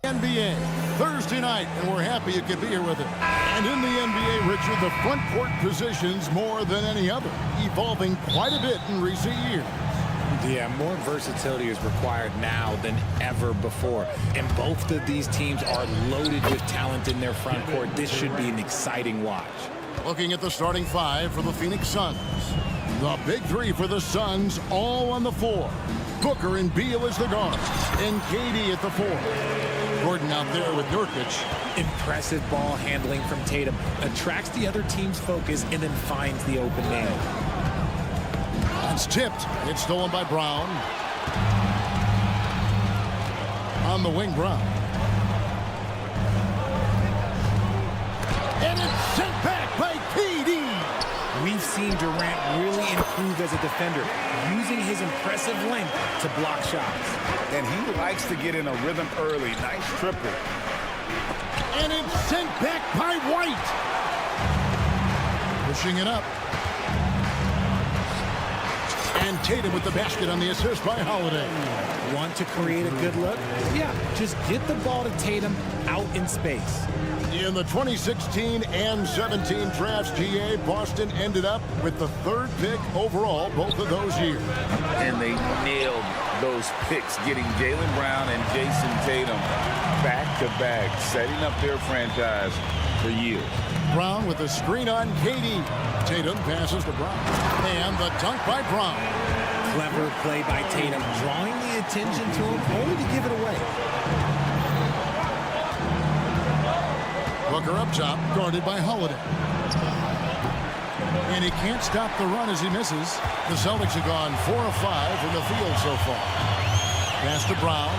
NBA Thursday night, and we're happy you could be here with us. And in the NBA, Richard, the front court positions more than any other, evolving quite a bit in recent years. Yeah, more versatility is required now than ever before. And both of these teams are loaded with talent in their front court. This should be an exciting watch. Looking at the starting five for the Phoenix Suns. The big three for the Suns all on the floor. Booker and Beal as the guards, and KD at the four. Gordon out there with Nurkic. Impressive ball handling from Tatum. Attracts the other team's focus and then finds the open man. It's tipped. It's stolen by Brown. On the wing, Brown. And it's sent back by KD. We've seen Durant really improve as a defender, using his impressive length to block shots. And he likes to get in a rhythm early. Nice triple. And it's sent back by White. Pushing it up. And Tatum with the basket on the assist by Holiday. Want to create a good look? Yeah, just get the ball to Tatum out in space. In the 2016 and 17 drafts, GA, Boston ended up with the third pick overall both of those years. And they nailed those picks, getting Jaylen Brown and Jason Tatum back-to-back, setting up their franchise for years. Brown with the screen on KD. Tatum passes to Brown. And the dunk by Brown. Clever play by Tatum, drawing the attention to him, only to give it away. Booker up top, guarded by Holiday. And he can't stop the run as he misses. The Celtics have gone 4 of 5 from the field so far. Pass to Brown.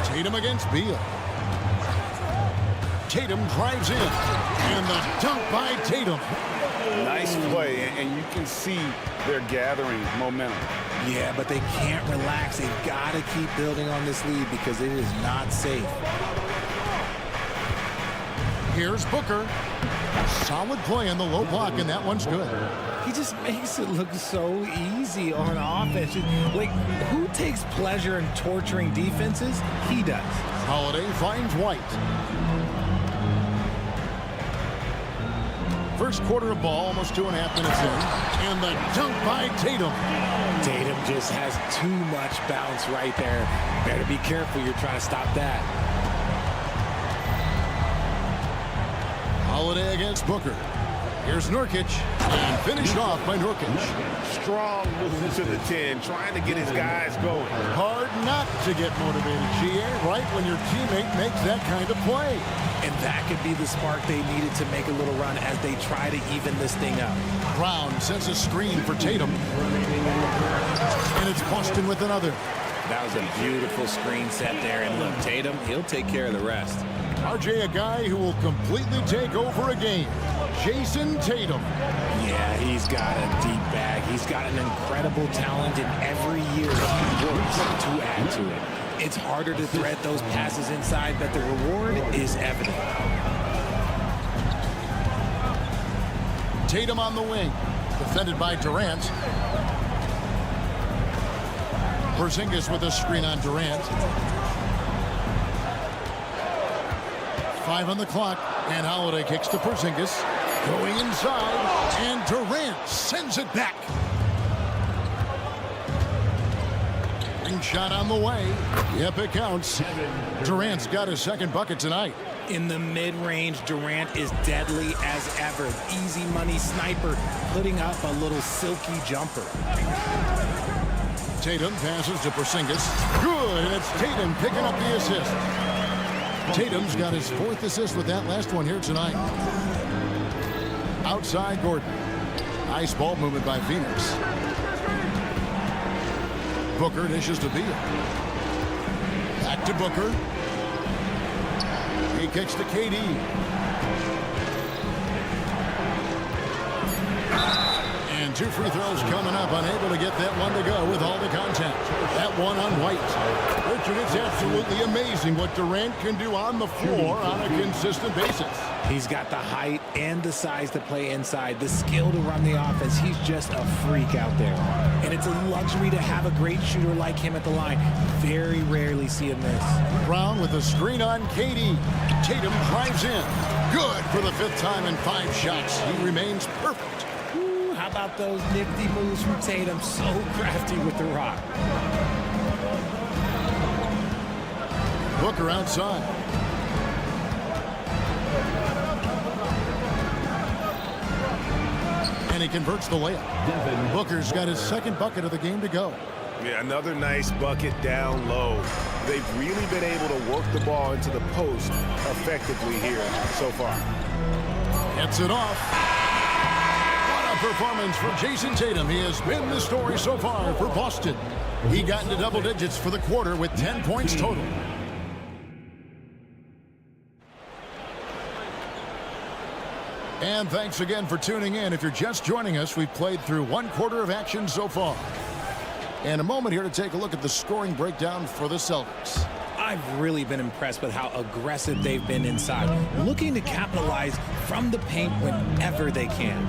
Tatum against Beal. Tatum drives in. And the dunk by Tatum. Nice play, and you can see they're gathering momentum. Yeah, but they can't relax. They've got to keep building on this lead because it is not safe. Here's Booker. Solid play in the low block, and that one's good. He just makes it look so easy on offense. Like, who takes pleasure in torturing defenses? He does. Holiday finds White. First quarter of ball, almost 2.5 minutes in. And the dunk by Tatum. Tatum just has too much bounce right there. Better be careful. You're trying to stop that. Holiday against Booker. Here's Nurkic. And finished off by Nurkic. Strong move to the 10, trying to get his guys going. Hard not to get motivated, GA, right when your teammate makes that kind of play. And that could be the spark they needed to make a little run as they try to even this thing up. Brown sends a screen for Tatum. And it's Boston with another. That was a beautiful screen set there. And look, Tatum, he'll take care of the rest. RJ, a guy who will completely take over a game. Jason Tatum. Yeah, he's got a deep bag. He's got an incredible talent, and every year he works to add to it. It's harder to thread those passes inside, but the reward is evident. Tatum on the wing. Defended by Durant. Porzingis with a screen on Durant. 5 on the clock, and Holiday kicks to Porzingis. Going inside, and Durant sends it back. Ring shot on the way. Yep, it counts. Durant's got his second bucket tonight. In the mid-range, Durant is deadly as ever. Easy money sniper, putting up a little silky jumper. Tatum passes to Porzingis. Good, and it's Tatum picking up the assist. Tatum's got his 4th assist with that last one here tonight. Outside Gordon. Nice ball movement by Phoenix. Booker dishes to Beal. Back to Booker. He kicks to KD. And 2 free throws coming up. Unable to get that one to go with all the contact. That one on White. Richard, it's absolutely amazing what Durant can do on the floor on a consistent basis. He's got the height and the size to play inside, the skill to run the offense. He's just a freak out there. And it's a luxury to have a great shooter like him at the line. Very rarely see him miss. Brown with a screen on KD. Tatum drives in. Good for the 5th time in 5 shots. He remains perfect. Ooh, how about those nifty moves from Tatum? So crafty with the rock. Booker outside. And he converts the layup. Booker's got his 2nd bucket of the game to go. Yeah, another nice bucket down low. They've really been able to work the ball into the post effectively here so far. Gets it off. What a performance for Jason Tatum. He has been the story so far for Boston. He got into double digits for the quarter with 10 points total. And thanks again for tuning in. If you're just joining us, we've played through 1 quarter of action so far. And a moment here to take a look at the scoring breakdown for the Celtics. I've really been impressed with how aggressive they've been inside, looking to capitalize from the paint whenever they can.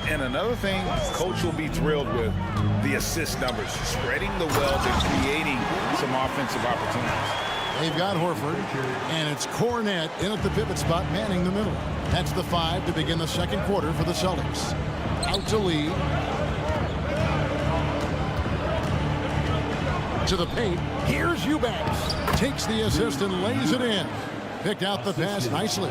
And another thing, coach will be thrilled with the assist numbers, spreading the wealth and creating some offensive opportunities. They've got Horford, and it's Cornette in at the pivot spot, manning the middle. That's the 5 to begin the 2nd quarter for the Celtics. Out to Lee. To the paint. Here's Eubanks. Takes the assist and lays it in. Picked out the pass nicely.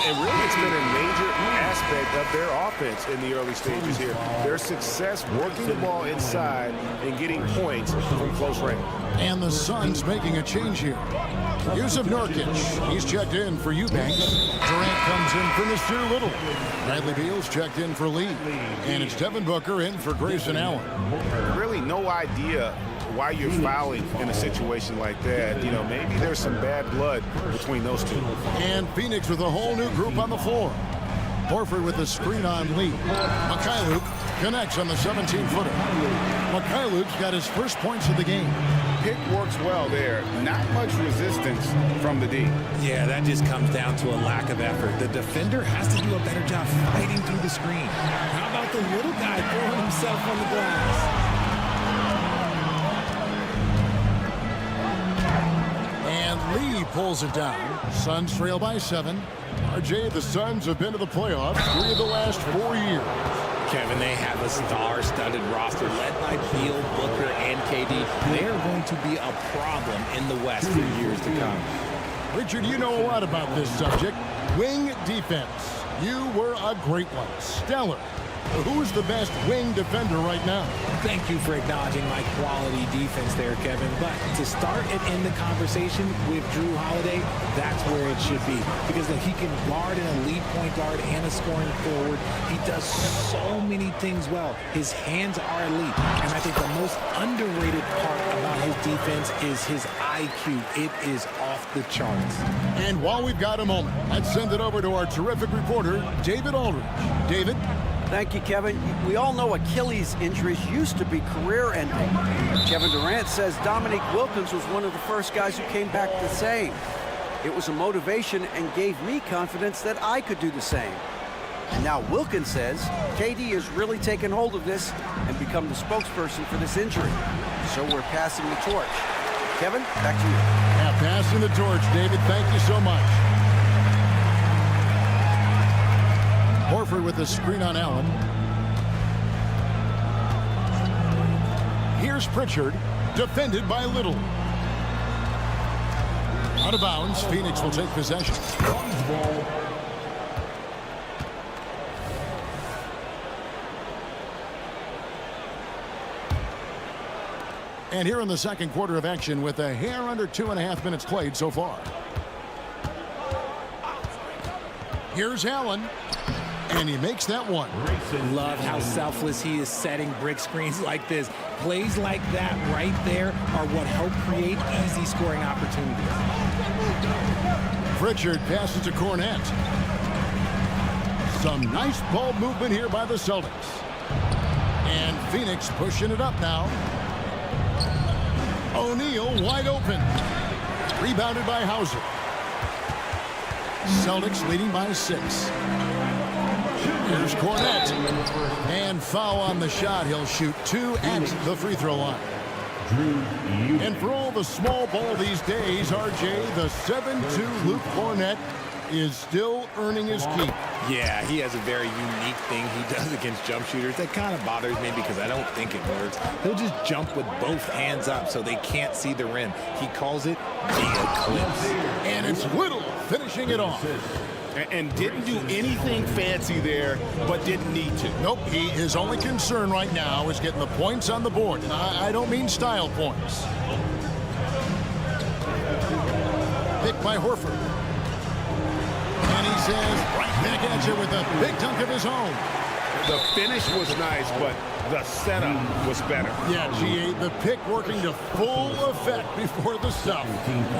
And really, it's been a major aspect of their offense in the early stages here. Their success working the ball inside and getting points from close range. And the Suns making a change here. Yusuf Nurkic, he's checked in for Eubanks. Durant comes in for Mr. Little. Bradley Beal's checked in for Lee. And it's Devin Booker in for Grayson Allen. Really no idea why you're fouling in a situation like that. You know, maybe there's some bad blood between those two. And Phoenix with a whole new group on the floor. Horford with the screen on Lee. Mikhailuk connects on the 17-footer. Mikhailuk's got his first points of the game. Pick works well there. Not much resistance from the D. Yeah, that just comes down to a lack of effort. The defender has to do a better job fighting through the screen. How about the little guy throwing himself on the glass? And Lee pulls it down. Suns trail by 7. RJ, the Suns have been to the playoffs 3 of the last 4 years. Kevin, they have a star-studded roster led by Beal, Booker, and KD. They are going to be a problem in the West for years to come. Richard, you know a lot about this subject. Wing defense. You were a great one. Stellar. Who's the best wing defender right now? Thank you for acknowledging my quality defense there, Kevin. But to start and end the conversation with Drew Holiday, that's where it should be. Because he can guard an elite point guard and a scoring forward. He does so many things well. His hands are elite. And I think the most underrated part about his defense is his IQ. It is off the charts. And while we've got a moment, let's send it over to our terrific reporter, David Aldridge. David? Thank you, Kevin. We all know Achilles injuries used to be career-ending. Kevin Durant says Dominique Wilkins was one of the first guys who came back the same. It was a motivation and gave me confidence that I could do the same. And now Wilkins says KD has really taken hold of this and become the spokesperson for this injury. So we're passing the torch. Kevin, back to you. Yeah, passing the torch, David. Thank you so much. Horford with the screen on Allen. Here's Pritchard, defended by Little. Out of bounds, Phoenix will take possession. And here in the second quarter of action with a hair under 2.5 minutes played so far. Here's Allen. And he makes that one. Love how selfless he is setting brick screens like this. Plays like that right there are what help create easy scoring opportunities. Pritchard passes to Cornette. Some nice ball movement here by the Celtics. And Phoenix pushing it up now. O'Neal wide open. Rebounded by Hauser. Celtics leading by 6. Here's Cornette. And foul on the shot. He'll shoot 2 at the free throw line. And for all the small ball these days, RJ, the 7'2" Luke Cornette is still earning his keep. Yeah, he has a very unique thing he does against jump shooters. That kind of bothers me because I don't think it works. He'll just jump with both hands up so they can't see the rim. He calls it the eclipse. And it's Little finishing it off. And didn't do anything fancy there, but didn't need to. Nope, his only concern right now is getting the points on the board. And I don't mean style points. Picked by Horford. And he says, right back at you with a big dunk of his own. The finish was nice, but the setup was better. Yeah, G8, the pick working to full effect before the stuff.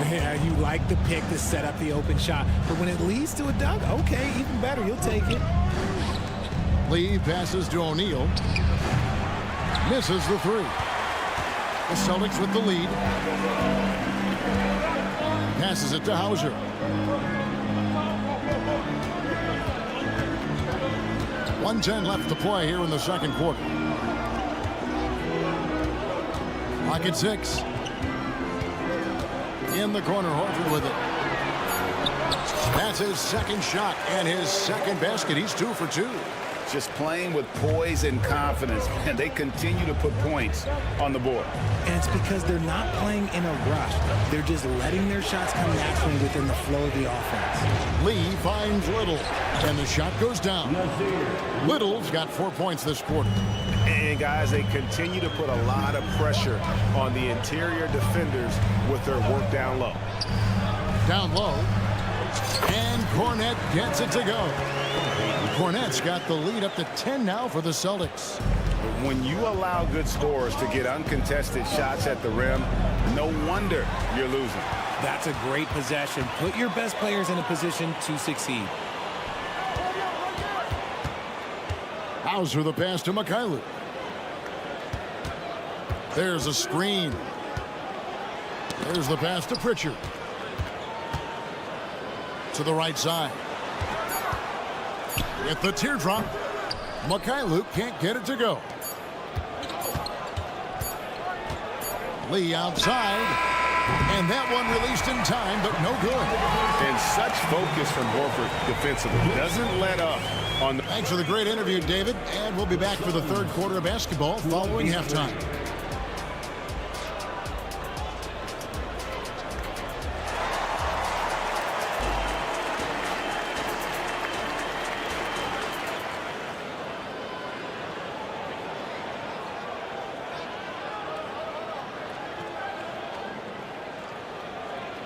Yeah, you like the pick to set up the open shot. But when it leads to a dunk, okay, even better. You'll take it. Lee passes to O'Neal. Misses the 3. The Celtics with the lead. Passes it to Hauser. .110 left to play here in the second quarter. Clock at 6. In the corner, Horford with it. That's his second shot and his second basket. He's 2 for 2. just playing with poise and confidence, and they continue to put points on the board. And it's because they're not playing in a rush. They're just letting their shots come naturally within the flow of the offense. Lee finds Little, and the shot goes down. Little's got 4 points this quarter. And guys, they continue to put a lot of pressure on the interior defenders with their work down low. Down low, and Cornette gets it to go. Cornette's got the lead up to 10 now for the Celtics. When you allow good scorers to get uncontested shots at the rim, no wonder you're losing. That's a great possession. Put your best players in a position to succeed. Hauser the pass to Mikhailuk. There's a screen. There's the pass to Pritchard. To the right side. With the teardrop, Mikhailuk can't get it to go. Lee outside, and that one released in time, but no good. And such focus from Horford defensively. Doesn't let up on the... Thanks for the great interview, David, and we'll be back for the third quarter of basketball following halftime.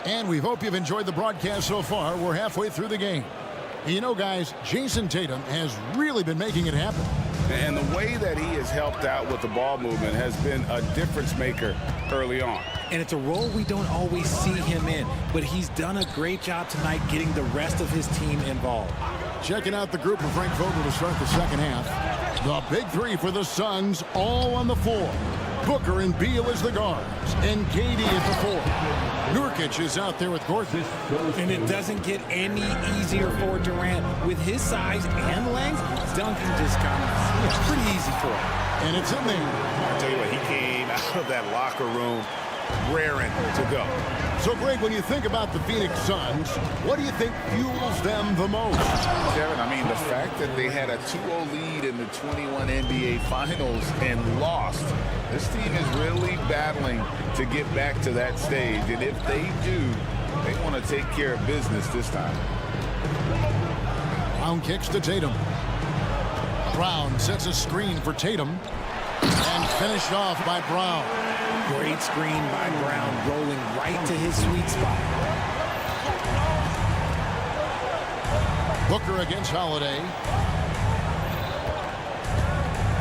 And we hope you've enjoyed the broadcast so far. We're halfway through the game. You know, guys, Jason Tatum has really been making it happen. And the way that he has helped out with the ball movement has been a difference maker early on. And it's a role we don't always see him in, but he's done a great job tonight getting the rest of his team involved. Checking out the group of Frank Vogel to start the second half. The big three for the Suns, all on the floor. Booker and Beal as the guards, and KD at the four. Nurkic is out there with Gordon. And it doesn't get any easier for Durant. With his size and length, dunking just comes pretty easy for him. And it's in there. I tell you what, he came out of that locker room raring to go. So, Greg, when you think about the Phoenix Suns, what do you think fuels them the most? Kevin, I mean, the fact that they had a 2-0 lead in the 21 NBA Finals and lost. This team is really battling to get back to that stage. And if they do, they want to take care of business this time. Brown kicks to Tatum. Brown sets a screen for Tatum. And finished off by Brown. Great screen by Brown, rolling right to his sweet spot. Booker against Holiday.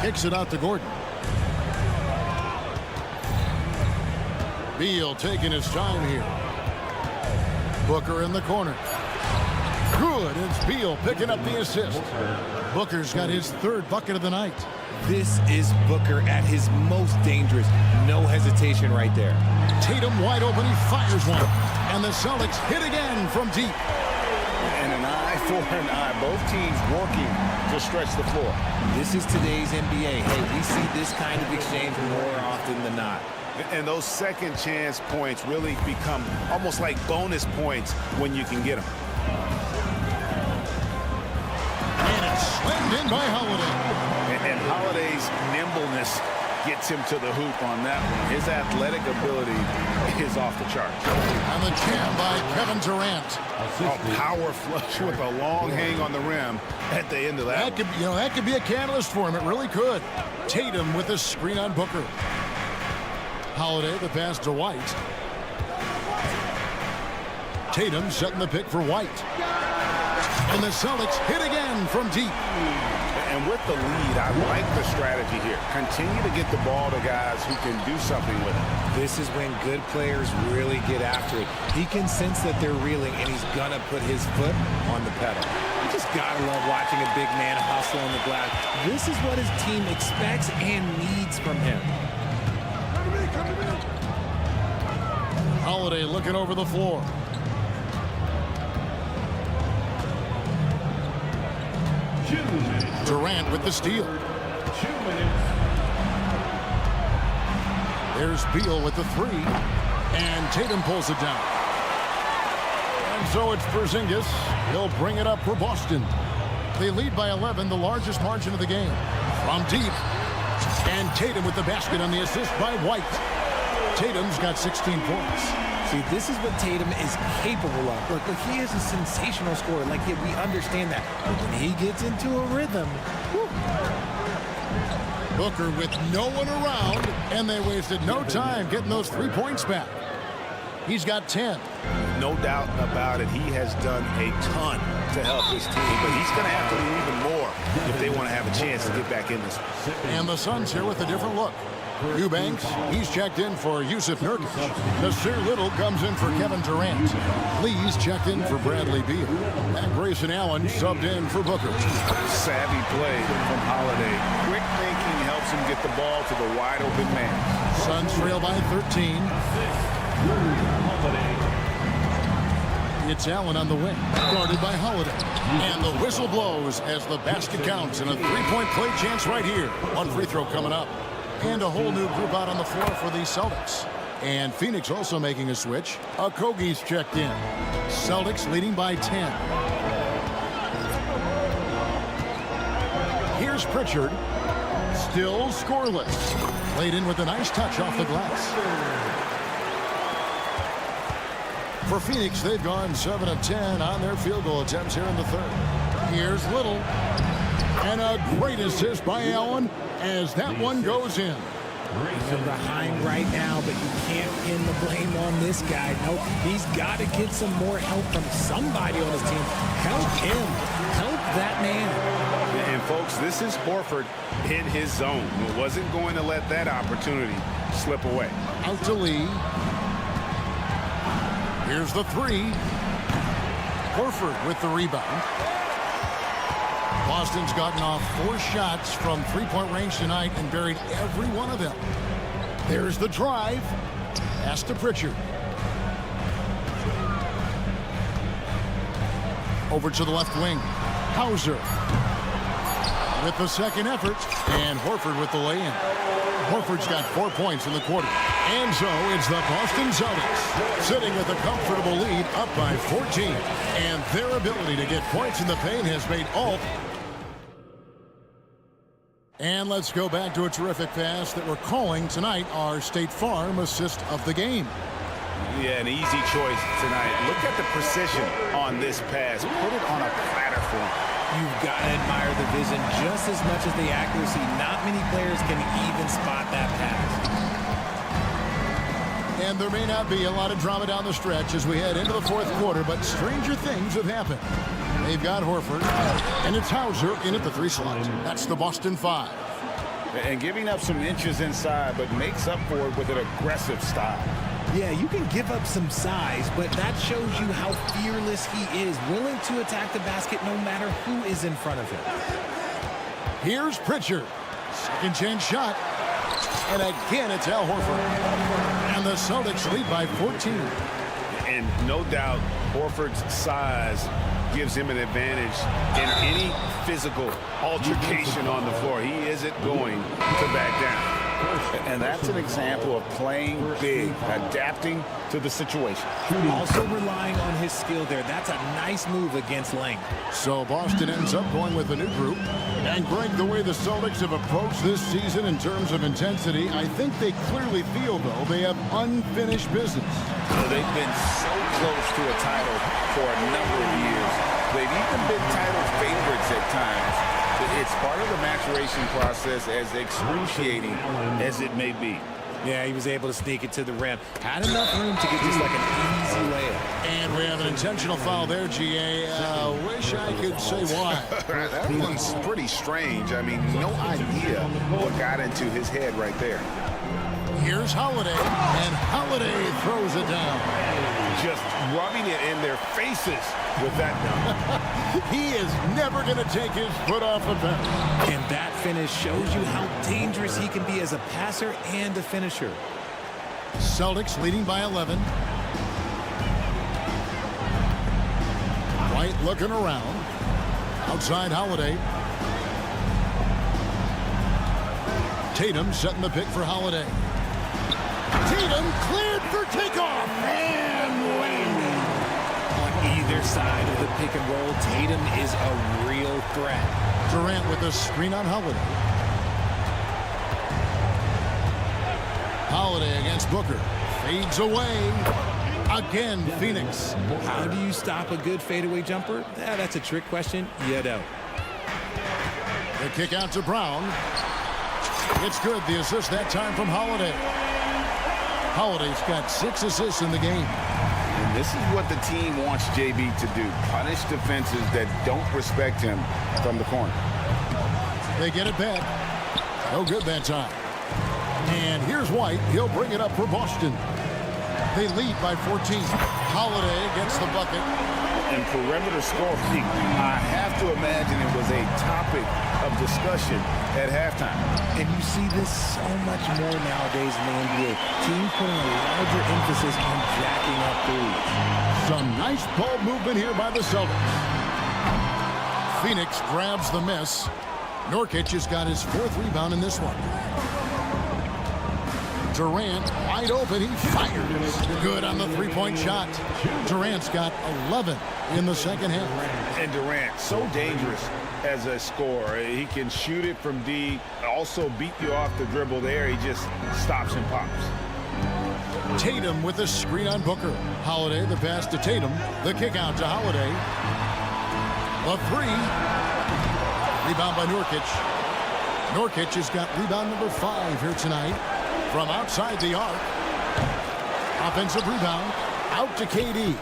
Kicks it out to Gordon. Beal taking his time here. Booker in the corner. Good. It's Beal picking up the assist. Booker's got his third bucket of the night. This is Booker at his most dangerous. No hesitation right there. Tatum wide open. He fires one. And the Celtics hit again from deep. And an eye for an eye. Both teams working to stretch the floor. This is today's NBA. Hey, we see this kind of exchange more often than not. And those second chance points really become almost like bonus points when you can get them. And it's slammed in by Holiday. And Holiday's nimbleness gets him to the hoop on that one. His athletic ability is off the charts. And the jam by Kevin Durant. A power flush with a long hang on the rim at the end of that. That could be a catalyst for him. It really could. Tatum with a screen on Booker. Holiday the pass to White. Tatum setting the pick for White. And the Celtics hit again from deep. And with the lead, I like the strategy here. Continue to get the ball to guys who can do something with it. This is when good players really get after it. He can sense that they're reeling, and he's going to put his foot on the pedal. You just got to love watching a big man hustle on the glass. This is what his team expects and needs from him. Holiday looking over the floor. Durant with the steal. There's Beal with the three. And Tatum pulls it down. And so it's Porzingis. He'll bring it up for Boston. They lead by 11, the largest margin of the game. From deep. And Tatum with the basket on the assist by White. Tatum's got 16 points. See, this is what Tatum is capable of. Look, he is a sensational scorer. Like, yeah, we understand that. But when he gets into a rhythm, whew. Booker with no one around, and they wasted no time getting those 3 points back. He's got 10. No doubt about it. He has done a ton to help this team, but he's going to have to do even more if they want to have a chance to get back in this. And the Suns here with a different look. Eubanks, he's checked in for Yusuf Nurkic. Nasir Little comes in for Kevin Durant. Lee's checked in for Bradley Beal. And Grayson Allen subbed in for Booker. Savvy play from Holiday. Quick thinking helps him get the ball to the wide open man. Suns trail by 13. It's Allen on the wing, guarded by Holiday. And the whistle blows as the basket counts, and a three-point play chance right here. One free throw coming up. And a whole new group out on the floor for the Celtics. And Phoenix also making a switch. Okogie's checked in. Celtics leading by 10. Here's Pritchard. Still scoreless. Played in with a nice touch off the glass. For Phoenix, they've gone 7 of 10 on their field goal attempts here in the third. Here's Little. And a great assist by Allen as that one goes in. They're behind right now, but you can't pin the blame on this guy. No, he's got to get some more help from somebody on his team. Help him. Help that man. And, folks, this is Horford in his zone. He wasn't going to let that opportunity slip away. Out to Lee. Here's the three. Horford with the rebound. Boston's gotten off 4 shots from three-point range tonight and buried every one of them. There's the drive. Pass to Pritchard. Over to the left wing. Hauser with the second effort. And Horford with the lay-in. Horford's got 4 points in the quarter. And so it's the Boston Celtics sitting with a comfortable lead up by 14. And their ability to get points in the paint has made all. And let's go back to a terrific pass that we're calling tonight our State Farm assist of the game. Yeah, an easy choice tonight. Look at the precision on this pass. Put it on a platter for him. You've got to admire the vision just as much as the accuracy. Not many players can even spot that pass. And there may not be a lot of drama down the stretch as we head into the fourth quarter, but stranger things have happened. They've got Horford, and it's Hauser in at the 3 slot. That's the Boston 5. And giving up some inches inside, but makes up for it with an aggressive style. Yeah, you can give up some size, but that shows you how fearless he is, willing to attack the basket no matter who is in front of him. Here's Pritchard. Second chance shot. And again, it's Al Horford. And the Celtics lead by 14. And no doubt, Horford's size gives him an advantage in any physical altercation on the floor. He isn't going to back down. And that's an example of playing big, adapting to the situation. Also relying on his skill there. That's a nice move against length. So Boston ends up going with a new group. And Greg, the way the Celtics have approached this season in terms of intensity, I think they clearly feel, though, they have unfinished business. They've been so close to a title for a number of years. They've even been title favorites at times. It's part of the maturation process, as excruciating as it may be. Yeah, he was able to sneak it to the rim. Had enough room to get just like an easy layup. And we have an intentional foul there, GA. Wish I could say why. That one's pretty strange. I mean, no idea what got into his head right there. Here's Holiday, and Holiday throws it down. Just rubbing it in their faces with that dunk. He is never going to take his foot off the pedal. And that finish shows you how dangerous he can be as a passer and a finisher. Celtics leading by 11. White looking around. Outside Holiday. Tatum setting the pick for Holiday. Tatum cleared for takeoff. And landing. On either outside of the pick and roll, Tatum is a real threat. Durant with a screen on Holiday. Holiday against Booker. Fades away. Again, Phoenix. How do you stop a good fadeaway jumper? That's a trick question. You don't. The kick out to Brown. It's good. The assist that time from Holiday. Holiday's got 6 assists in the game. And this is what the team wants JB to do. Punish defenses that don't respect him from the corner. They get it back. No good that time. And here's White. He'll bring it up for Boston. They lead by 14. Holiday gets the bucket. And perimeter scoring, I have to imagine it was a topic of discussion at halftime. And you see this so much more nowadays in the NBA. Teams putting a larger emphasis on jacking up threes. Some nice ball movement here by the Celtics. Phoenix grabs the miss. Nurkic has got his 4th rebound in this one. Durant wide open. He fires. Good on the three-point shot. Durant's got 11 in the second half. And Durant, so dangerous as a scorer. He can shoot it from deep, also beat you off the dribble there. He just stops and pops. Tatum with a screen on Booker. Holiday, the pass to Tatum. The kick out to Holiday. The 3. Rebound by Nurkic. Nurkic has got rebound number 5 here tonight. From outside the arc. Offensive rebound. Out to KD.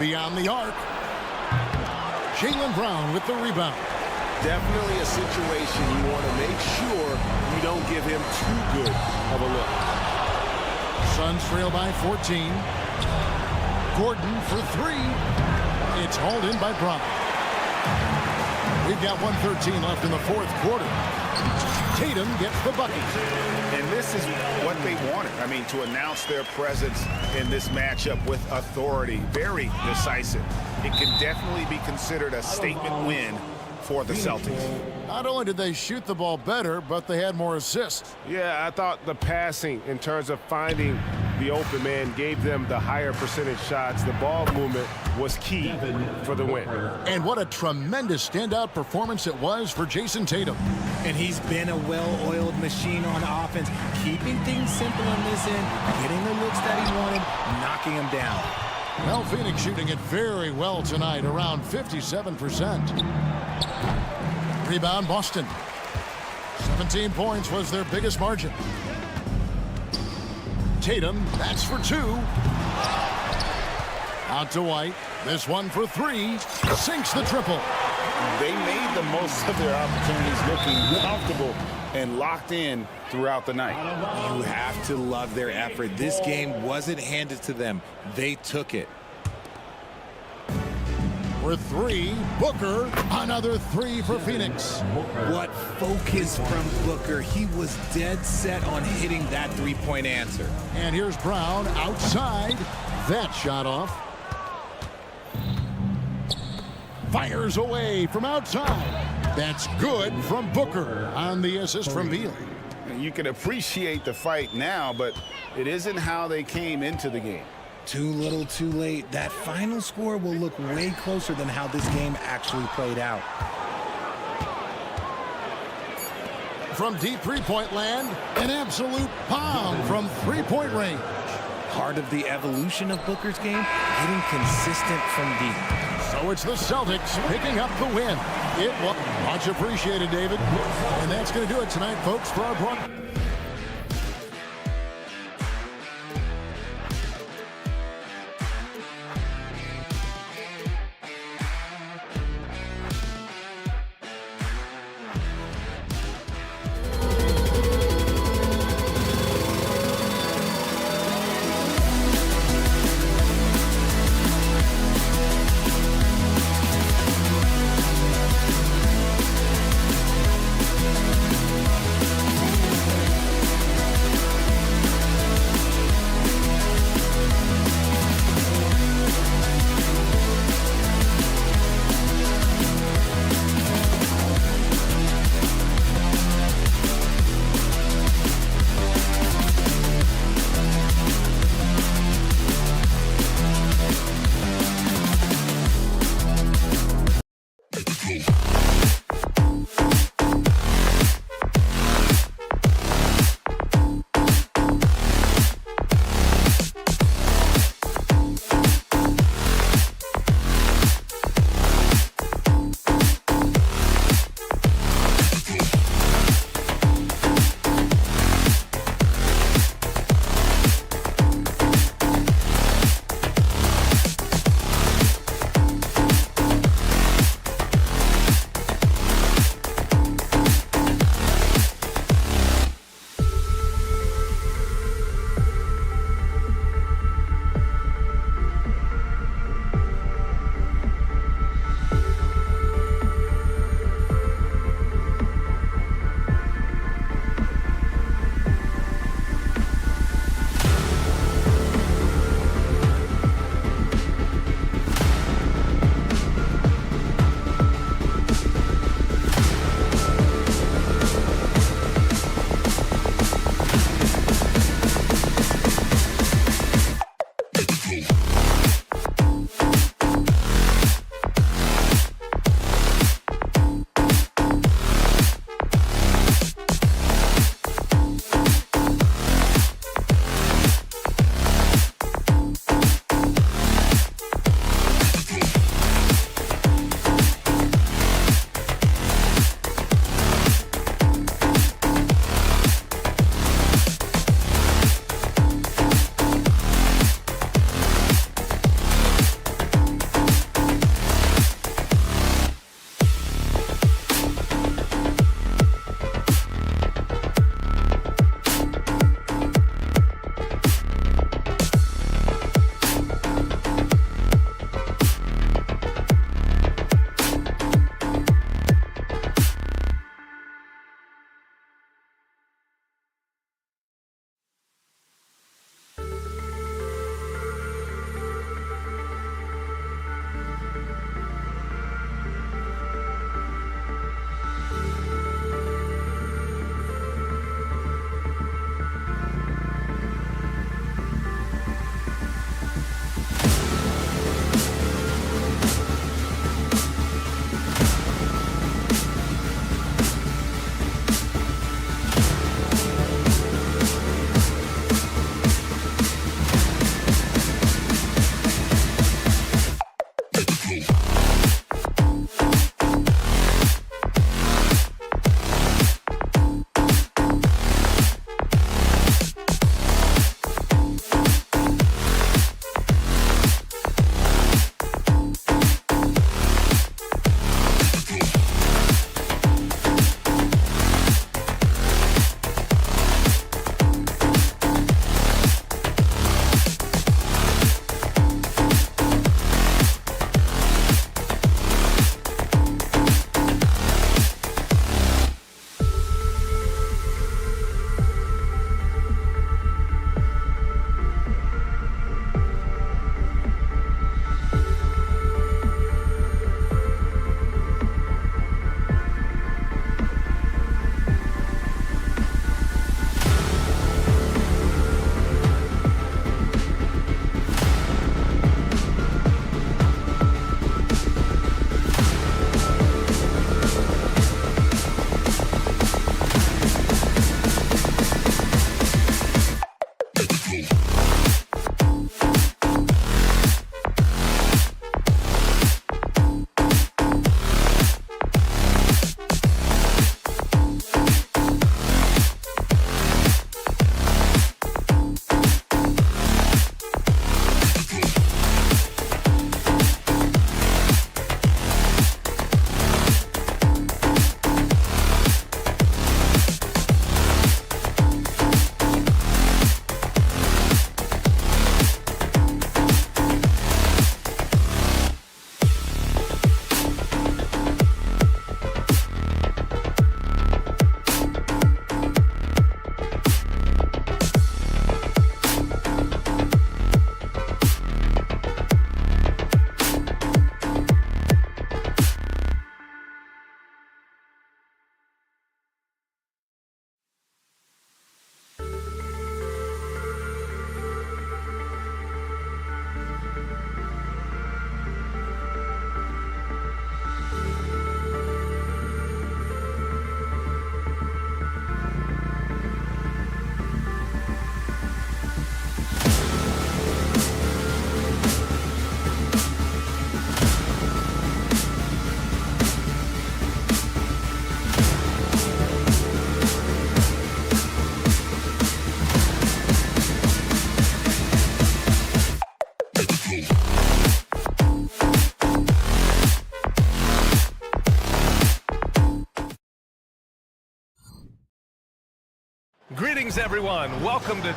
Beyond the arc. Jaylen Brown with the rebound. Definitely a situation you want to make sure you don't give him too good of a look. Suns trail by 14. Gordon for 3. It's hauled in by Brown. We've got 1:13 left in the 4th quarter. Tatum gets the bucket. And this is what they wanted. I mean, to announce their presence in this matchup with authority. Very decisive. It can definitely be considered a statement win for the Celtics. Not only did they shoot the ball better, but they had more assists. Yeah, I thought the passing in terms of finding the open man gave them the higher percentage shots. The ball movement was key for the win. And what a tremendous standout performance it was for Jason Tatum. And he's been a well-oiled machine on offense, keeping things simple on this end, getting the looks that he wanted, knocking them down. Well, Phoenix shooting it very well tonight, around 57%. Rebound, Boston. 17 points was their biggest margin. Tatum, that's for 2. Out to White. This one for 3. Sinks the triple. They made the most of their opportunities, looking comfortable and locked in throughout the night. You have to love their effort. This game wasn't handed to them. They took it. For 3, Booker. Another 3 for Phoenix. What focus from Booker. He was dead set on hitting that three-point answer. And here's Brown outside. That shot off. Fires away from outside. That's good from Booker on the assist from Beal. You can appreciate the fight now, but it isn't how they came into the game. Too little, too late. That final score will look way closer than how this game actually played out. From deep three-point land, an absolute bomb from three-point range. Part of the evolution of Booker's game, hitting consistent from deep. So it's the Celtics picking up the win. It was much appreciated, David. And that's going to do it tonight, folks, for our broadcast. Greetings, everyone. Welcome to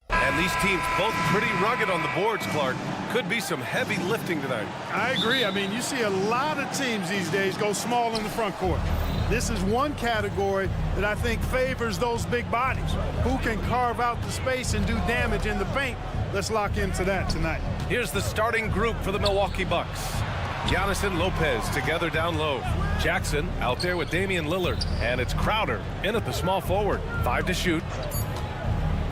And these teams both pretty rugged on the boards, Clark. Could be some heavy lifting tonight. I agree. I mean, you see a lot of teams these days go small in the front court. This is one category that I think favors those big bodies who can carve out the space and do damage in the paint. Let's lock into that tonight. Here's the starting group for the Milwaukee Bucks. Giannis and Lopez together down low. Jackson out there with Damian Lillard. And it's Crowder in at the small forward. 5 to shoot.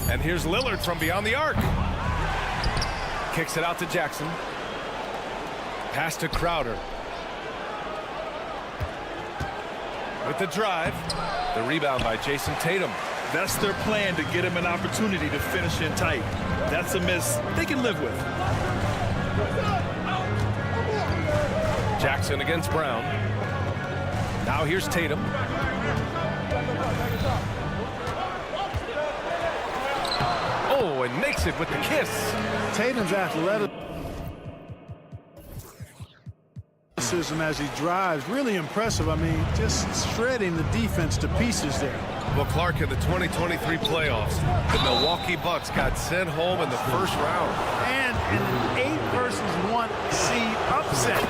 And here's Lillard from beyond the arc. Kicks it out to Jackson. Pass to Crowder. With the drive. The rebound by Jason Tatum. That's their plan, to get him an opportunity to finish in tight. That's a miss they can live with. Jackson against Brown. Now here's Tatum. Oh, and makes it with the kiss. Tatum's athleticism as he drives, really impressive. I mean, just shredding the defense to pieces there. Well, Clark, in the 2023 playoffs, the Milwaukee Bucks got sent home in the first round. And an 8-1 seed upset.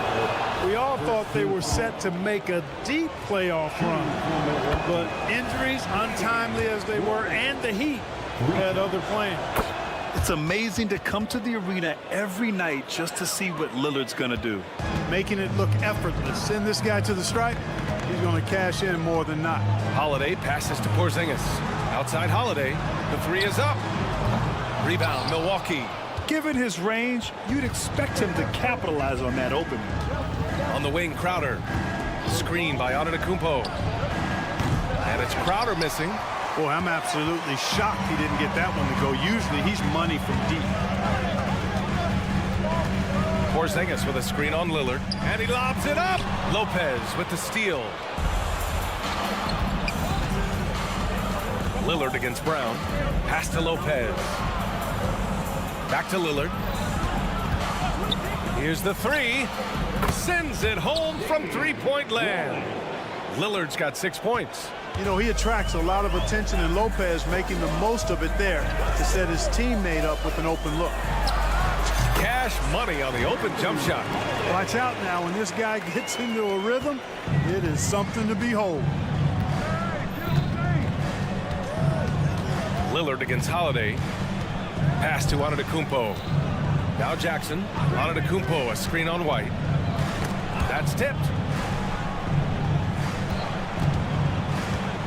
We all thought they were set to make a deep playoff run. But injuries, untimely as they were, and the Heat had other plans. It's amazing to come to the arena every night just to see what Lillard's going to do. Making it look effortless. Send this guy to the stripe, he's going to cash in more than not. Holiday passes to Porzingis. Outside Holiday, the 3 is up. Rebound, Milwaukee. Given his range, you'd expect him to capitalize on that opening. On the wing, Crowder. Screen by Antetokounmpo. And it's Crowder missing. Boy, I'm absolutely shocked he didn't get that one to go. Usually he's money from deep. Porzingis with a screen on Lillard. And he lobs it up. Lopez with the steal. Lillard against Brown. Pass to Lopez. Back to Lillard. Here's the 3. Sends it home from three-point land. Lillard's got 6 points. You know, he attracts a lot of attention, and Lopez making the most of it there to set his teammate up with an open look. Cash money on the open jump shot. Watch out now. When this guy gets into a rhythm, it is something to behold. Lillard against Holiday. Pass to Antetokounmpo. Now Jackson. Antetokounmpo, a screen on White. That's tipped.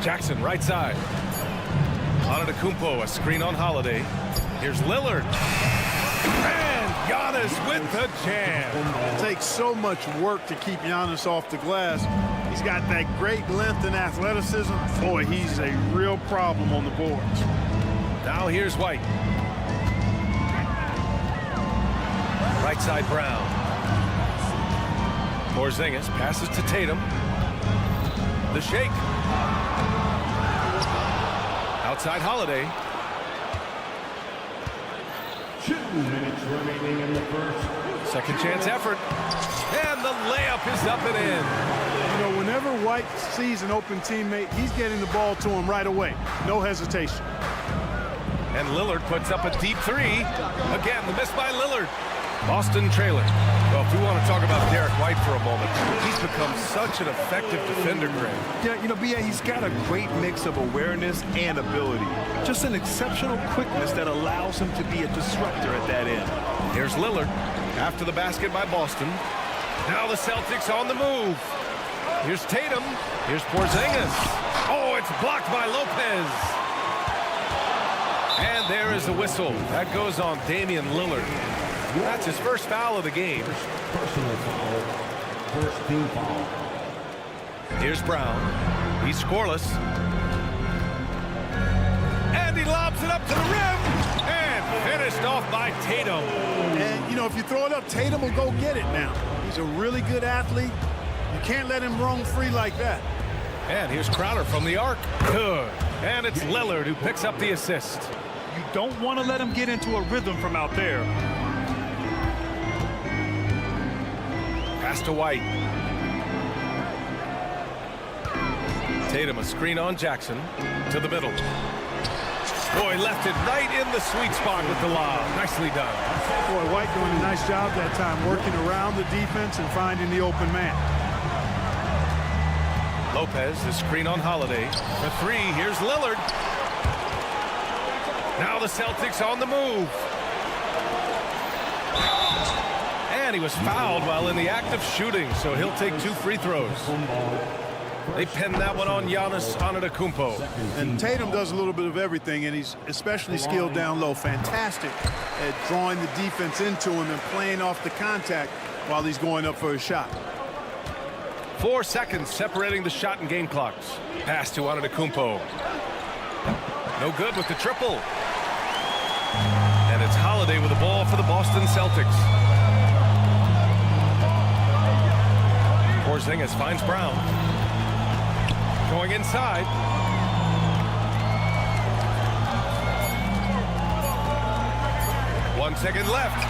Jackson, right side. Antetokounmpo, a screen on Holiday. Here's Lillard. And Giannis with the jam. It takes so much work to keep Giannis off the glass. He's got that great length and athleticism. Boy, he's a real problem on the boards. Now here's White. Right side, Brown. Porzingis passes to Tatum. The shake. Outside Holiday. 2 minutes remaining in the first. Second chance effort. And the layup is up and in. You know, whenever White sees an open teammate, he's getting the ball to him right away. No hesitation. And Lillard puts up a deep 3. Again, the miss by Lillard. Boston trailing. Well, if we want to talk about Derek White for a moment, he's become such an effective defender, Graham. Yeah, you know, B.A., he's got a great mix of awareness and ability. Just an exceptional quickness that allows him to be a disruptor at that end. Here's Lillard after the basket by Boston. Now the Celtics on the move. Here's Tatum. Here's Porzingis. Oh, it's blocked by Lopez. And there is the whistle. That goes on Damian Lillard. That's his first foul of the game. Personal foul. First team foul. Here's Brown. He's scoreless. And he lobs it up to the rim. And finished off by Tatum. And, you know, if you throw it up, Tatum will go get it now. He's a really good athlete. You can't let him roam free like that. And here's Crowder from the arc. Good. And it's Lillard who picks up the assist. You don't want to let him get into a rhythm from out there. Pass to White. Tatum a screen on Jackson to the middle. Boy, left it right in the sweet spot with the lob. Nicely done. Boy, White doing a nice job that time, working around the defense and finding the open man. Lopez, the screen on Holiday. For three, here's Lillard. Now the Celtics on the move. And he was fouled while in the act of shooting, so he'll take 2 free throws. They pinned that one on Giannis Antetokounmpo. And Tatum does a little bit of everything, and he's especially skilled down low. Fantastic at drawing the defense into him and playing off the contact while he's going up for a shot. 4 seconds separating the shot and game clocks. Pass to Antetokounmpo. No good with the triple. And it's Holiday with the ball for the Boston Celtics. Porzingis finds Brown. Going inside. One second left.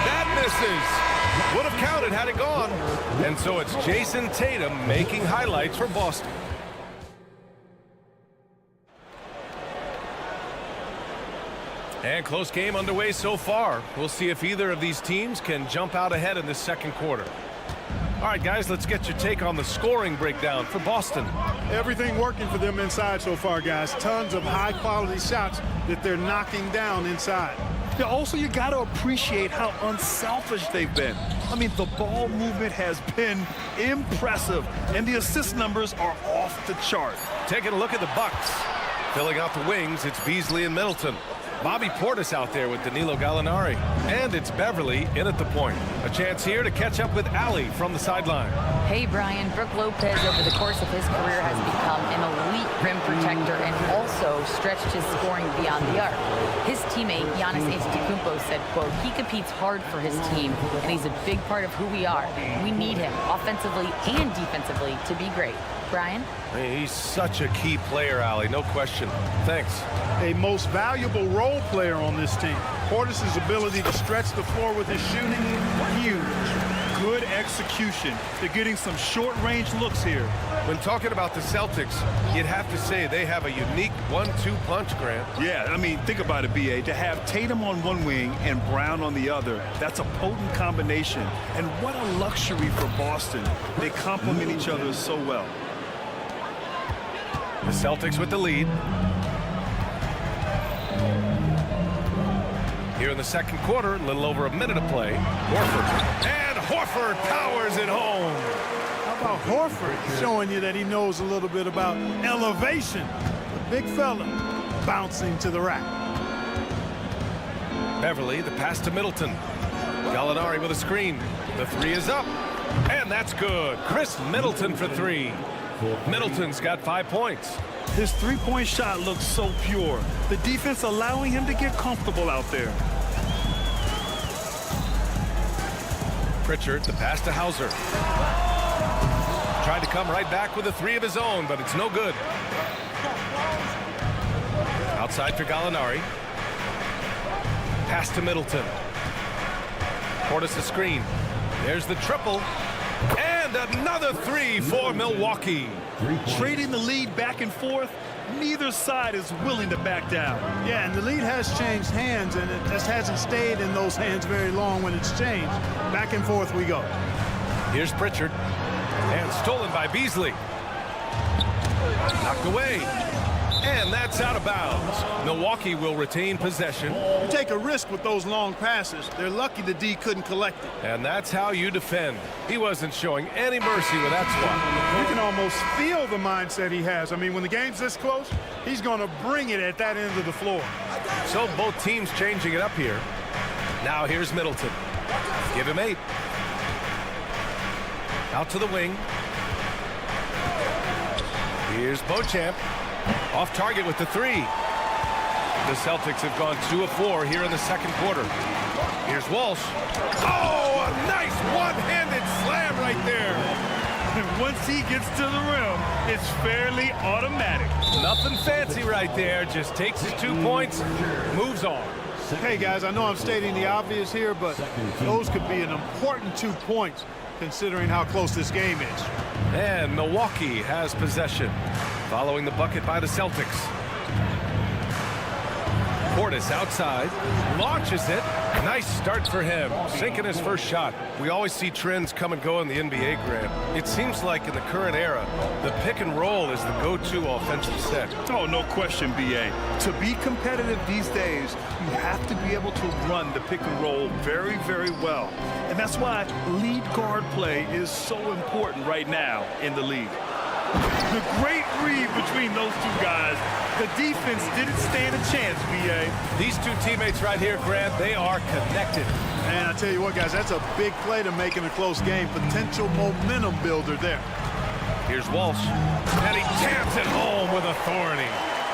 That misses. Would have counted had it gone. And so it's Jason Tatum making highlights for Boston. And close game underway so far. We'll see if either of these teams can jump out ahead in this second quarter. All right, guys, let's get your take on the scoring breakdown for Boston. Everything working for them inside so far, guys. Tons of high-quality shots that they're knocking down inside. Yeah, also, you got to appreciate how unselfish they've been. I mean, the ball movement has been impressive, and the assist numbers are off the chart. Taking a look at the Bucks. Filling out the wings, it's Beasley and Middleton. Bobby Portis out there with Danilo Gallinari. And it's Beverly in at the point. A chance here to catch up with Allie from the sideline. Hey, Brian. Brook Lopez, over the course of his career, has become an elite rim protector and also stretched his scoring beyond the arc. His teammate, Giannis Antetokounmpo, said, quote, he competes hard for his team, and he's a big part of who we are. We need him, offensively and defensively, to be great. Brian? He's such a key player, Allie, no question. Thanks. A most valuable role player on this team. Portis' ability to stretch the floor with his shooting, huge. Good execution. They're getting some short-range looks here. When talking about the Celtics, you'd have to say they have a unique 1-2 punch, Grant. Yeah, I mean, think about it, B.A. To have Tatum on one wing and Brown on the other, that's a potent combination. And what a luxury for Boston. They complement each other so well. The Celtics with the lead. Here in the second quarter, a little over a minute to play. Horford. And Horford powers it home. How about Horford showing you that he knows a little bit about elevation? The big fella bouncing to the rack. Beverly, the pass to Middleton. Gallinari with a screen. The three is up. And that's good. Chris Middleton for three. Middleton's got 5 points. His three-point shot looks so pure. The defense allowing him to get comfortable out there. Pritchard, the pass to Hauser. Tried to come right back with a three of his own, but it's no good. Outside for Gallinari. Pass to Middleton. Portis a screen. There's the triple. And another three for Milwaukee. Trading the lead back and forth, neither side is willing to back down. Yeah, and the lead has changed hands, and it just hasn't stayed in those hands very long when it's changed. Back and forth we go. Here's Pritchard. And stolen by Beasley. Knocked away. And that's out of bounds. Milwaukee will retain possession. You take a risk with those long passes. They're lucky the D couldn't collect it. And that's how you defend. He wasn't showing any mercy with that spot. You can almost feel the mindset he has. I mean, when the game's this close, he's going to bring it at that end of the floor. So both teams changing it up here. Now here's Middleton. Give him 8. Out to the wing. Here's Beauchamp. Off target with the three. The Celtics have gone 2 of 4 here in the second quarter. Here's Walsh. Oh, a nice one-handed slam right there. And once he gets to the rim, it's fairly automatic. Nothing fancy right there. Just takes his 2 points, moves on. Hey, guys, I know I'm stating the obvious here, but those could be an important 2 points. considering how close this game is. And Milwaukee has possession, following the bucket by the Celtics. Portis outside, launches it. Nice start for him, sinking his first shot. We always see trends come and go in the NBA, Grant. It seems like in the current era, the pick and roll is the go-to offensive set. Oh, no question, B.A. To be competitive these days, you have to be able to run the pick and roll very, very well. And that's why lead guard play is so important right now in the league. The great read between those two guys. The defense didn't stand a chance, B.A. These two teammates right here, Grant, they are connected. And I tell you what, guys, that's a big play to make in a close game. Potential momentum builder there. Here's Walsh, and he jams it home with authority.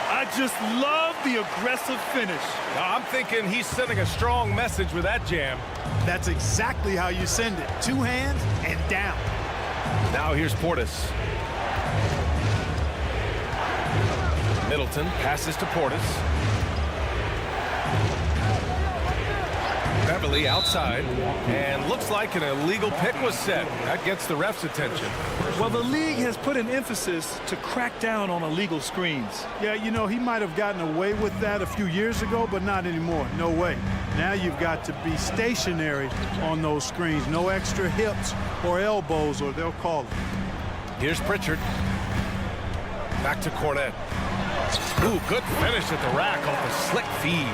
I just love the aggressive finish. Now, I'm thinking he's sending a strong message with that jam. That's exactly how you send it. Two hands and down. Now here's Portis. Middleton passes to Portis. Beverly outside, and looks like an illegal pick was set. That gets the ref's attention. Well, the league has put an emphasis to crack down on illegal screens. Yeah, you know, he might have gotten away with that a few years ago, but not anymore. No way. Now you've got to be stationary on those screens. No extra hips or elbows, or they'll call it. Here's Pritchard. Back to Cornette. Ooh, good finish at the rack off a slick feed.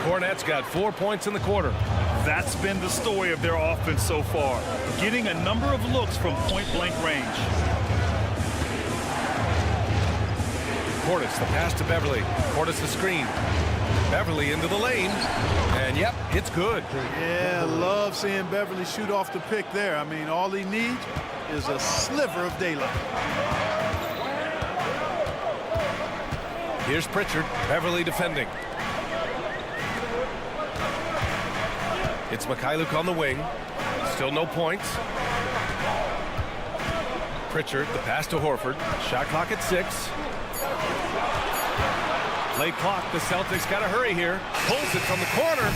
Cornette's got 4 points in the quarter. That's been the story of their offense so far, getting a number of looks from point-blank range. Portis, the pass to Beverly. Portis the screen. Beverly into the lane. And, yep, it's good. Yeah, love seeing Beverly shoot off the pick there. I mean, all he needs is a sliver of daylight. Here's Pritchard, Beverly defending. It's Mikhailuk on the wing. Still no points. Pritchard, the pass to Horford. Shot clock at 6. Late clock, the Celtics got to hurry here. Pulls it from the corner.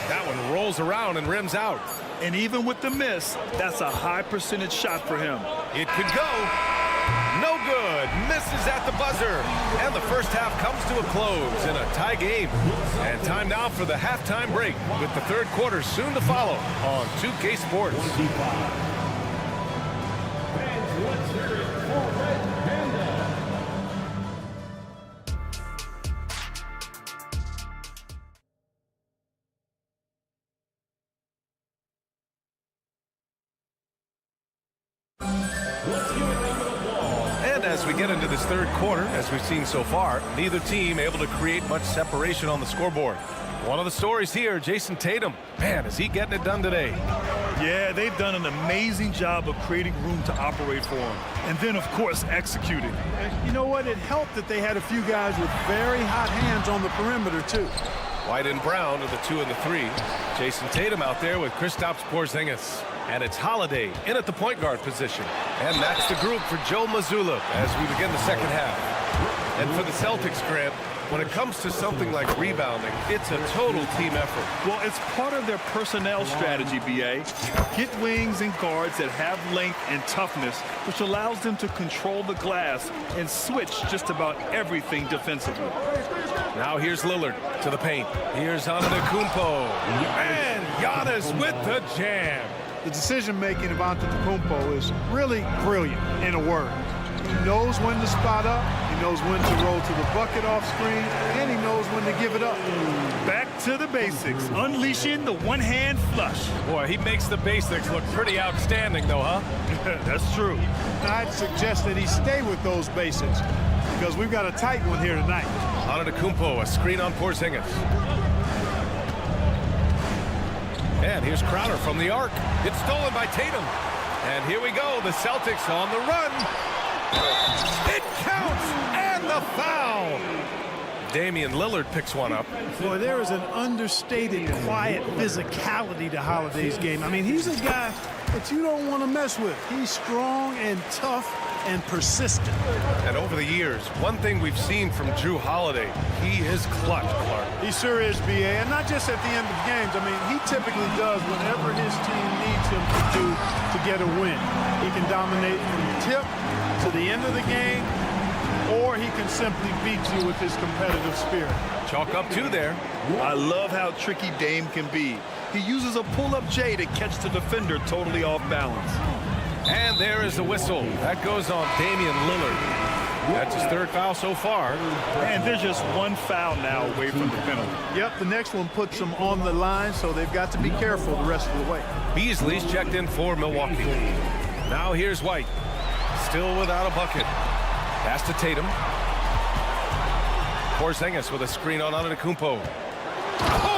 That one rolls around and rims out. And even with the miss, that's a high percentage shot for him. It could go. No good. Misses at the buzzer. And the first half comes to a close in a tie game. And time now for the halftime break, with the third quarter soon to follow on 2K Sports. As we get into this third quarter, as we've seen so far, neither team able to create much separation on the scoreboard. One of the stories here, Jason Tatum. Man, is he getting it done today? Yeah, they've done an amazing job of creating room to operate for him. And then, of course, executing. And you know what? It helped that they had a few guys with very hot hands on the perimeter, too. White and Brown are the 2 and the 3. Jason Tatum out there with Kristaps Porzingis. And it's Holiday in at the point guard position. And that's the group for Joe Mazzulla as we begin the second half. And for the Celtics, Grant, when it comes to something like rebounding, it's a total team effort. Well, it's part of their personnel strategy, B.A. Get wings and guards that have length and toughness, which allows them to control the glass and switch just about everything defensively. Now here's Lillard to the paint. Here's Antetokounmpo. And Giannis with the jam. The decision-making of Antetokounmpo is really brilliant, in a word. He knows when to spot up, he knows when to roll to the bucket off screen, and he knows when to give it up. Back to the basics, unleashing the one-hand flush. Boy, he makes the basics look pretty outstanding, though, huh? That's true. I'd suggest that he stay with those basics, because we've got a tight one here tonight. Antetokounmpo, a screen on Porzingis. And here's Crowder from the arc. It's stolen by Tatum. And here we go, the Celtics on the run. It counts, and the foul. Damian Lillard picks one up. Boy, there is an understated, quiet physicality to Holiday's game. I mean, he's a guy that you don't want to mess with. He's strong and tough, and persistent. And over the years, one thing we've seen from Drew Holiday, he is clutch, Clark. He sure is, B.A., and not just at the end of games. I mean, he typically does whatever his team needs him to do to get a win. He can dominate from the tip to the end of the game, or he can simply beat you with his competitive spirit. Chalk up 2 there. I love how tricky Dame can be. He uses a pull-up J to catch the defender totally off balance. And there is the whistle. That goes on Damian Lillard. That's his 3rd foul so far. And there's just 1 foul now away from the penalty. Yep, the next one puts them on the line, so they've got to be careful the rest of the way. Beasley's checked in for Milwaukee. Now here's White. Still without a bucket. Pass to Tatum. Porzingis with a screen on Antetokounmpo.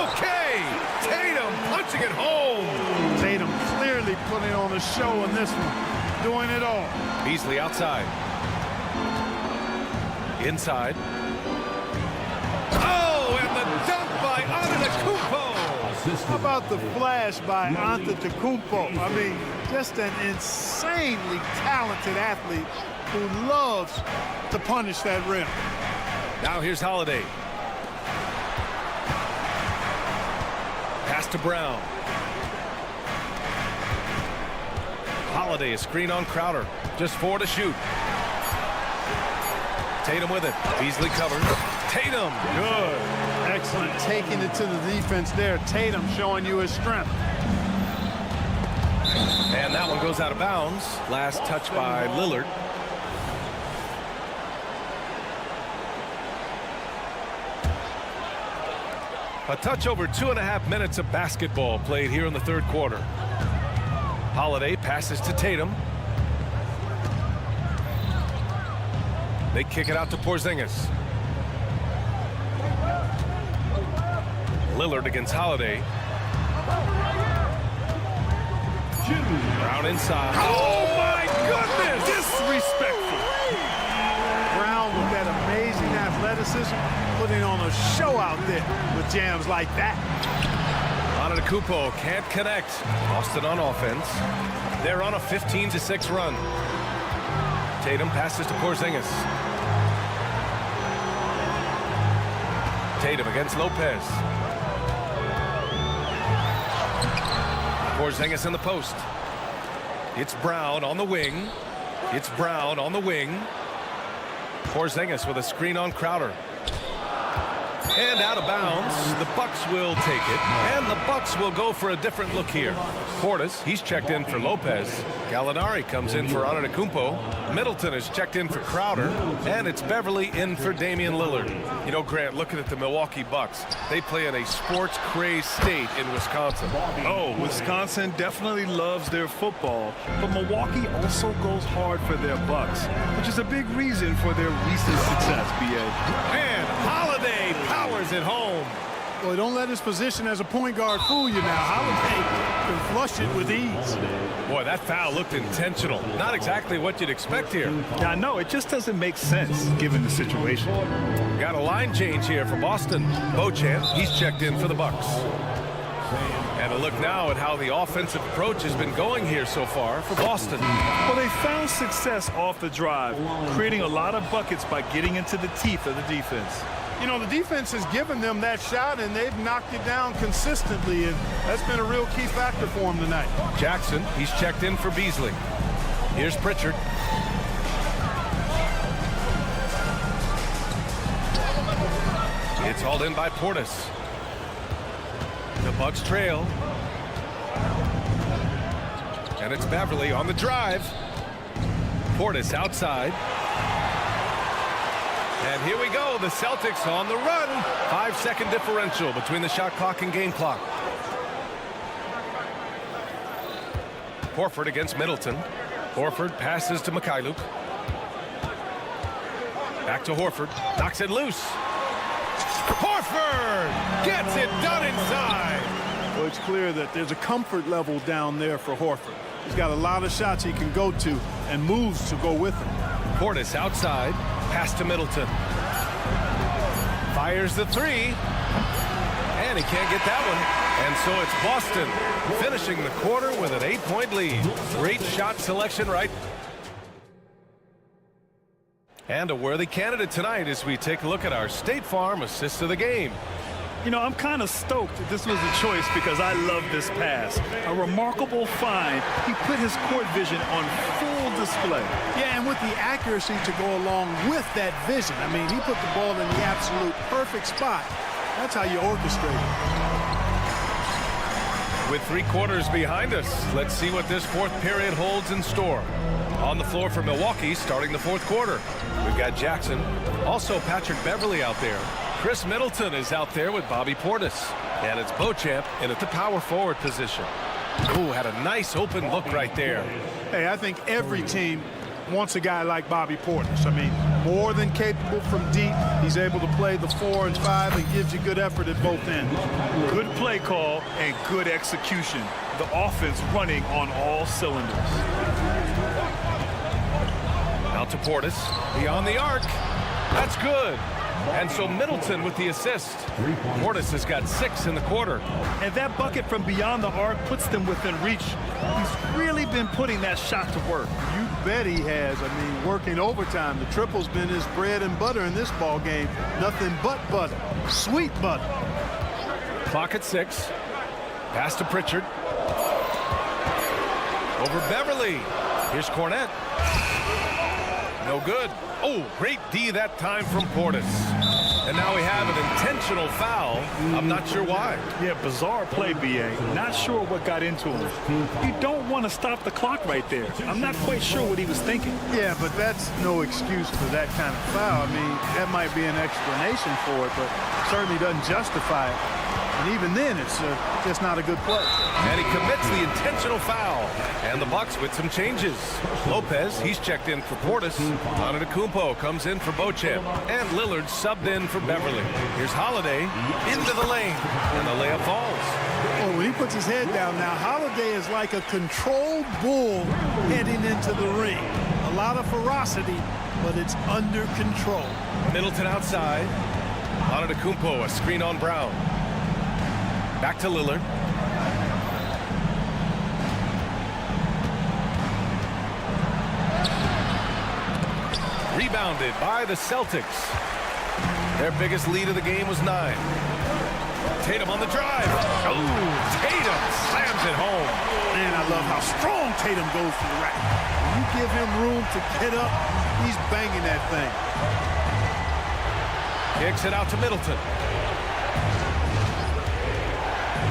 Okay! Tatum punching it home. Tatum clearly putting on a show in this one, doing it all. Beasley outside. Inside. Oh, and the dunk by Antetokounmpo. How about the flash by Antetokounmpo? I mean, just an insanely talented athlete who loves to punish that rim. Now here's Holiday. Pass to Brown. Holiday, a screen on Crowder. Just 4 to shoot. Tatum with it. Beasley covers. Tatum. Good. Excellent. Taking it to the defense there. Tatum showing you his strength. And that one goes out of bounds. Last touch by Lillard. A touch over 2.5 minutes of basketball played here in the 3rd quarter. Holiday passes to Tatum. They kick it out to Porzingis. Lillard against Holiday. Brown inside. Oh my goodness! Disrespectful. Brown with that amazing athleticism, putting on a show out there with jams like that. Antetokounmpo can't connect. Boston on offense. They're on a 15-6 run. Tatum passes to Porzingis. Tatum against Lopez. Porzingis in the post. It's Brown on the wing. It's Brown on the wing. Porzingis with a screen on Crowder. And out of bounds. The Bucks will take it. And the Bucks will go for a different look here. Portis, he's checked in for Lopez. Gallinari comes in for Antetokounmpo. Middleton is checked in for Crowder. And it's Beverly in for Damian Lillard. You know, Grant, looking at the Milwaukee Bucks, they play in a sports-crazed state in Wisconsin. Oh, Wisconsin definitely loves their football, but Milwaukee also goes hard for their Bucks, which is a big reason for their recent success, B.A. And Holiday powers it home. Well, don't let his position as a point guard fool you now. Holiday can flush it with ease. Boy, that foul looked intentional. Not exactly what you'd expect here. Yeah, I know. It just doesn't make sense given the situation. Got a line change here for Boston. Beauchamp, he's checked in for the Bucks. And a look now at how the offensive approach has been going here so far for Boston. Well, they found success off the drive, creating a lot of buckets by getting into the teeth of the defense. You know, the defense has given them that shot, and they've knocked it down consistently, and that's been a real key factor for them tonight. Jackson, he's checked in for Beasley. Here's Pritchard. It's hauled in by Portis. The Bucks trail. And it's Beverly on the drive. Portis outside. And here we go, the Celtics on the run. 5-second differential between the shot clock and game clock. Horford against Middleton. Horford passes to Mikhailuk. Back to Horford. Knocks it loose. Horford gets it done inside. Well, it's clear that there's a comfort level down there for Horford. He's got a lot of shots he can go to and moves to go with him. Portis outside. Pass to Middleton. Fires the three. And he can't get that one. And so it's Boston finishing the quarter with an 8-point lead. Great shot selection right And a worthy candidate tonight as we take a look at our State Farm assist of the game. You know, I'm kind of stoked that this was a choice because I love this pass. A remarkable find. He put his court vision on full display. Yeah, and with the accuracy to go along with that vision. I mean, he put the ball in the absolute perfect spot. That's how you orchestrate it. With 3 quarters behind us, let's see what this fourth period holds in store. On the floor for Milwaukee starting the fourth quarter. We've got Jackson, also Patrick Beverly out there. Chris Middleton is out there with Bobby Portis. And it's Beauchamp in at the power forward position. Ooh, had a nice open look right there. Hey, I think every team wants a guy like Bobby Portis. I mean, more than capable from deep. He's able to play the 4 and 5 and gives you good effort at both ends. Good play call and good execution. The offense running on all cylinders. Out to Portis, beyond the arc. That's good. And so Middleton with the assist. Portis has got 6 in the quarter. And that bucket from beyond the arc puts them within reach. He's really been putting that shot to work. You bet he has. I mean, working overtime. The triple's been his bread and butter in this ball game. Nothing but butter. Sweet butter. Clock at 6. Pass to Pritchard. Over Beverly. Here's Cornette. No good. Oh, great D that time from Portis. And now we have an intentional foul. I'm not sure why. Yeah, bizarre play, B.A. Not sure what got into him. You don't want to stop the clock right there. I'm not quite sure what he was thinking. Yeah, but that's no excuse for that kind of foul. I mean, that might be an explanation for it, but certainly doesn't justify it. And even then, it's just not a good play. And he commits the intentional foul. And the Bucks with some changes. Lopez, he's checked in for Portis. Antetokounmpo comes in for Beauchamp. And Lillard subbed in for Beverly. Here's Holiday into the lane. And the layup falls. Oh, when he puts his head down now, Holiday is like a controlled bull heading into the ring. A lot of ferocity, but it's under control. Middleton outside. Antetokounmpo, a screen on Brown. Back to Lillard. Rebounded by the Celtics. Their biggest lead of the game was 9. Tatum on the drive. Oh, Tatum slams it home. Man, I love how strong Tatum goes to the rack. When you give him room to get up, he's banging that thing. Kicks it out to Middleton.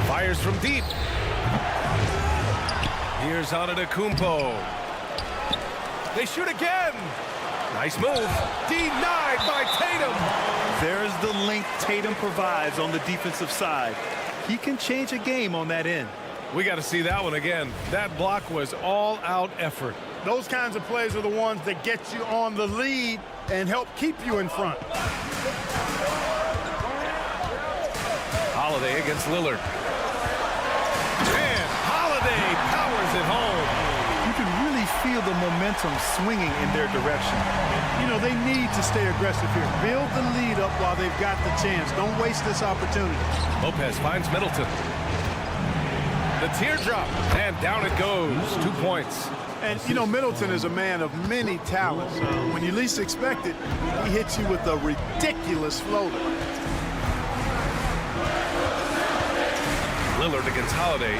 Fires from deep. Here's Antetokounmpo. They shoot again. Nice move. Denied by Tatum. There's the length Tatum provides on the defensive side. He can change a game on that end. We got to see that one again. That block was all-out effort. Those kinds of plays are the ones that get you on the lead and help keep you in front. Holiday against Lillard. And Holiday powers it home. You can really feel the momentum swinging in their direction. You know, they need to stay aggressive here. Build the lead up while they've got the chance. Don't waste this opportunity. Lopez finds Middleton. The teardrop, and down it goes. 2 points. And, you know, Middleton is a man of many talents. When you least expect it, he hits you with a ridiculous floater. Lillard against Holiday.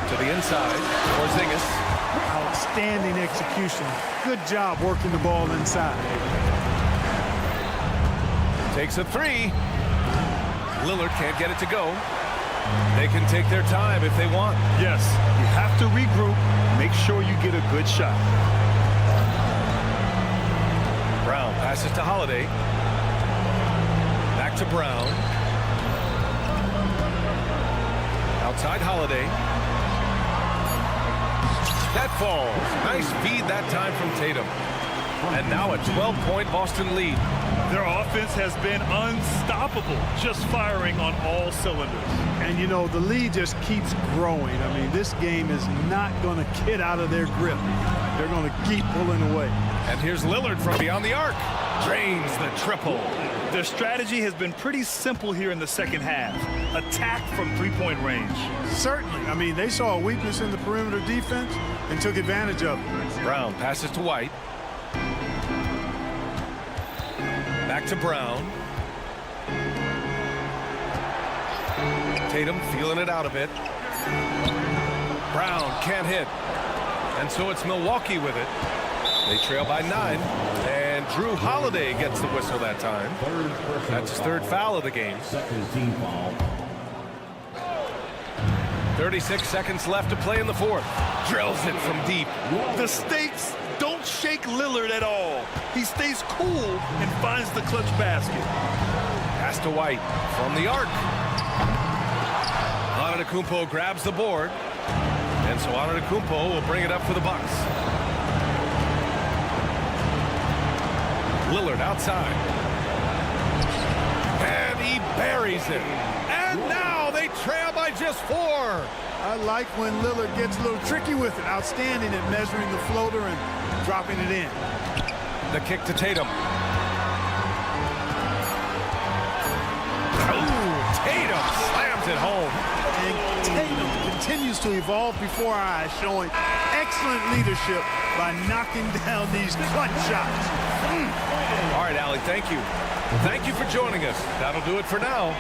To the inside. Porzingis. Outstanding execution. Good job working the ball inside. Takes a 3. Lillard can't get it to go. They can take their time if they want. Yes, you have to regroup. Make sure you get a good shot. Brown passes to Holiday. Back to Brown. Outside Holiday. That falls. Nice feed that time from Tatum. And now a 12-point Boston lead. Their offense has been unstoppable, just firing on all cylinders. And, you know, the lead just keeps growing. I mean, this game is not going to get out of their grip. They're going to keep pulling away. And here's Lillard from beyond the arc. Drains the triple. Their strategy has been pretty simple here in the second half. Attack from three-point range. Certainly. I mean, they saw a weakness in the perimeter defense and took advantage of it. Brown passes to White. Back to Brown. Tatum feeling it out a bit. Brown can't hit. And so it's Milwaukee with it. They trail by 9. And Drew Holiday gets the whistle that time. That's his third foul of the game. 36 seconds left to play in the fourth. Drills it from deep. The stakes don't shake Lillard at all. He stays cool and finds the clutch basket. Pass to White from the arc. Antetokounmpo grabs the board. And so Antetokounmpo will bring it up for the Bucks. Lillard outside. And he buries it. And now they trail by just 4. I like when Lillard gets a little tricky with it. Outstanding at measuring the floater and dropping it in. The kick to Tatum. Oh, Tatum slams it home. And Tatum continues to evolve before our eyes, showing excellent leadership by knocking down these clutch shots. All right, Allie, thank you. Thank you for joining us. That'll do it for now.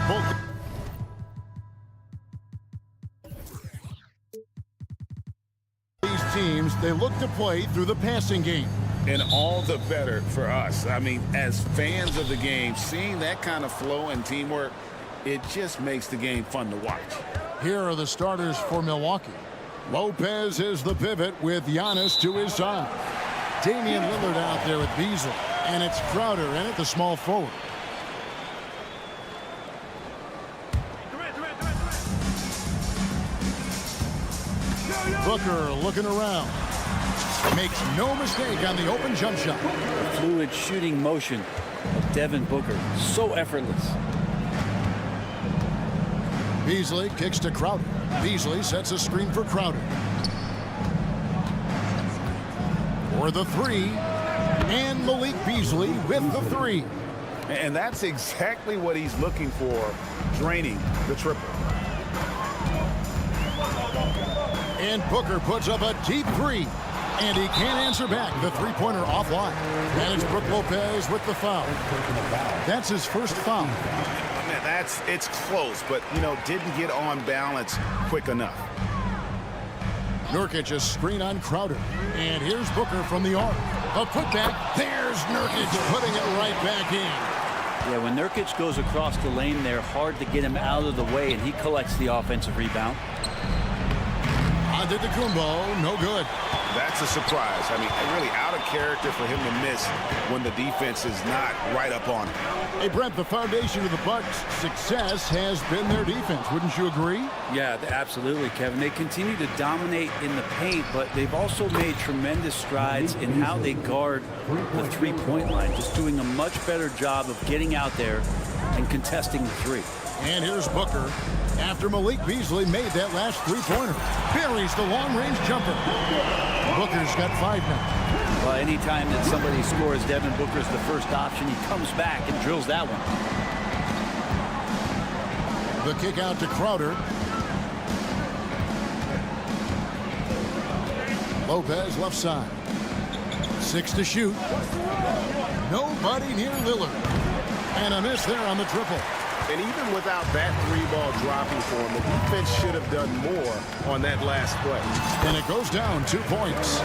both these teams, they look to play through the passing game. And all the better for us. I mean, as fans of the game, seeing that kind of flow and teamwork, it just makes the game fun to watch. Here are the starters for Milwaukee. Lopez is the pivot with Giannis to his side. Damian Lillard out there with Beasley. And it's Crowder in at the small forward. Booker looking around. Makes no mistake on the open jump shot. The fluid shooting motion of Devin Booker. So effortless. Beasley kicks to Crowder. Beasley sets a screen for Crowder. For the three. And Malik Beasley with the three. And that's exactly what he's looking for, draining the triple. And Booker puts up a deep three. And he can't answer back. The three-pointer offline. And it's Brook Lopez with the foul. That's his first foul. Man, it's close, but, didn't get on balance quick enough. Nurkic a screen on Crowder. And here's Booker from the arc. A putback. There's Nurkic putting it right back in. Yeah, when Nurkic goes across the lane, they're hard to get him out of the way, and he collects the offensive rebound. Antetokounmpo, no good. That's a surprise. I mean, really out of character for him to miss when the defense is not right up on him. Hey, Brent, the foundation of the Bucks' success has been their defense. Wouldn't you agree? Yeah, absolutely, Kevin. They continue to dominate in the paint, but they've also made tremendous strides in how they guard the three-point line, just doing a much better job of getting out there and contesting the three. And here's Booker. After Malik Beasley made that last three-pointer, buries the long-range jumper. Booker's got 5 now. Well, anytime that somebody scores, Devin Booker's the first option. He comes back and drills that one. The kick out to Crowder. Lopez left side. 6 to shoot. Nobody near Lillard. And a miss there on the triple. And even without that three ball dropping for him, the defense should have done more on that last play. And it goes down 2 points.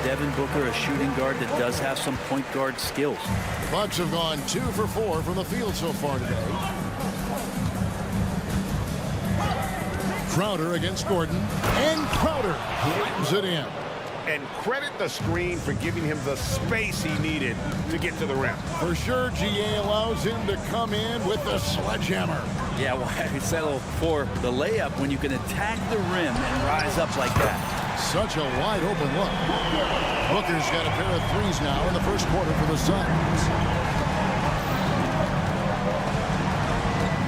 Devin Booker, a shooting guard that does have some point guard skills. The Bucks have gone 2 for 4 from the field so far today. Crowder against Gordon. And Crowder slams it in. And credit the screen for giving him the space he needed to get to the rim. For sure, GA allows him to come in with the sledgehammer. Yeah, why settle for the layup when you can attack the rim and rise up like that? Such a wide open look. Booker's got a pair of threes now in the first quarter for the Suns.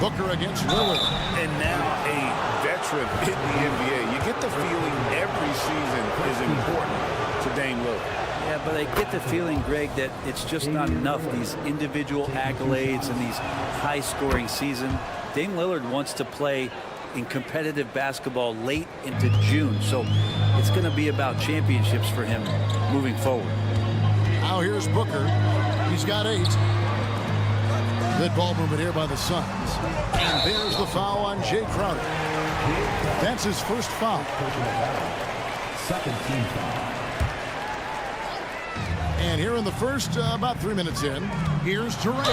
Booker against Lillard. And now a veteran in the NBA. You get the feeling every season is important to Dame Lillard. Yeah, but I get the feeling, Greg, that it's just not enough, these individual accolades and these high-scoring season. Dame Lillard wants to play in competitive basketball late into June, so it's going to be about championships for him moving forward. Now here's Booker. He's got 8. Good ball movement here by the Suns. And there's the foul on Jay Crowder. That's his first foul. Second team foul. And here in the first, about 3 minutes in, here's Durant.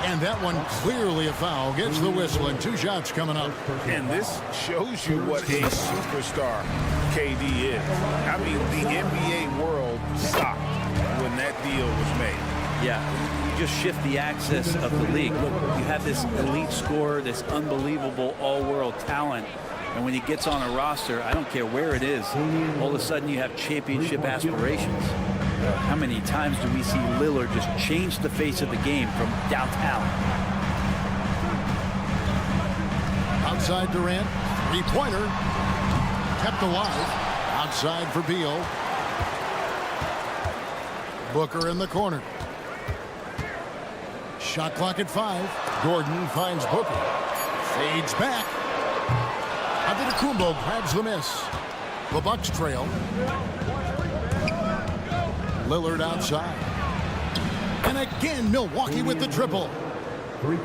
And that one clearly a foul. Gets the whistle and 2 shots coming up. And this shows you what a superstar KD is. I mean, the NBA world stopped when that deal was made. Yeah, you just shift the axis of the league. Look, you have this elite scorer, this unbelievable all-world talent, and when he gets on a roster, I don't care where it is, all of a sudden you have championship aspirations. How many times do we see Lillard just change the face of the game from downtown? Outside Durant, 3-pointer, kept alive. Outside for Beal. Booker in the corner. Shot clock at 5. Gordon finds Booker. Fades back. Antetokounmpo grabs the miss. The Bucks trail. Lillard outside. And again, Milwaukee with the triple.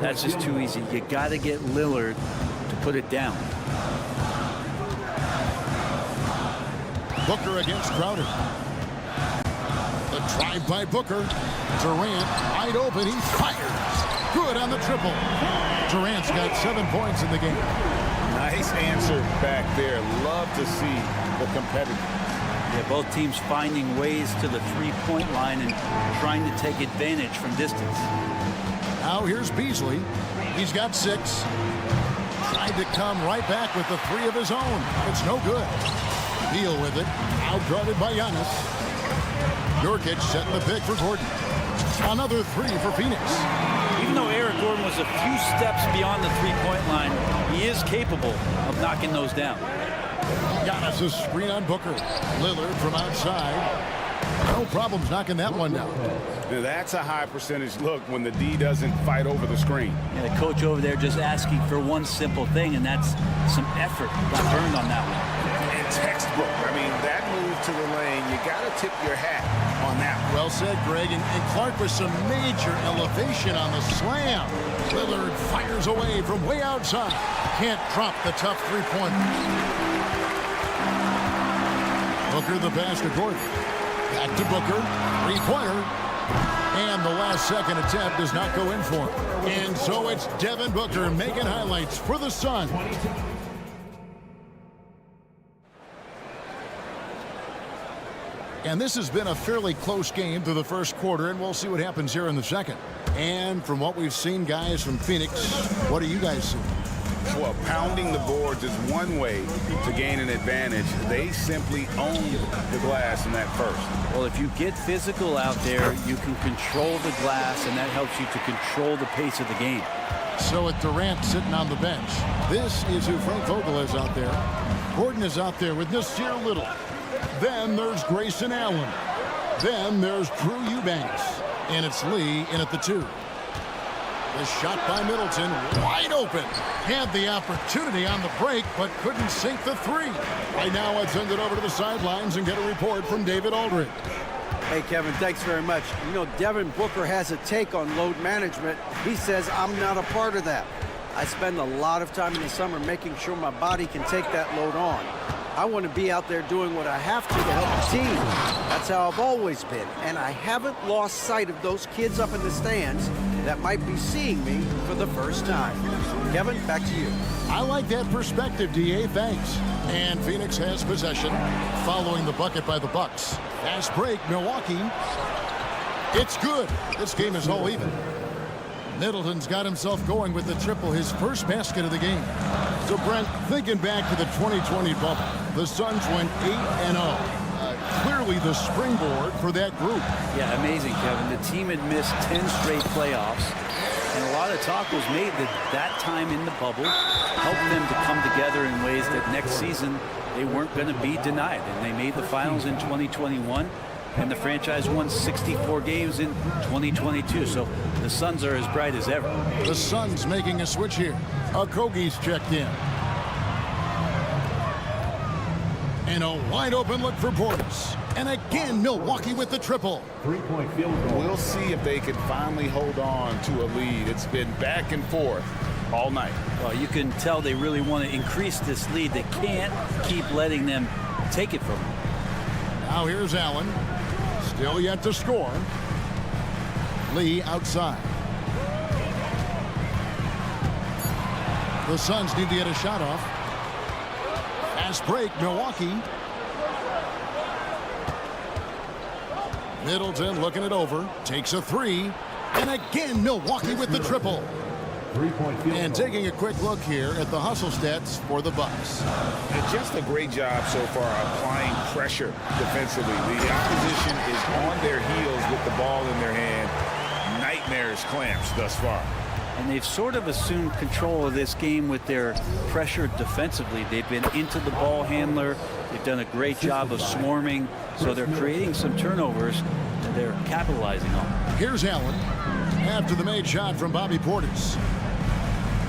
That's just too easy. You got to get Lillard to put it down. Booker against Crowder. The drive by Booker. Durant wide open. He fires. Good on the triple. Durant's got 7 points in the game. Nice answer back there. Love to see the competitiveness. Yeah, both teams finding ways to the three-point line and trying to take advantage from distance. Now here's Beasley. He's got 6. Tried to come right back with the 3 of his own. It's no good. Deal with it. Out-guarded by Giannis. Nurkic setting the pick for Gordon. Another 3 for Phoenix. Even though Eric Gordon was a few steps beyond the three-point line, he is capable of knocking those down. Giannis a screen on Booker. Lillard from outside. No problems knocking that one down. Now that's a high percentage look when the D doesn't fight over the screen. Yeah, the coach over there just asking for one simple thing, and that's some effort. Got burned on that one. And textbook. I mean, that move to the lane, you got to tip your hat on that one. Well said, Greg. And Clark with some major elevation on the slam. Lillard fires away from way outside. Can't drop the tough three-pointer. Booker the pass to Gordon. Back to Booker. Three-pointer. And the last second attempt does not go in for him. And so it's Devin Booker making highlights for the Suns. And this has been a fairly close game through the first quarter, and we'll see what happens here in the second. And from what we've seen, guys, from Phoenix, what do you guys see? Well, pounding the boards is one way to gain an advantage. They simply owned the glass in that first. Well, if you get physical out there, you can control the glass, and that helps you to control the pace of the game. So with Durant sitting on the bench, this is who Frank Vogel is out there. Gordon is out there with Nasir Little. Then there's Grayson Allen. Then there's Drew Eubanks. And it's Lee in at the 2. The shot by Middleton, wide open. Had the opportunity on the break, but couldn't sink the 3. Right now, let's send it over to the sidelines and get a report from David Aldridge. Hey, Kevin, thanks very much. You know, Devin Booker has a take on load management. He says, I'm not a part of that. I spend a lot of time in the summer making sure my body can take that load on. I want to be out there doing what I have to help the team. That's how I've always been. And I haven't lost sight of those kids up in the stands that might be seeing me for the first time. Kevin, back to you. I like that perspective, D.A. Thanks. And Phoenix has possession following the bucket by the Bucks. Fast break, Milwaukee. It's good. This game is all even. Middleton's got himself going with the triple, his first basket of the game. So, Brent, thinking back to the 2020 bubble, the Suns went 8-0. Clearly the springboard for that group. Yeah, amazing, Kevin. The team had missed 10 straight playoffs, and a lot of talk was made that time in the bubble helped them to come together in ways that next season they weren't going to be denied. And they made the finals in 2021. And the franchise won 64 games in 2022. So the Suns are as bright as ever. The Suns making a switch here. Okogie's checked in. And a wide open look for Portis. And again, Milwaukee with the triple. 3-point field goal. We'll see if they can finally hold on to a lead. It's been back and forth all night. Well, you can tell they really want to increase this lead. They can't keep letting them take it from them. Now here's Allen. Still yet to score. Lee outside. The Suns need to get a shot off. Fast break, Milwaukee. Middleton looking it over. Takes a 3. And again, Milwaukee with the triple. 3-point field and goal. taking a quick look here at the hustle stats for the Bucks. And just a great job so far applying pressure defensively. The opposition is on their heels with the ball in their hand. Nightmares clamps thus far. And they've sort of assumed control of this game with their pressure defensively. They've been into the ball handler. They've done a great job of swarming. So they're creating some turnovers that they're capitalizing on. Here's Allen after the made shot from Bobby Portis.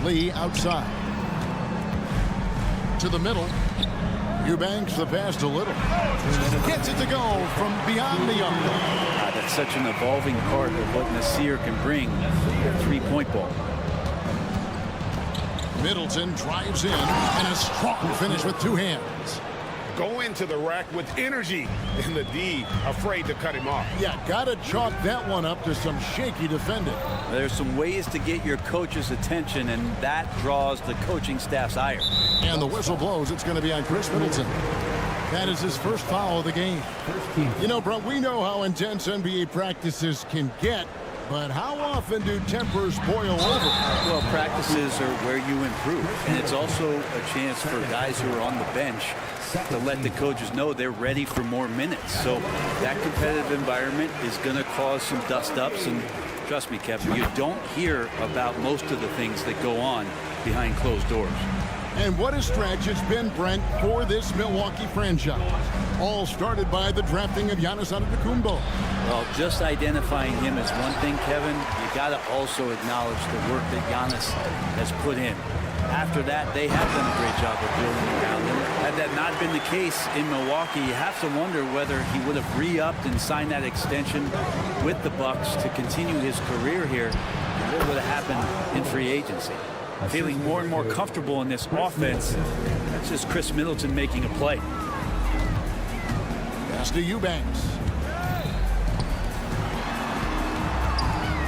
Lee outside. To the middle. Eubanks the pass to Little. Gets it to go from beyond the arc. That's such an evolving part of what Nasir can bring to a three-point ball. Middleton drives in, and a strong finish with two hands. Go into the rack with energy, and the D afraid to cut him off. Yeah, gotta chalk that one up to some shaky defending. There's some ways to get your coach's attention, and that draws the coaching staff's ire. And the whistle blows. It's going to be on Chris Middleton. That is his first foul of the game. You know, bro, we know how intense NBA practices can get, but how often do tempers boil over? Well, practices are where you improve, and it's also a chance for guys who are on the bench to let the coaches know they're ready for more minutes. So that competitive environment is going to cause some dust-ups, and trust me, Kevin, you don't hear about most of the things that go on behind closed doors. And what a stretch it's been, Brent, for this Milwaukee franchise. All started by the drafting of Giannis Antetokounmpo. Well, just identifying him is one thing, Kevin. You got to also acknowledge the work that Giannis has put in. After that, they have done a great job of building around him. Had that not been the case in Milwaukee, you have to wonder whether he would have re-upped and signed that extension with the Bucks to continue his career here, and what would have happened in free agency. Feeling more and more comfortable in this offense. That's just Chris Middleton making a play. Pass to Eubanks.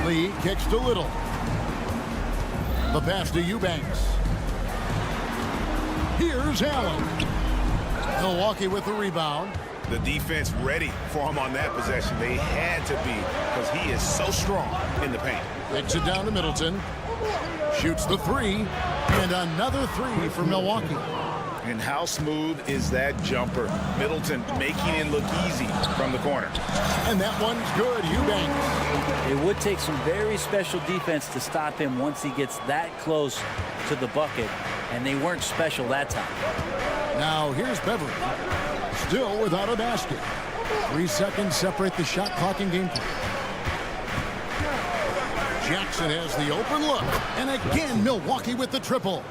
Lee kicks to Little. The pass to Eubanks. Here's Allen. Milwaukee with the rebound. The defense ready for him on that possession. They had to be, because he is so strong in the paint. Kicks it down to Middleton. Shoots the three. And another three for Milwaukee. And how smooth is that jumper? Middleton making it look easy from the corner. And that one's good. Eubanks. It would take some very special defense to stop him once he gets that close to the bucket, and they weren't special that time. Now here's Beverly. Still without a basket. 3 seconds separate the shot clock and game play. Jackson has the open look. And again, Milwaukee with the triple.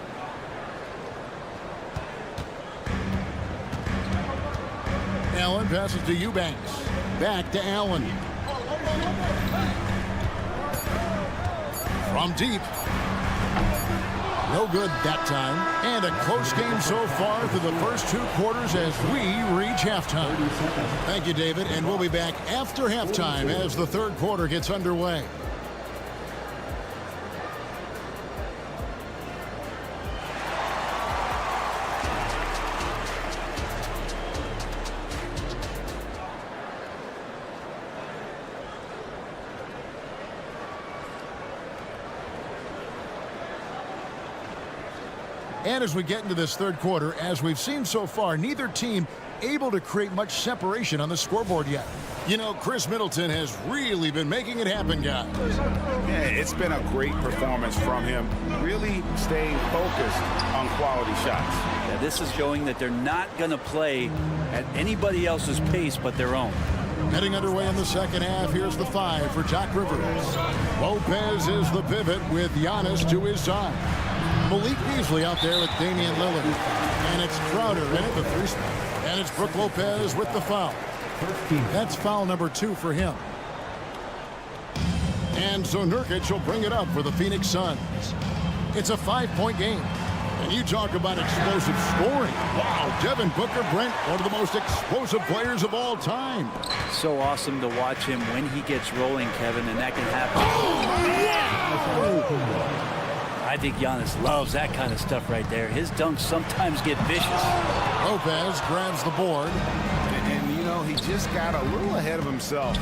Allen passes to Eubanks. Back to Allen. From deep. No good that time. And a close game so far through the first 2 quarters as we reach halftime. Thank you, David. And we'll be back after halftime as the third quarter gets underway. And as we get into this third quarter, as we've seen so far, neither team able to create much separation on the scoreboard yet. You know, Chris Middleton has really been making it happen, guys. Yeah, it's been a great performance from him. Really staying focused on quality shots. Yeah, this is showing that they're not going to play at anybody else's pace but their own. Heading underway in the second half, here's the 5 for Doc Rivers. Lopez is the pivot with Giannis to his side. Malik Beasley out there with Damian Lillard. And it's Crowder in at the 3 spot. And it's Brook Lopez with the foul. That's foul number 2 for him. And so Nurkic will bring it up for the Phoenix Suns. It's a 5-point game. And you talk about explosive scoring. Wow, Devin Booker, Brent, one of the most explosive players of all time. So awesome to watch him when he gets rolling, Kevin, and that can happen. I think Giannis loves that kind of stuff right there. His dunks sometimes get vicious. Lopez grabs the board. And you know, he just got a little ahead of himself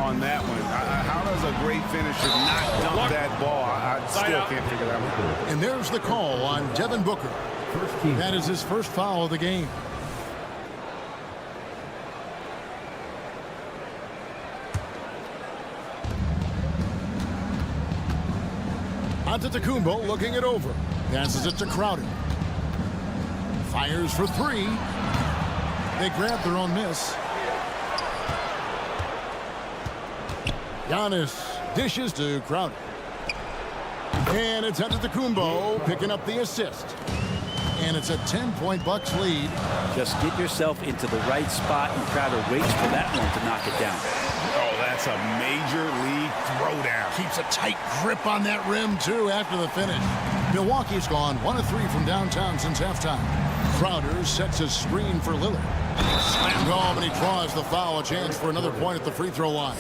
on that one. How does a great finisher not dunk that ball? I still can't figure that one out. And there's the call on Devin Booker. That is his first foul of the game. Antetokounmpo looking it over. Passes it to Crowder. Fires for 3. They grab their own miss. Giannis dishes to Crowder. And it's Antetokounmpo picking up the assist. And it's a 10-point Bucks lead. Just get yourself into the right spot, and Crowder waits for that one to knock it down. Oh, that's a major league throwdown. Keeps a tight grip on that rim, too, after the finish. Milwaukee's gone 1 of 3 from downtown since halftime. Crowder sets a screen for Lillard. Slammed home, and he draws the foul. A chance for another point at the free throw line.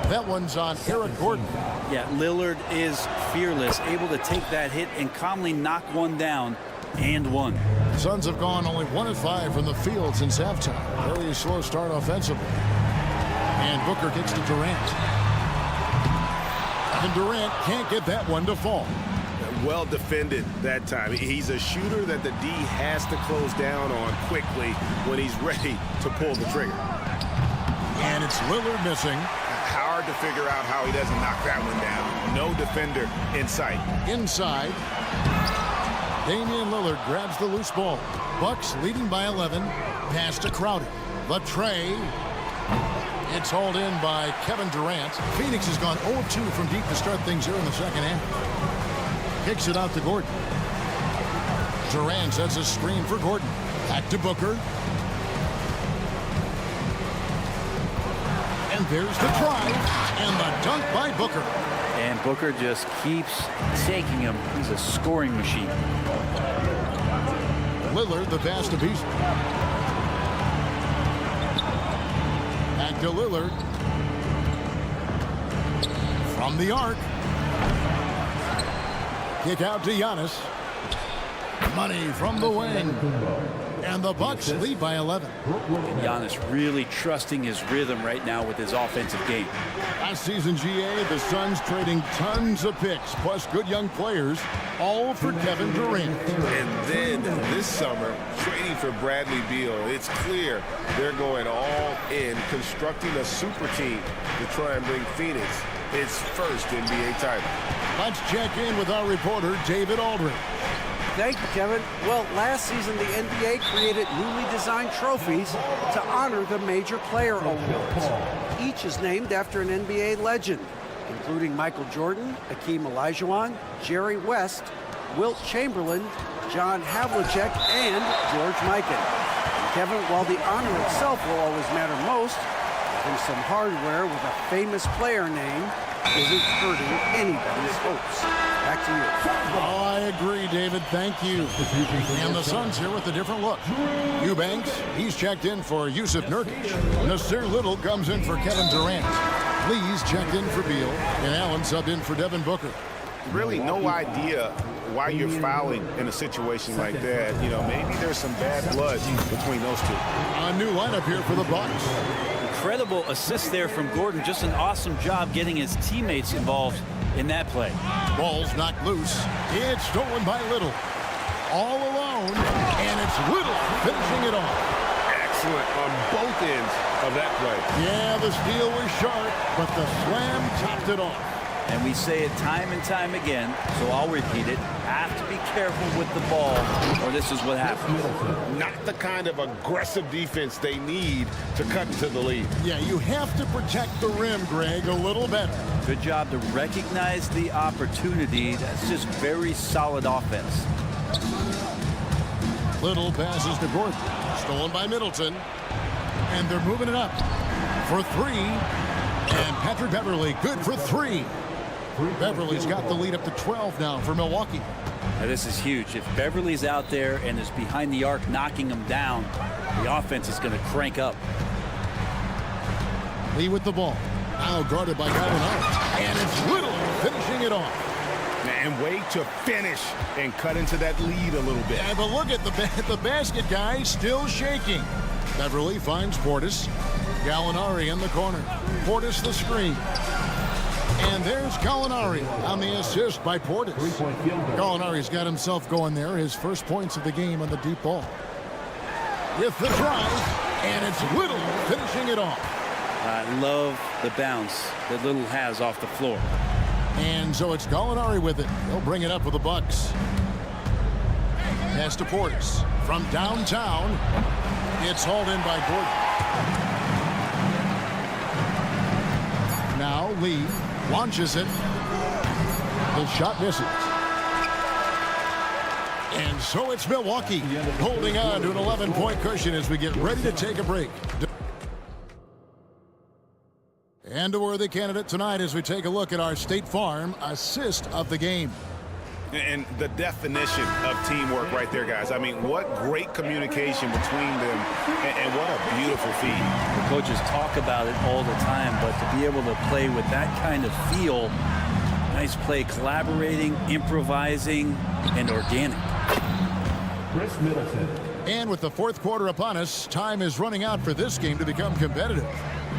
That one's on Eric Gordon. Yeah, Lillard is fearless, able to take that hit and calmly knock one down and one. Suns have gone only 1 of 5 from the field since halftime. Very slow start offensively. And Booker kicks to Durant. And Durant can't get that one to fall. Well defended that time. He's a shooter that the D has to close down on quickly when he's ready to pull the trigger. And it's Lillard missing. Hard to figure out how he doesn't knock that one down. No defender in sight. Inside, Damian Lillard grabs the loose ball. Bucks leading by 11. Pass to Crowder. The tray. It's hauled in by Kevin Durant. Phoenix has gone 0 of 2 from deep to start things here in the second half. Kicks it out to Gordon. Durant sets a screen for Gordon. Back to Booker. And there's the drive and the dunk by Booker. And Booker just keeps taking him. He's a scoring machine. Lillard, the pass to Beasley. Back to Lillard. From the arc. Kick out to Giannis. Money from the wing. And the Bucks lead by 11. And Giannis really trusting his rhythm right now with his offensive game. Last season, GA, the Suns trading tons of picks, plus good young players, all for Kevin Durant. And then this summer, trading for Bradley Beal. It's clear they're going all in, constructing a super team to try and bring Phoenix its first NBA title. Let's check in with our reporter, David Aldridge. Thank you, Kevin. Well, last season, the NBA created newly designed trophies to honor the major player awards. Each is named after an NBA legend, including Michael Jordan, Hakeem Olajuwon, Jerry West, Wilt Chamberlain, John Havlicek, and George Mikan. And Kevin, while the honor itself will always matter most, having some hardware with a famous player name isn't hurting anybody's hopes. Back to you. Oh, I agree, David. Thank you. And the Suns here with a different look. Eubanks, he's checked in for Yusuf Nurkic. Nasir Little comes in for Kevin Durant. Lee's checked in for Beal. And Allen subbed in for Devin Booker. Really no idea why you're fouling in a situation like that. You know, maybe there's some bad blood between those two. A new lineup here for the Bucks. Incredible assist there from Gordon. Just an awesome job getting his teammates involved in that play. Ball's knocked loose. It's stolen by Little. All alone, and it's Little finishing it off. Excellent on both ends of that play. Yeah, the steal was sharp, but the slam topped it off. And we say it time and time again, so I'll repeat it. Have to be careful with the ball, or this is what happens. Not the kind of aggressive defense they need to cut into the lead. Yeah, you have to protect the rim, Greg, a little better. Good job to recognize the opportunity. That's just very solid offense. Little passes to Gordon. Stolen by Middleton. And they're moving it up for three. And Patrick Beverley, good for three. Beverly's got the lead up to 12 now for Milwaukee. Now this is huge. If Beverly's out there and is behind the arc knocking him down, the offense is going to crank up. Lee with the ball. Now guarded by Gallinari. And it's Little finishing it off. And way to finish and cut into that lead a little bit. Yeah, but look at the basket guy still shaking. Beverly finds Portis. Gallinari in the corner. Portis the screen. And there's Gallinari on the assist by Portis. Gallinari's got himself going there. His first points of the game on the deep ball. With the drive, and it's Little finishing it off. I love the bounce that Little has off the floor. And so it's Gallinari with it. He'll bring it up with the Bucks. Pass to Portis. From downtown, it's hauled in by Gordon. Now Lee launches it. His shot misses. And so it's Milwaukee holding on to an 11-point cushion as we get ready to take a break. And a worthy candidate tonight as we take a look at our State Farm assist of the game. And the definition of teamwork right there, guys. I mean, what great communication between them, and what a beautiful feed. The coaches talk about it all the time, but to be able to play with that kind of feel, nice play, collaborating, improvising, and organic. Chris Middleton. And with the fourth quarter upon us, time is running out for this game to become competitive.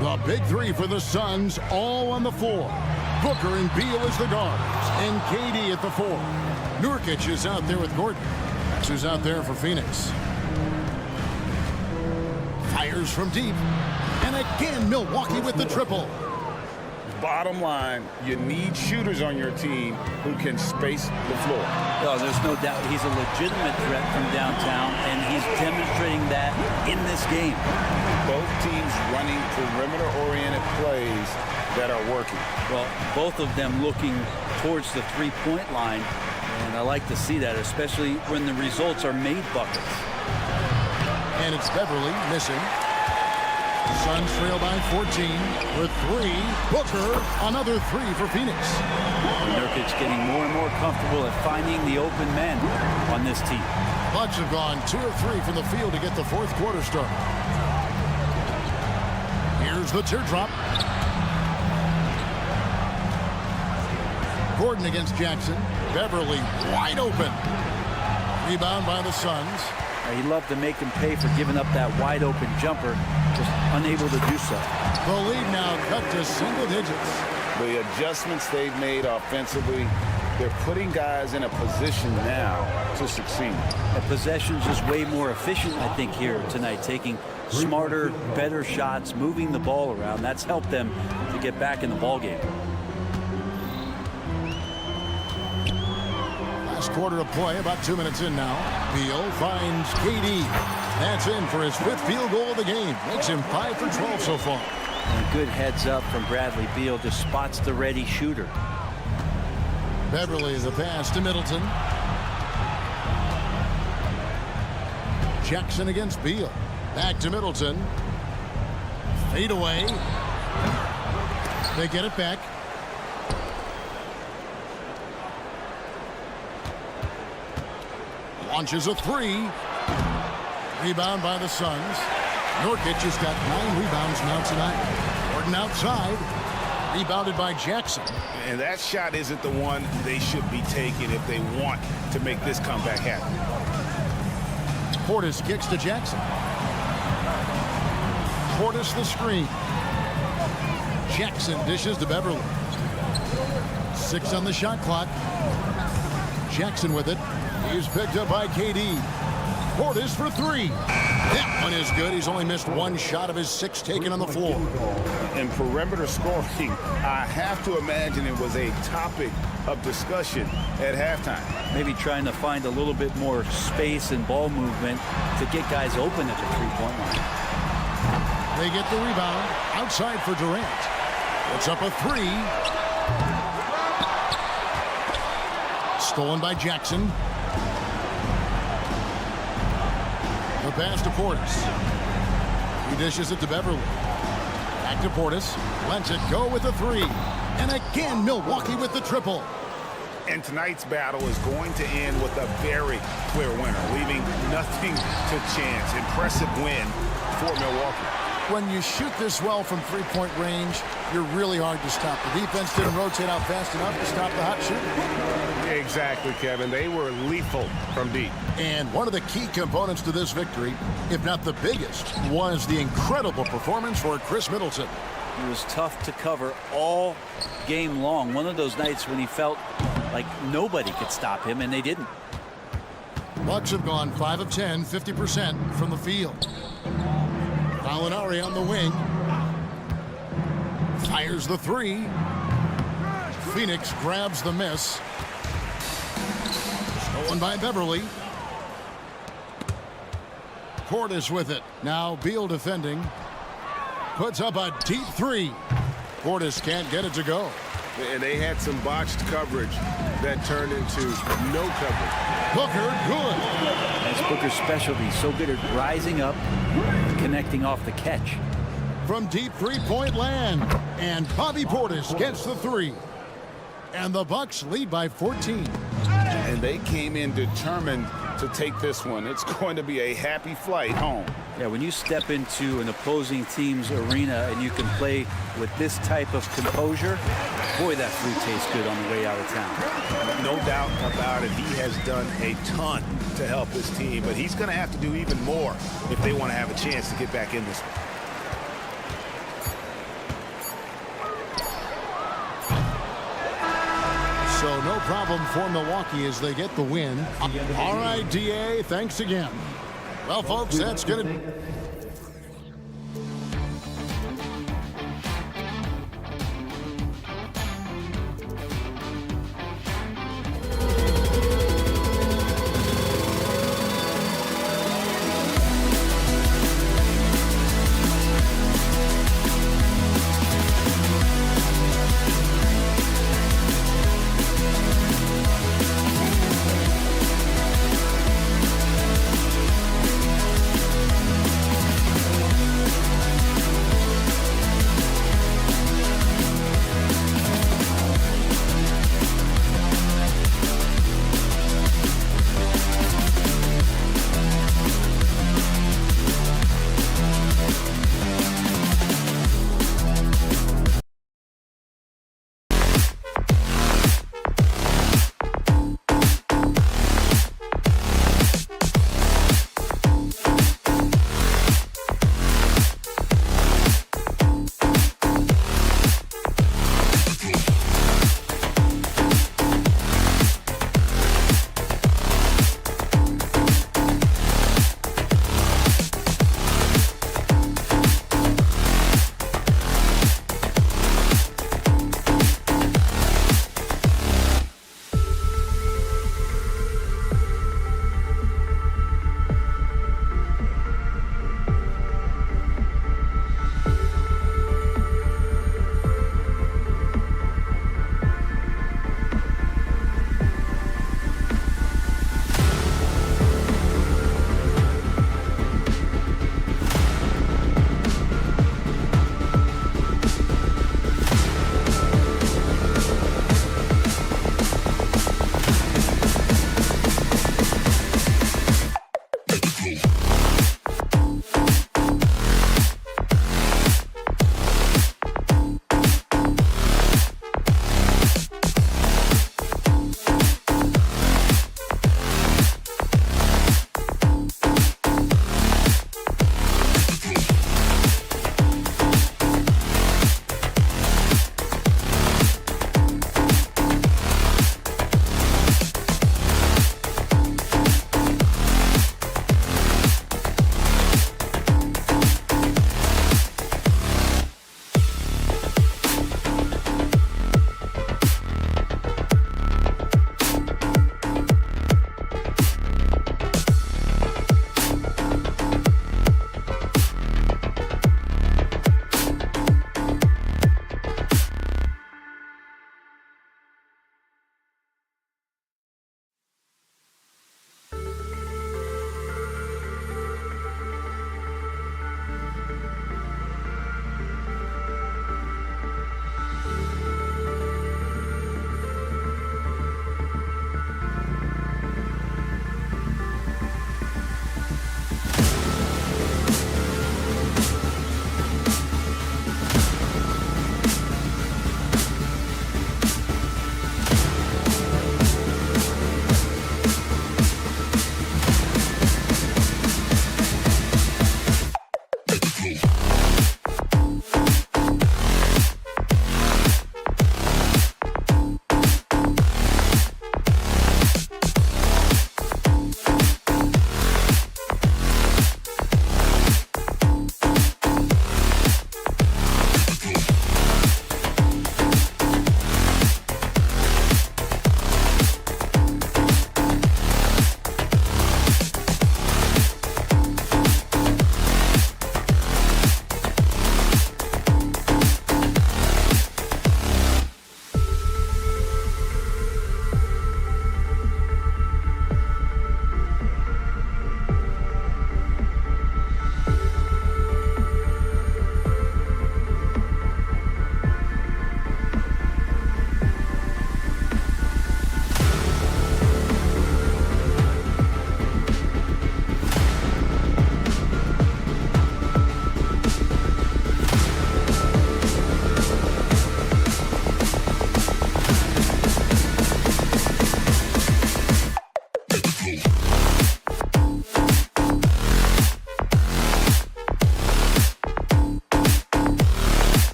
The big three for the Suns, all on the floor. Booker and Beal as the guards, and KD at the 4. Nurkic is out there with Gordon. That's who's out there for Phoenix. Fires from deep. And again, Milwaukee with the triple. Bottom line, you need shooters on your team who can space the floor. Oh, there's no doubt he's a legitimate threat from downtown, and he's demonstrating that in this game. Both teams running perimeter-oriented plays that are working. Well, both of them looking towards the three-point line, and I like to see that, especially when the results are made buckets. And it's Beverly missing. Suns trail by 14 with 3. Booker, another 3 for Phoenix. Nurkic getting more and more comfortable at finding the open men on this team. Bucks have gone 2 of 3 from the field to get the fourth quarter started. Here's the teardrop. Gordon against Jackson. Beverly wide open. Rebound by the Suns. He loved to make him pay for giving up that wide open jumper, just unable to do so. The lead now cut to single digits. The adjustments they've made offensively, they're putting guys in a position now to succeed. The possession's just way more efficient, I think, here tonight, taking smarter, better shots, moving the ball around. That's helped them to get back in the ball game. Quarter of play, about 2 minutes in now. Beal finds KD. That's in for his 5th field goal of the game. Makes him 5 for 12 so far. And a good heads up from Bradley Beal, just spots the ready shooter. Beverly the pass to Middleton. Jackson against Beal. Back to Middleton. Fade away. They get it back. Launches a 3. Rebound by the Suns. Nurkic has got 9 rebounds now tonight. Gordon outside. Rebounded by Jackson. And that shot isn't the one they should be taking if they want to make this comeback happen. Portis kicks to Jackson. Portis the screen. Jackson dishes to Beverly. 6 on the shot clock. Jackson with it. He's picked up by KD. Portis for 3. That one is good. He's only missed 1 shot of his 6 taken on the floor. In perimeter scoring, I have to imagine it was a topic of discussion at halftime. Maybe trying to find a little bit more space and ball movement to get guys open at the three-point line. They get the rebound outside for Durant. It's up a 3. Stolen by Jackson. The pass to Portis. He dishes it to Beverly. Back to Portis. Lets it go with a 3. And again, Milwaukee with the triple. And tonight's battle is going to end with a very clear winner, leaving nothing to chance. Impressive win for Milwaukee. When you shoot this well from three-point range, you're really hard to stop. The defense didn't rotate out fast enough to stop the hot shooter. Exactly, Kevin. They were lethal from deep. And one of the key components to this victory, if not the biggest, was the incredible performance for Chris Middleton. He was tough to cover all game long. One of those nights when he felt like nobody could stop him, and they didn't. Bucks have gone 5 of 10, 50% from the field. Gallinari on the wing. Fires the 3. Phoenix grabs the miss. Stolen by Beverly. Portis with it. Now Beal defending. Puts up a deep 3. Portis can't get it to go. And they had some botched coverage that turned into no coverage. Booker, good. That's Booker's specialty. So good at rising up, connecting off the catch. From deep three-point land. And Bobby Portis gets the three. And the Bucks lead by 14. And they came in determined to take this one. It's going to be a happy flight home. Yeah, when you step into an opposing team's arena and you can play with this type of composure, boy, that food tastes good on the way out of town. No doubt about it. He has done a ton to help his team, but he's going to have to do even more if they want to have a chance to get back in this one. So no problem for Milwaukee as they get the win. All right, DA, thanks again. Well, folks, that's going to...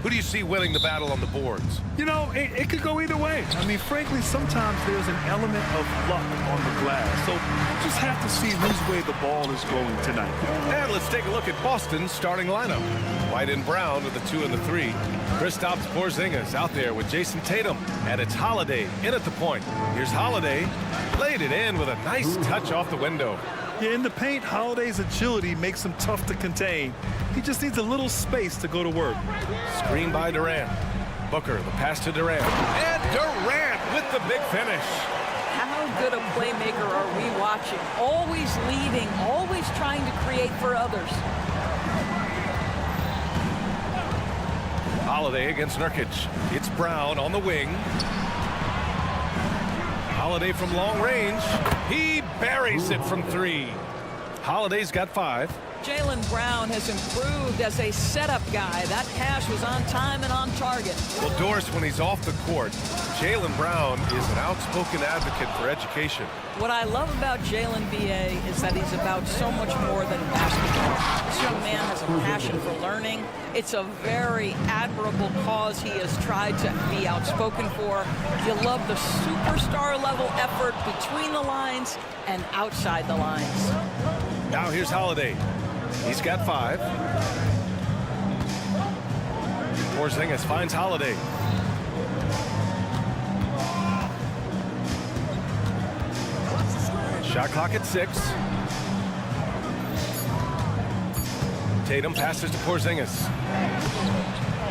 Who do you see winning the battle on the boards? You know, it could go either way. I mean, frankly, sometimes there's an element of luck on the glass. So we'll just have to see whose way the ball is going tonight. And let's take a look at Boston's starting lineup. White and Brown with the 2 and the 3. Kristaps Porzingis out there with Jason Tatum. And it's Holiday in at the point. Here's Holiday. Laid it in with a nice touch off the window. Yeah, in the paint, Holiday's agility makes him tough to contain. He just needs a little space to go to work. Screen by Durant. Booker, the pass to Durant. And Durant with the big finish. How good a playmaker are we watching? Always leading, always trying to create for others. Holiday against Nurkic. It's Brown on the wing. Holiday from long range. He buries it from 3. Holiday's got 5. Jaylen Brown has improved as a setup guy. That pass was on time and on target. Well, Doris, when he's off the court, Jaylen Brown is an outspoken advocate for education. What I love about Jaylen B.A. is that he's about so much more than basketball. This young man has a passion for learning. It's a very admirable cause he has tried to be outspoken for. You love the superstar level effort between the lines and outside the lines. Now here's Holiday. He's got 5. Porzingis finds Holiday. Shot clock at 6. Tatum passes to Porzingis.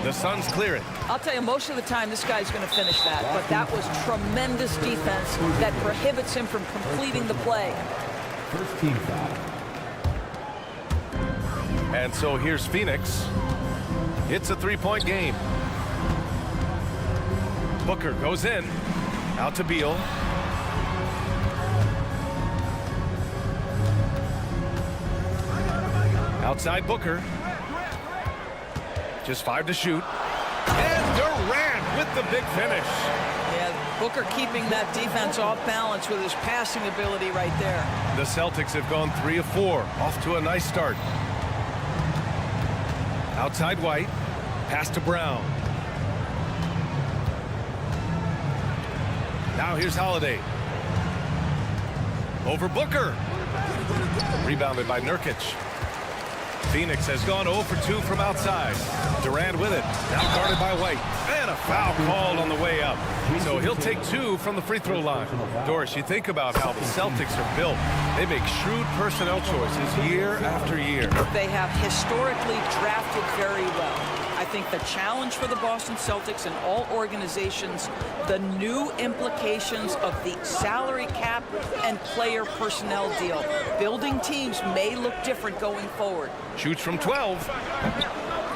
The Suns clear it. I'll tell you, most of the time this guy's going to finish that, but that was tremendous defense that prohibits him from completing the play. First team foul. And so here's Phoenix. It's a 3-point game. Booker goes in. Out to Beal. Outside Booker. Just 5 to shoot. And Durant with the big finish. Yeah, Booker keeping that defense off balance with his passing ability right there. The Celtics have gone 3 of 4. Off to a nice start. Outside White. Pass to Brown. Now here's Holiday. Over Booker. Rebounded by Nurkic. Phoenix has gone 0 for 2 from outside. Durant with it. Now guarded by White. And a foul called on the way up. So he'll take 2 from the free throw line. Doris, you think about how the Celtics are built. They make shrewd personnel choices year after year. They have historically drafted very well. I think the challenge for the Boston Celtics and all organizations, the new implications of the salary cap and player personnel deal. Building teams may look different going forward. Shoots from 12.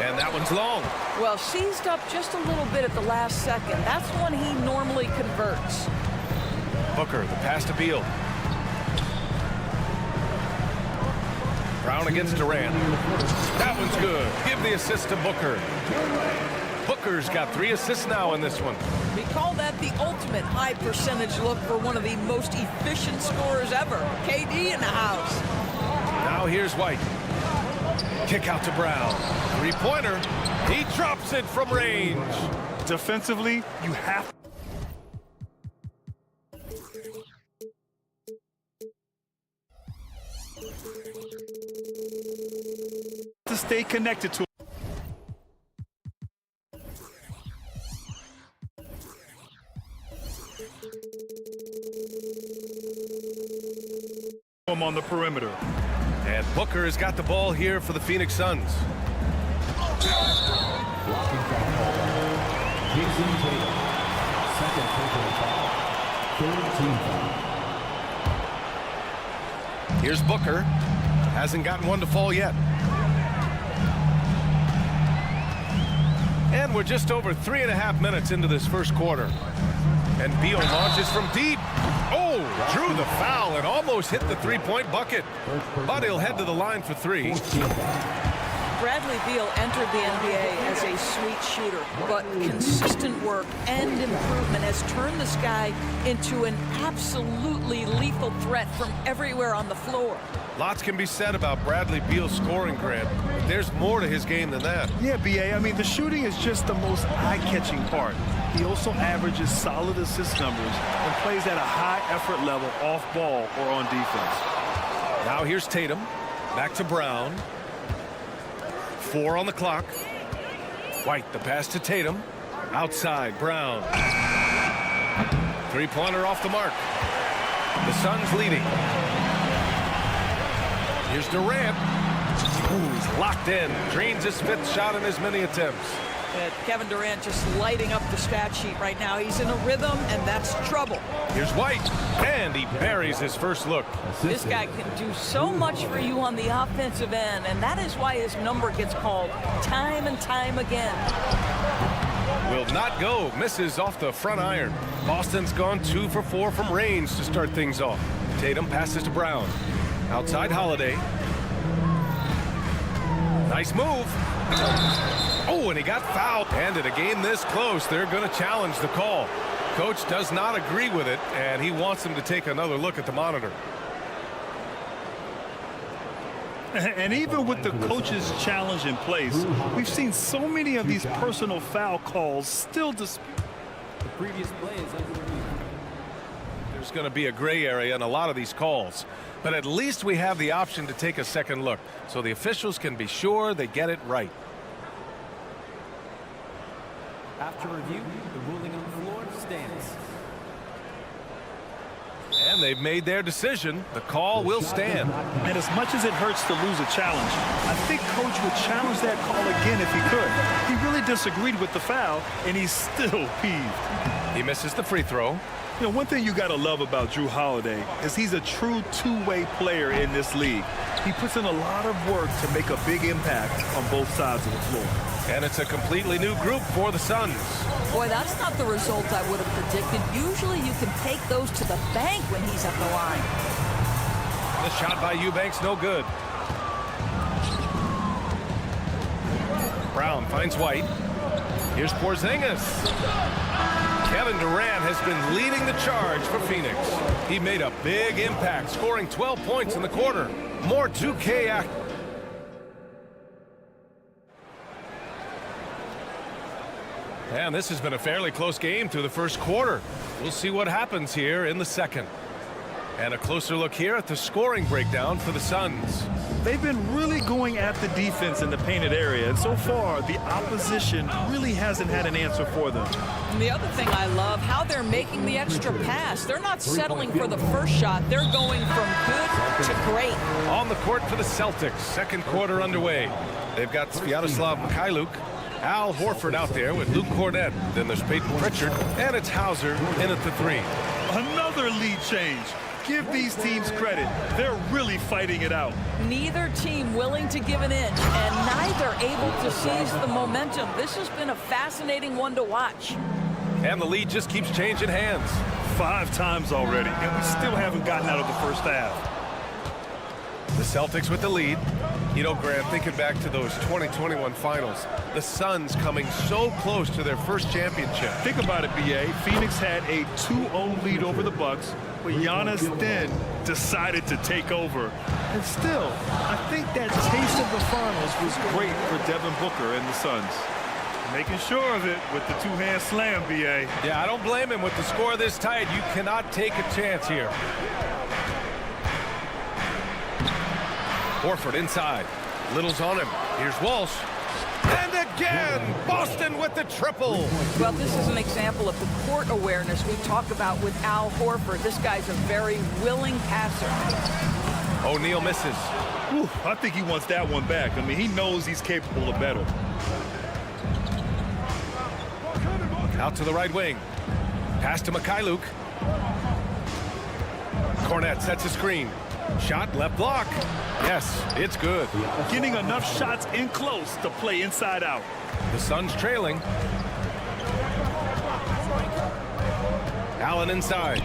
And that one's long. Well, seized up just a little bit at the last second. That's when he normally converts. Booker, the pass to Beal. Brown against Durant. That one's good. Give the assist to Booker. Booker's got 3 assists now in this one. We call that the ultimate high percentage look for one of the most efficient scorers ever. KD in the house. Now here's White. Kick out to Brown. 3-pointer. He drops it from range. Defensively, you have to stay connected to him on the perimeter. And Booker has got the ball here for the Phoenix Suns. Blocking foul. Jason Tatum. Second personal foul. Third team foul. Here's Booker. Hasn't gotten one to fall yet. And we're just over 3.5 minutes into this first quarter. And Beal launches from deep. Oh, drew the foul and almost hit the 3-point bucket. But he'll head to the line for 3. Bradley Beal entered the NBA as a sweet shooter, but consistent work and improvement has turned this guy into an absolutely lethal threat from everywhere on the floor. Lots can be said about Bradley Beal's scoring, Grant, but there's more to his game than that. Yeah, B.A., I mean, the shooting is just the most eye-catching part. He also averages solid assist numbers and plays at a high effort level off ball or on defense. Now here's Tatum. Back to Brown. 4 on the clock. White, the pass to Tatum. Outside, Brown. Three-pointer off the mark. The Suns leading. Here's Durant. Ooh, he's locked in. Drains his 5th shot in as many attempts. Kevin Durant just lighting up the stat sheet right now. He's in a rhythm, and that's trouble. Here's White, and he buries his first look. This guy can do so much for you on the offensive end, and that is why his number gets called time and time again. Will not go. Misses off the front iron. Boston's gone 2 for 4 from range to start things off. Tatum passes to Brown. Outside Holiday. Nice move. Oh, and he got fouled. And in a game this close, they're going to challenge the call. Coach does not agree with it, and he wants him to take another look at the monitor. And even with the coach's challenge in place, we've seen so many of these personal foul calls still dispute. The previous play is under review. There's going to be a gray area in a lot of these calls, but at least we have the option to take a second look, so the officials can be sure they get it right. After review, the ruling on the floor stands. And they've made their decision. The call will stand. And as much as it hurts to lose a challenge, I think Coach would challenge that call again if he could. He really disagreed with the foul, and he's still peeved. He misses the free throw. You know, one thing you got to love about Jrue Holiday is he's a true two-way player in this league. He puts in a lot of work to make a big impact on both sides of the floor. And it's a completely new group for the Suns. Boy, that's not the result I would have predicted. Usually you can take those to the bank when he's at the line. The shot by Eubanks, no good. Brown finds White. Here's Porzingis. Kevin Durant has been leading the charge for Phoenix. He made a big impact, scoring 12 points in the quarter. More 2K act. And this has been a fairly close game through the first quarter. We'll see what happens here in the second. And a closer look here at the scoring breakdown for the Suns. They've been really going at the defense in the painted area, and so far the opposition really hasn't had an answer for them. And the other thing I love, how they're making the extra pass. They're not settling for the first shot. They're going from good to great. On the court for the Celtics, second quarter underway. They've got Sviatoslav Mikhailuk, Al Horford out there with Luke Cornett. Then there's Peyton Pritchard, and it's Hauser in at the 3. Another lead change. Give these teams credit. They're really fighting it out. Neither team willing to give an inch, and neither able to seize the momentum. This has been a fascinating one to watch. And the lead just keeps changing hands. 5 times already, and we still haven't gotten out of the first half. The Celtics with the lead. You know, Grant, thinking back to those 2021 finals, the Suns coming so close to their first championship. Think about it, B.A. Phoenix had a 2-0 lead over the Bucks, but Giannis then decided to take over. And still, I think that taste of the finals was great for Devin Booker and the Suns. Making sure of it with the two-hand slam, B.A. Yeah, I don't blame him. With the score this tight, you cannot take a chance here. Horford inside. Little's on him. Here's Walsh. And again, Boston with the triple. Well, this is an example of the court awareness we talk about with Al Horford. This guy's a very willing passer. O'Neal misses. Ooh, I think he wants that one back. I mean, he knows he's capable of better. Out to the right wing. Pass to Mikhailuk. Cornett sets a screen. Shot, left block. Yes, it's good. Getting enough shots in close to play inside out. The Suns trailing. Allen inside.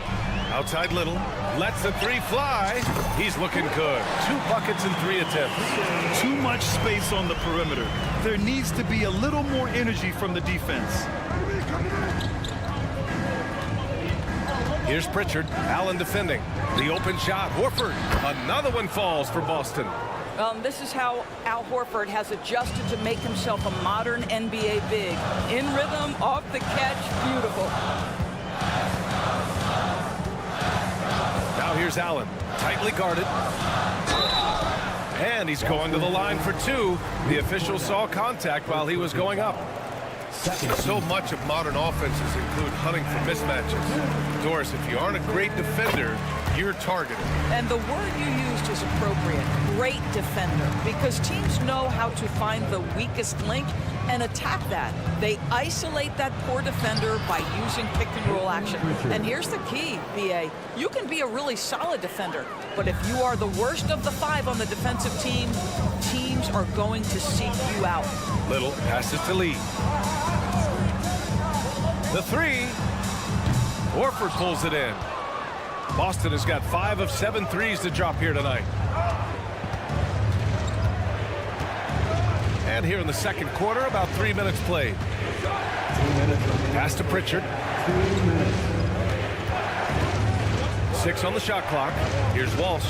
Outside Little. Lets the three fly. He's looking good. 2 buckets in 3 attempts. Too much space on the perimeter. There needs to be a little more energy from the defense. Here's Pritchard. Allen defending. The open shot. Horford. Another one falls for Boston. This is how Al Horford has adjusted to make himself a modern NBA big. In rhythm, off the catch, beautiful. Now here's Allen. Tightly guarded. And he's going to the line for 2. The official saw contact while he was going up. So much of modern offenses include hunting for mismatches. Doris, if you aren't a great defender, you're targeted. And the word you used is appropriate, great defender, because teams know how to find the weakest link and attack that. They isolate that poor defender by using pick-and-roll action. And here's the key, BA. You can be a really solid defender, but if you are the worst of the 5 on the defensive team, teams are going to seek you out. Little passes to Lee. The 3. Horford pulls it in. Boston has got 5 of 7 threes to drop here tonight. And here in the second quarter, about 3 minutes played. Pass to Pritchard. 6 on the shot clock. Here's Walsh.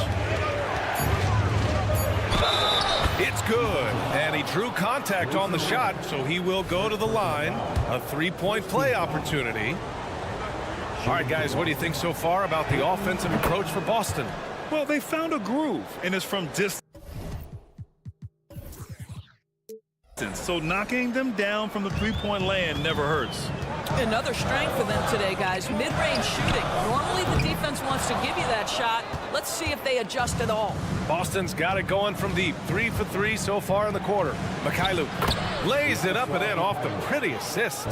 It's good. And he drew contact on the shot, so he will go to the line. A 3-point play opportunity. All right, guys, what do you think so far about the offensive approach for Boston? Well, they found a groove, and it's from distance. So knocking them down from the 3-point land never hurts. Another strength for them today, guys. Mid-range shooting. Normally the defense wants to give you that shot. Let's see if they adjust at all. Boston's got it going from deep. 3 for 3 so far in the quarter. Mikhailuk lays it up and in off the pretty assist.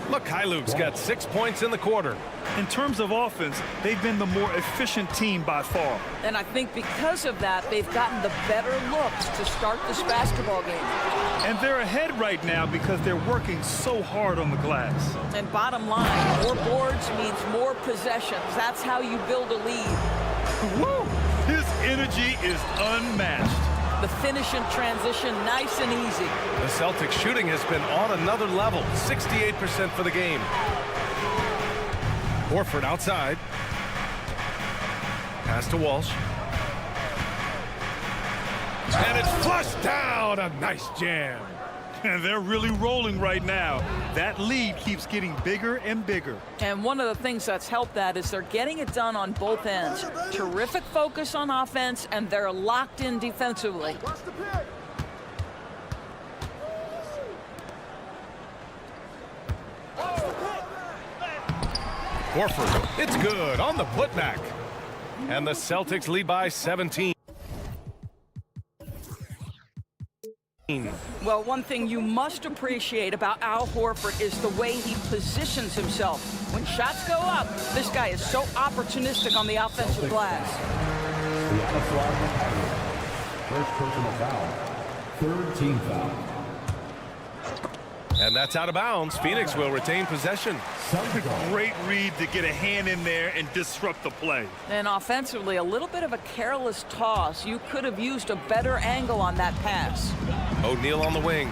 Mikhailuk's got 6 points in the quarter. In terms of offense, they've been the more efficient team by far. And I think because of that, they've gotten the better looks to start this basketball game. And they're ahead right now because they're working so hard on the glass. And bottom line, more boards means more possessions. That's how you build a lead. Woo! His energy is unmatched. The finish in transition, nice and easy. The Celtics shooting has been on another level. 68% for the game. Horford outside. Pass to Walsh. And it's flushed down. A nice jam. And they're really rolling right now. That lead keeps getting bigger and bigger. And one of the things that's helped that is they're getting it done on both ends. Terrific focus on offense, and they're locked in defensively. Horford, it's good on the putback. And the Celtics lead by 17. Well, one thing you must appreciate about Al Horford is the way he positions himself. When shots go up, this guy is so opportunistic on the offensive glass. First personal foul. Third team foul. And that's out of bounds. Phoenix will retain possession. Great read to get a hand in there and disrupt the play. And offensively, a little bit of a careless toss. You could have used a better angle on that pass. O'Neal on the wing.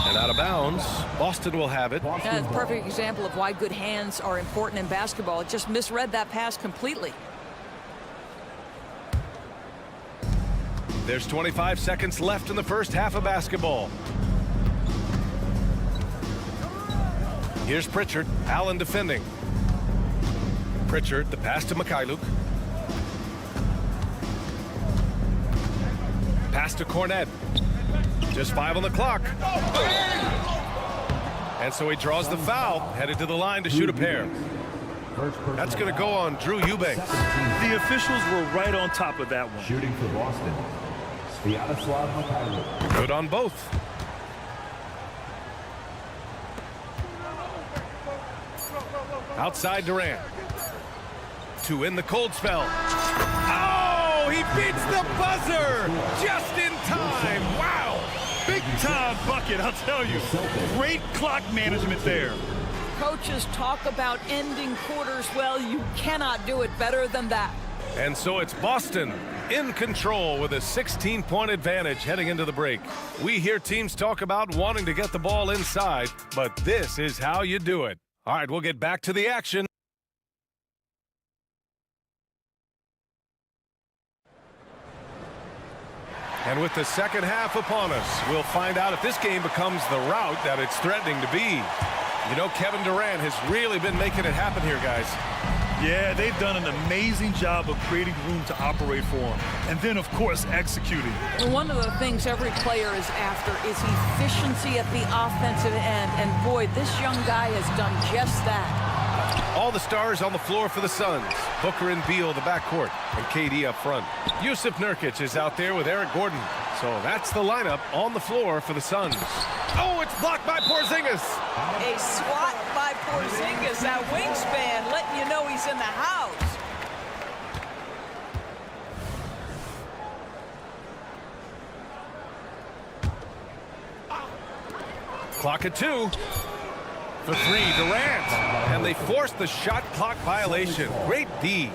And out of bounds. Boston will have it. That's a perfect example of why good hands are important in basketball. It just misread that pass completely. There's 25 seconds left in the first half of basketball. Here's Pritchard. Allen defending. Pritchard, the pass to Mikhailuk. Pass to Cornette. Just 5 on the clock. And so he draws the foul, headed to the line to shoot a pair. That's going to go on Drew Eubanks. The officials were right on top of that one. Shooting for Boston. Mikhailuk. Good on both. Outside Durant. To in the cold spell. Oh, he beats the buzzer just in time. Wow. Big time bucket, I'll tell you. Great clock management there. Coaches talk about ending quarters well. You cannot do it better than that. And so it's Boston in control with a 16-point advantage heading into the break. We hear teams talk about wanting to get the ball inside, but this is how you do it. All right, we'll get back to the action. And with the second half upon us, we'll find out if this game becomes the route that it's threatening to be. You know, Kevin Durant has really been making it happen here, guys. Yeah, they've done an amazing job of creating room to operate for him. And then, of course, executing. One of the things every player is after is efficiency at the offensive end. And boy, this young guy has done just that. All the stars on the floor for the Suns. Booker and Beal, the backcourt, and KD up front. Yusuf Nurkic is out there with Eric Gordon. So that's the lineup on the floor for the Suns. Oh, it's blocked by Porzingis. A swat by Porzingis, that wingspan, letting you know he's in the house. Clock at 2. For 3, Durant. And they forced the shot clock violation. Great D.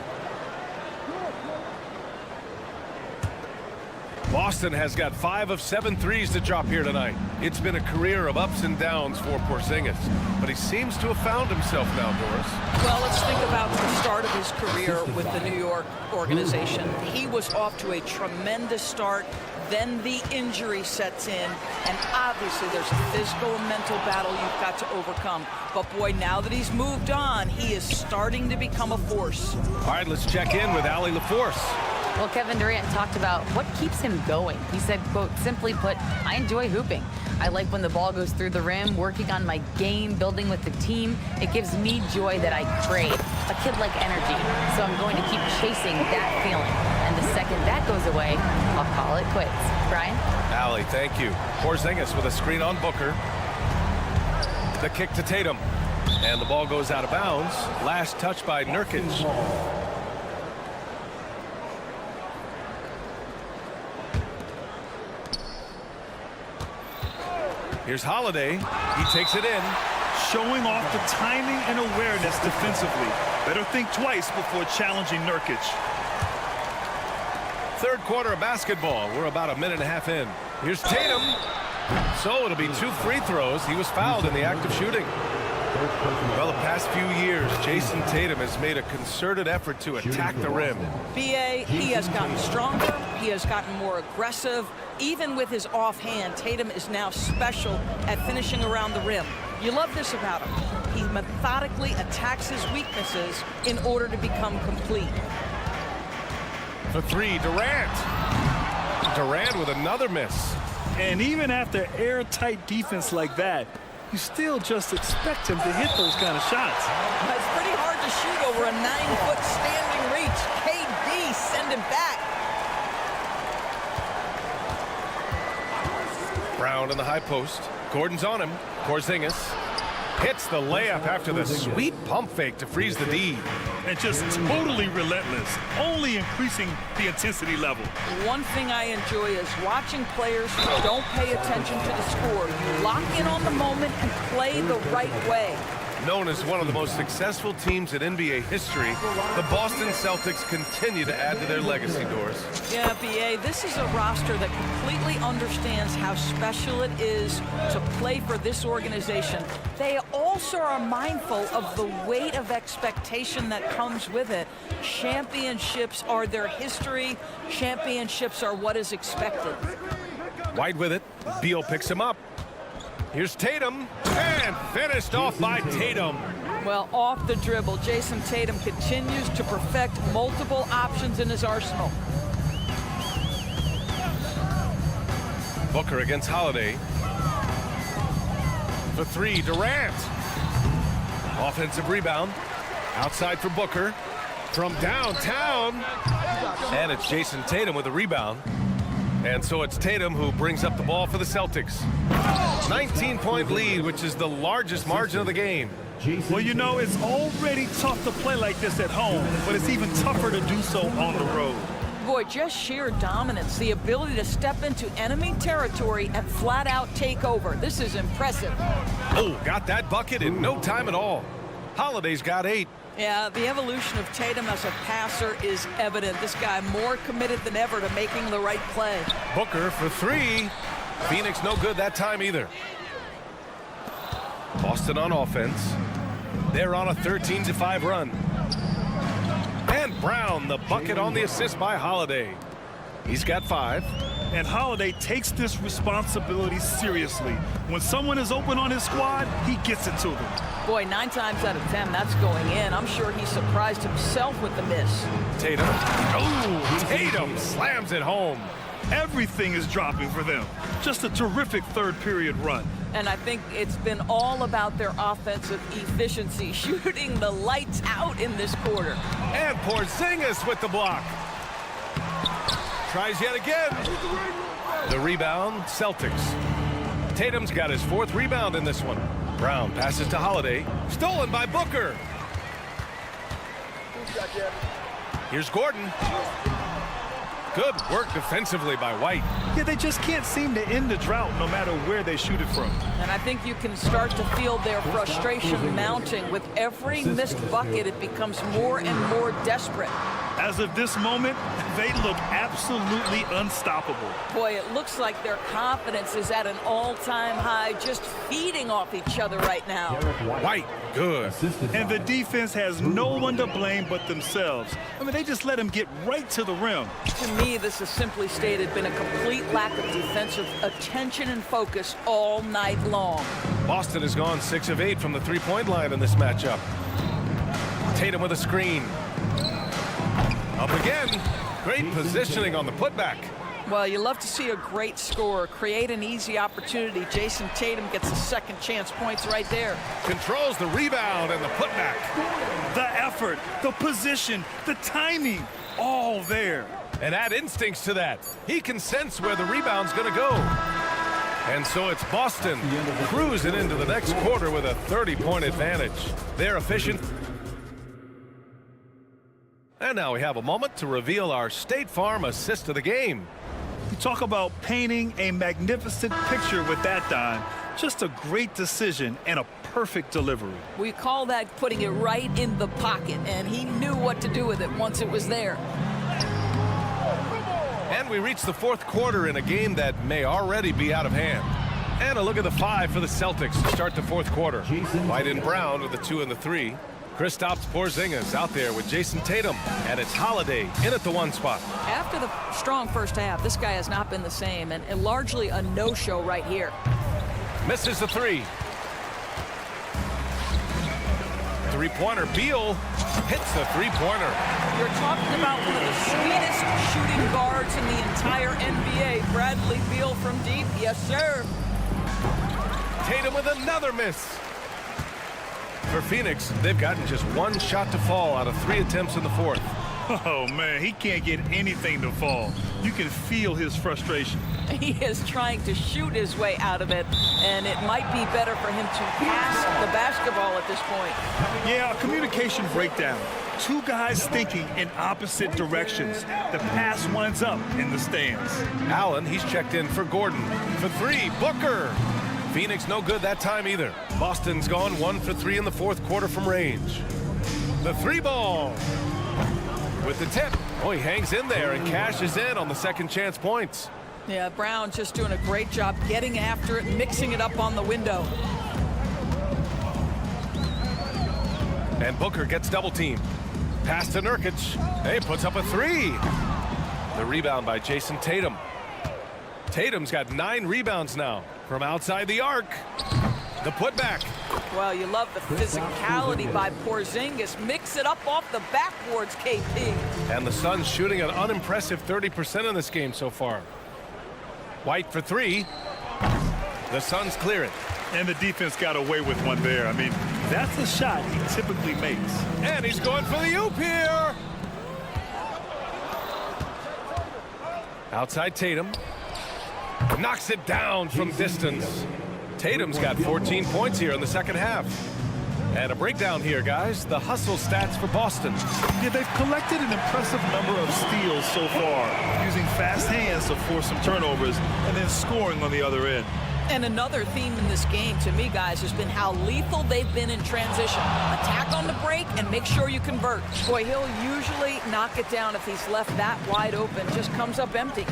Boston has got 5 of 7 threes to drop here tonight. It's been a career of ups and downs for Porzingis, but he seems to have found himself now, Doris. Well, let's think about the start of his career with the New York organization. He was off to a tremendous start. Then the injury sets in, and obviously there's a physical and mental battle you've got to overcome. But boy, now that he's moved on, he is starting to become a force. All right, let's check in with Allie LaForce. Well, Kevin Durant talked about what keeps him going. He said, quote, simply put, I enjoy hooping. I like when the ball goes through the rim, working on my game, building with the team. It gives me joy that I crave, a kid-like energy. So I'm going to keep chasing that feeling. And the second that goes away, I'll call it quits. Brian? Allie, thank you. Porzingis with a screen on Booker. The kick to Tatum. And the ball goes out of bounds. Last touch by Nurkic. Here's Holiday. He takes it in. Showing off the timing and awareness defensively. Better think twice before challenging Nurkic. Third quarter of basketball. We're about a minute and a half in. Here's Tatum. So it'll be 2 free throws. He was fouled in the act of shooting. Well, the past few years, Jason Tatum has made a concerted effort to attack the rim. B.A., he has gotten stronger. He has gotten more aggressive. Even with his offhand, Tatum is now special at finishing around the rim. You love this about him. He methodically attacks his weaknesses in order to become complete. For 3, Durant. Durant with another miss. And even after airtight defense like that, you still just expect him to hit those kind of shots. It's pretty hard to shoot over a 9-foot standing reach. KD send him back. Brown in the high post. Gordon's on him. Porzingis hits the layup after the sweet pump fake to freeze the D. And just totally relentless, only increasing the intensity level. One thing I enjoy is watching players who don't pay attention to the score. You lock in on the moment and play the right way. Known as one of the most successful teams in NBA history, the Boston Celtics continue to add to their legacy, Doris. Yeah, B.A., this is a roster that completely understands how special it is to play for this organization. They also are mindful of the weight of expectation that comes with it. Championships are their history. Championships are what is expected. White with it. Beal picks him up. Here's Tatum, and finished off by Tatum. Well, off the dribble, Jason Tatum continues to perfect multiple options in his arsenal. Booker against Holiday. For 3, Durant. Offensive rebound. Outside for Booker. From downtown. And it's Jason Tatum with the rebound. And so it's Tatum who brings up the ball for the Celtics. 19-point lead, which is the largest margin of the game. Well, you know, it's already tough to play like this at home, but it's even tougher to do so on the road. Boy, just sheer dominance, the ability to step into enemy territory and flat out take over. This is impressive. Oh, got that bucket in no time at all. Holiday's got 8. Yeah, the evolution of Tatum as a passer is evident. This guy more committed than ever to making the right play. Booker for 3. Phoenix no good that time either. Boston on offense. They're on a 13-5 run. And Brown, the bucket on the assist by Holiday. He's got 5. And Holiday takes this responsibility seriously. When someone is open on his squad, he gets it to them. Boy, 9 times out of 10, that's going in. I'm sure he surprised himself with the miss. Tatum. Oh, Tatum slams it home. Everything is dropping for them. Just a terrific third period run. And I think it's been all about their offensive efficiency, shooting the lights out in this quarter. And Porzingis with the block. Tries yet again. The rebound, Celtics. Tatum's got his 4th rebound in this one. Brown passes to Holiday. Stolen by Booker. Here's Gordon. Good work defensively by White. Yeah, they just can't seem to end the drought no matter where they shoot it from. And I think you can start to feel their frustration mounting. With every missed bucket, it becomes more and more desperate. As of this moment, they look absolutely unstoppable. Boy, it looks like their confidence is at an all-time high, just feeding off each other right now. White, good. And the defense has no one to blame but themselves. I mean, they just let him get right to the rim. To me, this has simply stated been a complete lack of defensive attention and focus all night long. Boston has gone 6 of 8 from the three-point line in this matchup. Tatum with a screen. Up again. Great positioning on the putback. Well, you love to see a great scorer create an easy opportunity. Jason Tatum gets a second chance points right there. Controls the rebound and the putback. The effort, the position, the timing, all there. And add instincts to that. He can sense where the rebound's going to go. And so it's Boston cruising into the next quarter with a 30-point advantage. They're efficient. And now we have a moment to reveal our State Farm assist of the game. You talk about painting a magnificent picture with that dime. Just a great decision and a perfect delivery. We call that putting it right in the pocket, and he knew what to do with it once it was there. And we reach the 4th quarter in a game that may already be out of hand. And a look at the 5 for the Celtics to start the 4th quarter. White and Brown with the 2 and the 3. Kristaps Porzingis out there with Jason Tatum, and it's Holiday in at the 1 spot. After the strong first half, this guy has not been the same, and largely a no-show right here. Misses the 3. Three-pointer. Beal hits the three-pointer. You're talking about one of the sweetest shooting guards in the entire NBA. Bradley Beal from deep. Yes, sir. Tatum with another miss. For Phoenix, they've gotten just 1 shot to fall out of 3 attempts in the 4th. Oh, man, he can't get anything to fall. You can feel his frustration. He is trying to shoot his way out of it, and it might be better for him to pass the basketball at this point. Yeah, a communication breakdown. 2 guys thinking in opposite directions. The pass winds up in the stands. Allen, he's checked in for Gordon. For 3, Booker. Phoenix no good that time either. Boston's gone 1 for 3 in the 4th quarter from range. The 3 ball. With the tip. Oh, he hangs in there and cashes in on the second chance points. Yeah, Brown just doing a great job getting after it, mixing it up on the window. And Booker gets double teamed. Pass to Nurkic. Hey, puts up a 3. The rebound by Jason Tatum. Tatum's got 9 rebounds now from outside the arc. The putback. Well, you love the physicality by Porzingis. Mix it up off the backboards, KP. And the Suns shooting an unimpressive 30% in this game so far. White for 3. The Suns clear it. And the defense got away with one there. I mean, that's a shot he typically makes. And he's going for the oop here. Outside Tatum. Knocks it down from distance. Tatum's got 14 points here in the second half. And a breakdown here, guys. The hustle stats for Boston. Yeah, they've collected an impressive number of steals so far, using fast hands to force some turnovers and then scoring on the other end. And another theme in this game, to me, guys, has been how lethal they've been in transition. Attack on the break and make sure you convert. Boy, he'll usually knock it down if he's left that wide open. Just comes up empty.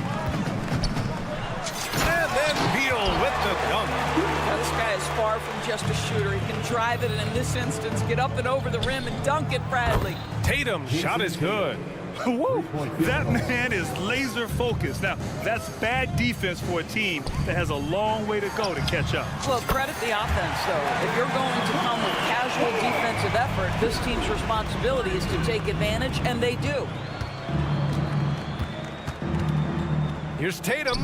And then Beal with the dunk. Now, this guy is far from just a shooter. He can drive it, and in this instance, get up and over the rim and dunk it, Bradley. Tatum's shot is good. Whoa, that man is laser focused. Now, that's bad defense for a team that has a long way to go to catch up. Well, credit the offense, though. If you're going to come with casual defensive effort, this team's responsibility is to take advantage, and they do. Here's Tatum.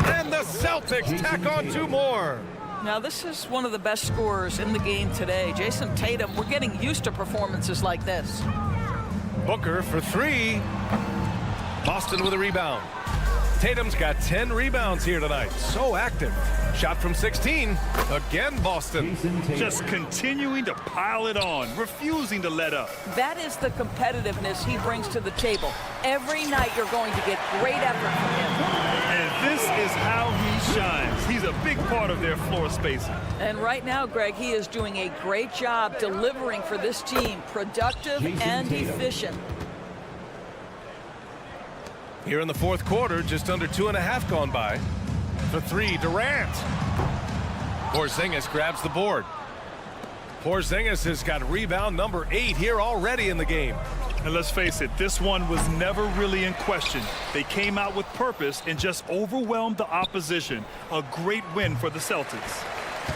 And the Celtics tack on 2 more. Now, this is one of the best scorers in the game today. Jason Tatum, we're getting used to performances like this. Booker for 3. Boston with a rebound. Tatum's got 10 rebounds here tonight. So active. Shot from 16. Again, Boston. Just continuing to pile it on, refusing to let up. That is the competitiveness he brings to the table. Every night you're going to get great effort from him. And this is how he shines. He's a big part of their floor spacing. And right now, Greg, he is doing a great job delivering for this team. Productive and efficient. Here in the 4th quarter, just under 2.5 gone by. For 3, Durant. Porzingis grabs the board. Porzingis has got rebound number 8 here already in the game. And let's face it, this one was never really in question. They came out with purpose and just overwhelmed the opposition. A great win for the Celtics.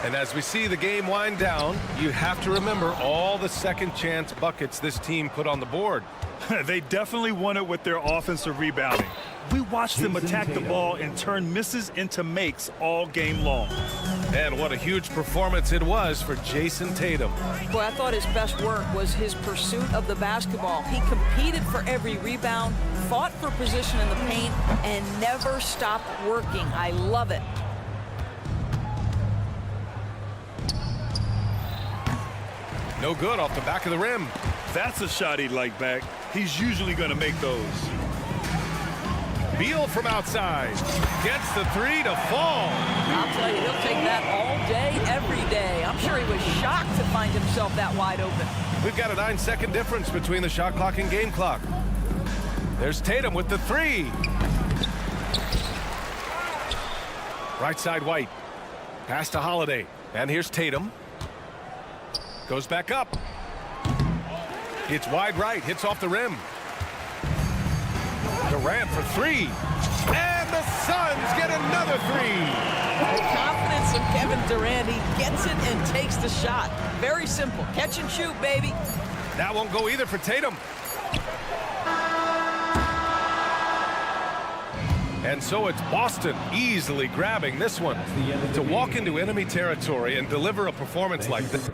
And as we see the game wind down, you have to remember all the second chance buckets this team put on the board. They definitely won it with their offensive rebounding. We watched them attack the ball and turn misses into makes all game long. And what a huge performance it was for Jason Tatum. Boy, I thought his best work was his pursuit of the basketball. He competed for every rebound, fought for position in the paint, and never stopped working. I love it. No good off the back of the rim. That's a shot he'd like back. He's usually going to make those. Beal from outside. Gets the 3 to fall. I'll tell you, he'll take that all day, every day. I'm sure he was shocked to find himself that wide open. We've got a 9-second difference between the shot clock and game clock. There's Tatum with the 3. Right side White. Pass to Holiday. And here's Tatum. Goes back up. It's wide right. Hits off the rim. Durant for 3. And the Suns get another 3. The confidence of Kevin Durant. He gets it and takes the shot. Very simple. Catch and shoot, baby. That won't go either for Tatum. And so it's Boston easily grabbing this one. To walk into enemy territory and deliver a performance like this.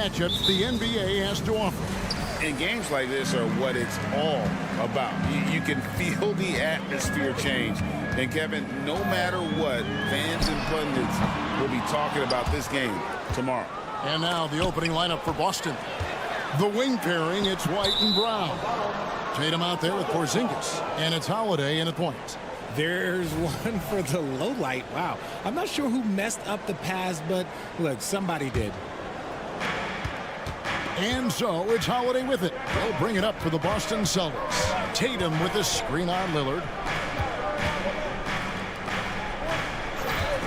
matchups the NBA has to offer. And games like this are what it's all about. You can feel the atmosphere change. And Kevin, no matter what, fans and pundits will be talking about this game tomorrow. And now the opening lineup for Boston. The wing pairing, it's White and Brown. Tatum out there with Porzingis. And it's Holiday in the points. There's one for the low light. Wow. I'm not sure who messed up the pass, but look, somebody did. And so it's Holiday with it. They'll bring it up for the Boston Celtics. Tatum with the screen on Lillard.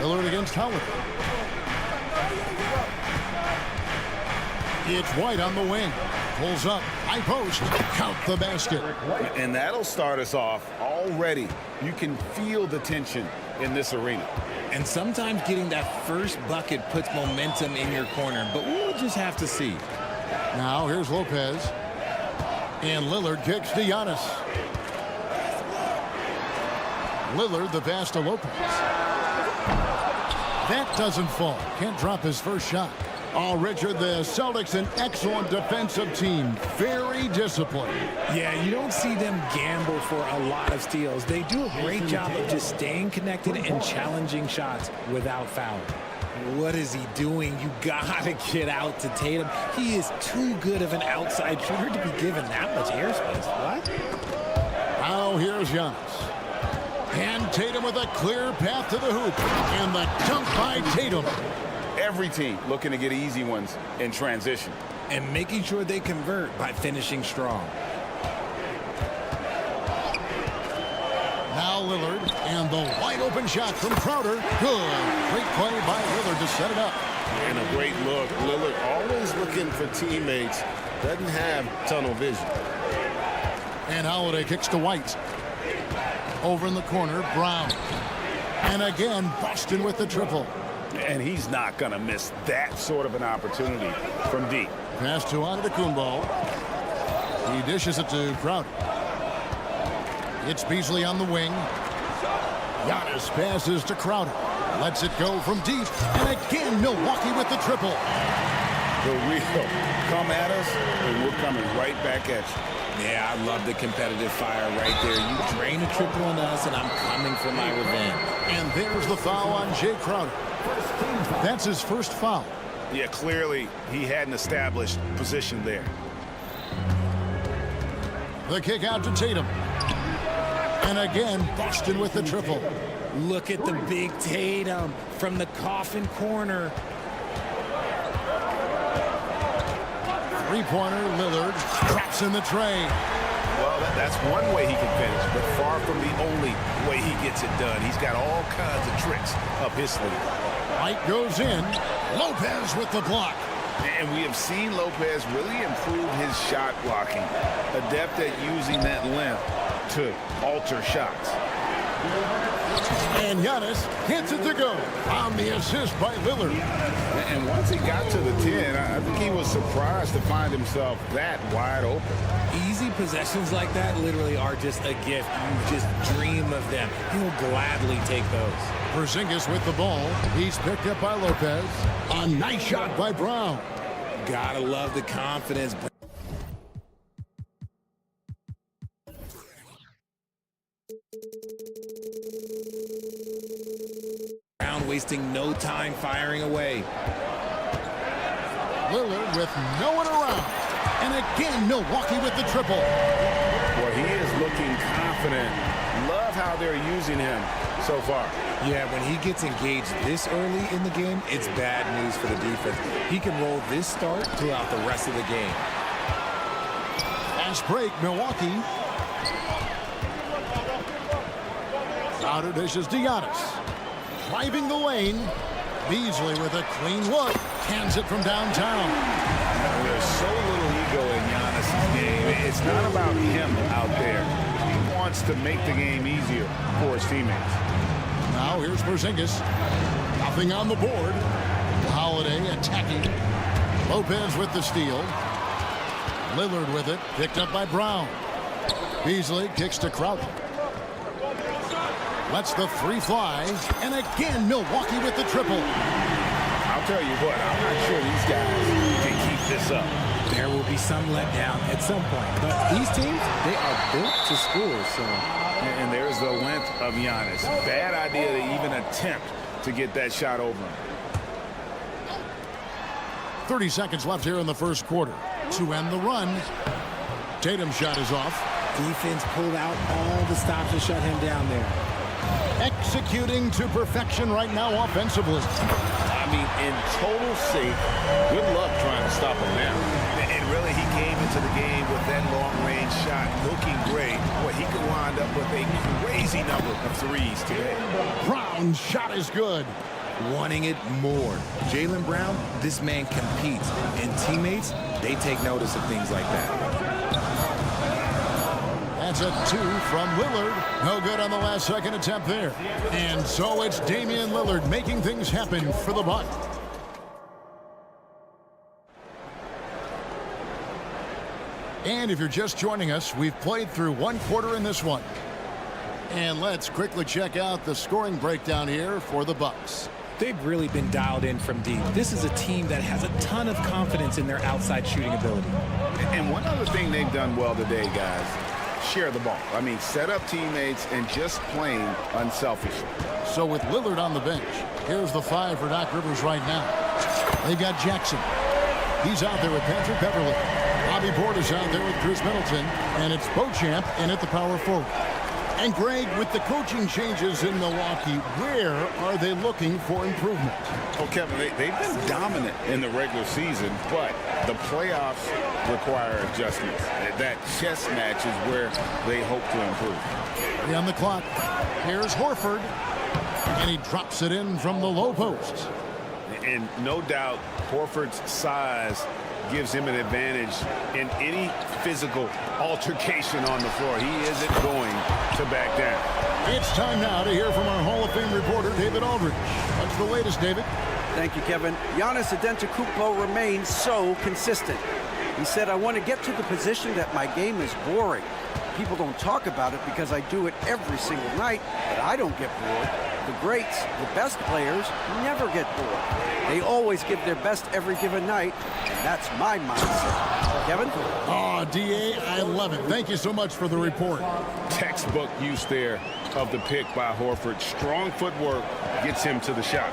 Lillard against Holiday. It's White on the wing. Pulls up. High post. Count the basket. And that'll start us off already. You can feel the tension in this arena. And sometimes getting that first bucket puts momentum in your corner, but we'll just have to see. Now here's Lopez. And Lillard kicks to Giannis. Lillard the pass to Lopez. That doesn't fall. Can't drop his first shot. Oh, Richard, the Celtics, an excellent defensive team. Very disciplined. Yeah, you don't see them gamble for a lot of steals. They do a great job of just staying connected and challenging shots without fouling. What is he doing? You gotta get out to Tatum. He is too good of an outside shooter to be given that much airspace. What? Now here's Giannis. And Tatum with a clear path to the hoop. And the dunk by Tatum. Every team looking to get easy ones in transition. And making sure they convert by finishing strong. Now Lillard, and the wide open shot from Crowder. Good. Great play by Lillard to set it up. And a great look. Lillard always looking for teammates. Doesn't have tunnel vision. And Holiday kicks to White. Over in the corner, Brown. And again, Boston with the triple. And he's not going to miss that sort of an opportunity from deep. Pass to Antetokounmpo. He dishes it to Crowder. It's Beasley on the wing. Giannis passes to Crowder. Lets it go from deep. And again, Milwaukee with the triple. The real come at us, and we're coming right back at you. Yeah, I love the competitive fire right there. You drain a triple on us, and I'm coming for my revenge. And there's the foul on Jay Crowder. That's his first foul. Yeah, clearly he hadn't established position there. The kick out to Tatum. And again, Boston with the triple. Look at the big Tatum from the coffin corner. Three-pointer, Lillard drops in the tray. Well, that's one way he can finish, but far from the only way he gets it done. He's got all kinds of tricks up his sleeve. White goes in. Lopez with the block. And we have seen Lopez really improve his shot blocking. Adept at using that length to alter shots. And Giannis hits it to go on the assist by Lillard. And once he got to the 10, I think he was surprised to find himself that wide open. Easy possessions like that literally are just a gift. You just dream of them. He'll gladly take those. Porzingis with the ball. He's picked up by Lopez. A nice shot by Brown. Gotta love the confidence. Brown wasting no time firing away. Lillard with no one around. And again, Milwaukee with the triple. Well, he is looking confident. Love how they're using him so far. Yeah, when he gets engaged this early in the game, it's bad news for the defense. He can roll this start throughout the rest of the game. Fast break, Milwaukee. Crowder dishes to Giannis. Driving the lane. Beasley with a clean look. Hands it from downtown. There's so little ego in Giannis' game. It's not about him out there. He wants to make the game easier for his teammates. Now here's Porzingis. Nothing on the board. Holiday attacking. Lopez with the steal. Lillard with it. Picked up by Brown. Beasley kicks to Crowder. Lets the three fly. And again, Milwaukee with the triple. I'll tell you what, I'm not sure these guys can keep this up. There will be some letdown at some point. But these teams, they are built to score, so... And there's the length of Giannis. Bad idea to even attempt to get that shot over him. 30 seconds left here in the first quarter. To end the run. Tatum's shot is off. Defense pulled out all the stops to shut him down there. Executing to perfection right now offensively. I mean, in total sync. Good luck trying to stop him now. And really, he came into the game with that long-range shot looking great. Boy, he could wind up with a crazy number of threes today. Brown's shot is good. Wanting it more. Jaylen Brown, this man competes. And teammates, they take notice of things like that. That's a 2 from Lillard. No good on the last second attempt there. And so it's Damian Lillard making things happen for the Bucks. And if you're just joining us, we've played through one quarter in this one. And let's quickly check out the scoring breakdown here for the Bucks. They've really been dialed in from deep. This is a team that has a ton of confidence in their outside shooting ability. And one other thing they've done well today, guys, share the ball. I mean, set up teammates and just playing unselfishly. So with Lillard on the bench, here's the 5 for Doc Rivers right now. They've got Jackson. He's out there with Patrick Beverly. Bobby Portis out there with Chris Middleton. And it's Beauchamp in at the power forward. And Greg, with the coaching changes in Milwaukee, where are they looking for improvement? Well, Kevin, they've been dominant in the regular season, but the playoffs require adjustments. That chess match is where they hope to improve. 3 on the clock. Here's Horford. And he drops it in from the low post. And no doubt, Horford's size gives him an advantage in any physical altercation on the floor. He isn't going to back down. It's time now to hear from our Hall of Fame reporter, David Aldridge. What's the latest, David? Thank you, Kevin. Giannis Antetokounmpo remains so consistent. He said, I want to get to the position that my game is boring. People don't talk about it because I do it every single night, but I don't get bored. The greats, the best players, never get bored. They always give their best every given night, and that's my mindset. Kevin? Oh, D.A., I love it. Thank you so much for the report. Textbook use there of the pick by Horford. Strong footwork gets him to the shot.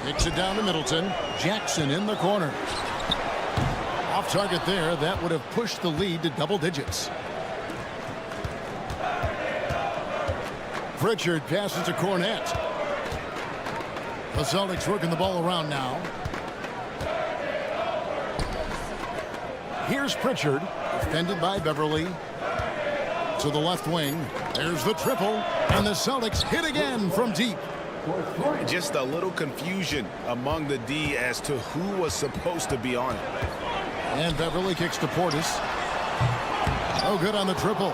Kicks it down to Middleton. Jackson in the corner. Off target there. That would have pushed the lead to double digits. Pritchard passes to Cornette. The Celtics working the ball around now. Here's Pritchard, defended by Beverly. To the left wing. There's the triple. And the Celtics hit again from deep. Just a little confusion among the D as to who was supposed to be on it. And Beverly kicks to Portis. Oh, good on the triple.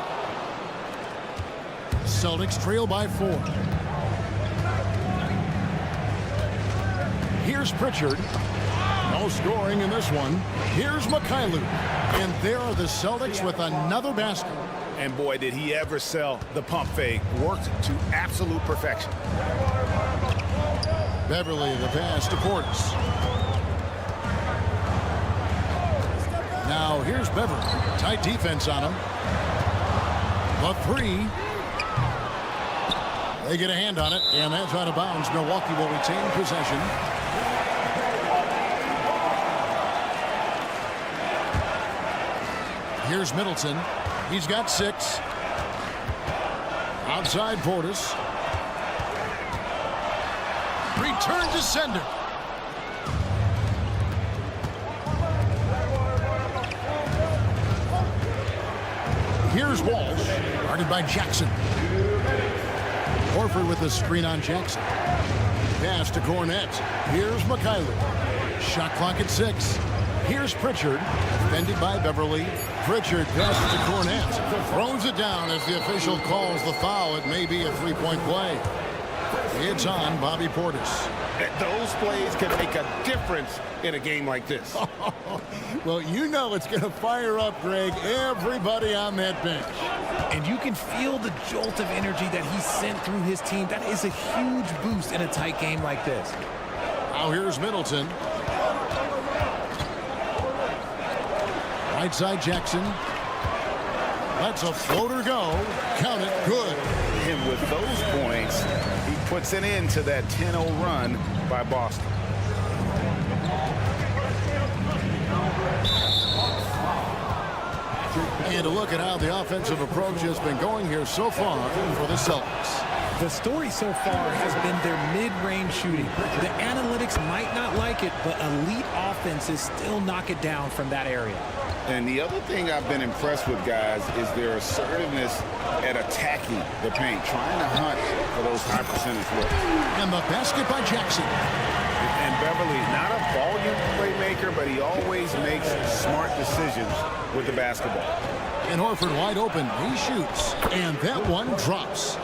Celtics trail by 4. Here's Pritchard. No scoring in this one. Here's Mikhailuk. And there are the Celtics with another basket. And boy, did he ever sell the pump fake. Worked to absolute perfection. Beverly the pass to Portis. Now here's Beverly. Tight defense on him. The 3. They get a hand on it, and that's out of bounds. Milwaukee will retain possession. Here's Middleton. He's got 6. Outside Portis. Return to sender. Here's Walsh, guarded by Jackson. Horford with the screen on Jackson. Pass to Cornette. Here's Mikhailuk. Shot clock at 6. Here's Pritchard, defended by Beverly. Pritchard passes to Cornette. Throws it down as the official calls the foul. It may be a 3-point play. It's on Bobby Portis. Those plays can make a difference in a game like this. Well, you know it's going to fire up, Greg, everybody on that bench. And you can feel the jolt of energy that he sent through his team. That is a huge boost in a tight game like this. Now here's Middleton. Right side Jackson. Lets a floater go. Count it. Good. And with those points, he puts an end to that 10-0 run by Boston. And a look at how the offensive approach has been going here so far for the Celtics. The story so far has been their mid-range shooting. The analytics might not like it, but elite offenses still knock it down from that area. And the other thing I've been impressed with, guys, is their assertiveness at attacking the paint, trying to hunt for those high percentage looks. And the basket by Jackson. And Beverly, not a volume playmaker, but he always makes smart decisions with the basketball. And Horford wide open. He shoots. And that one drops.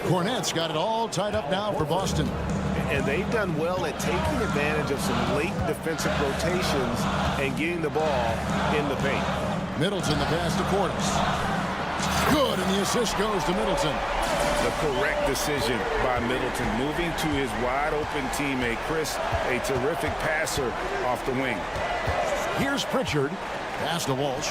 Cornette's got it all tied up now for Boston. And they've done well at taking advantage of some late defensive rotations and getting the ball in the paint. Middleton the pass to Portis. Good, and the assist goes to Middleton. The correct decision by Middleton, moving to his wide-open teammate, Chris, a terrific passer off the wing. Here's Pritchard. Pass to Walsh.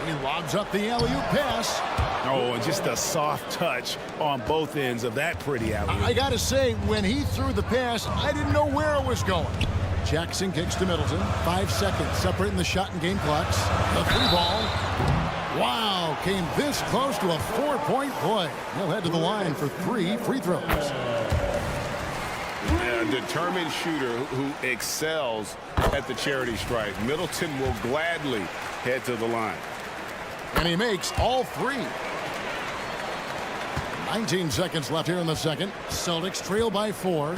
He lobs up the alley-oop pass. Oh, and just a soft touch on both ends of that pretty alley-oop. I got to say, when he threw the pass, I didn't know where it was going. Jackson kicks to Middleton. 5 seconds separating the shot and game clocks. The 3-ball. Wow, came this close to a 4-point play. He'll head to the line for 3 free throws. A determined shooter who excels at the charity stripe. Middleton will gladly head to the line. And he makes all 3. 19 seconds left here in the second. Celtics trail by 4.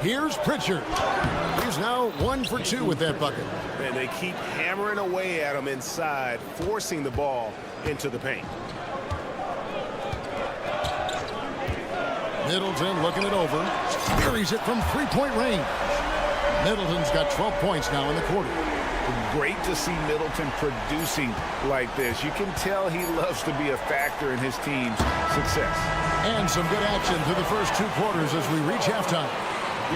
Here's Pritchard. He's now 1 for 2 with that bucket. And they keep hammering away at him inside, forcing the ball into the paint. Middleton looking it over. Buries it from 3-point range. Middleton's got 12 points now in the quarter. Great to see Middleton producing like this. You can tell he loves to be a factor in his team's success. And some good action through the first 2 quarters as we reach halftime.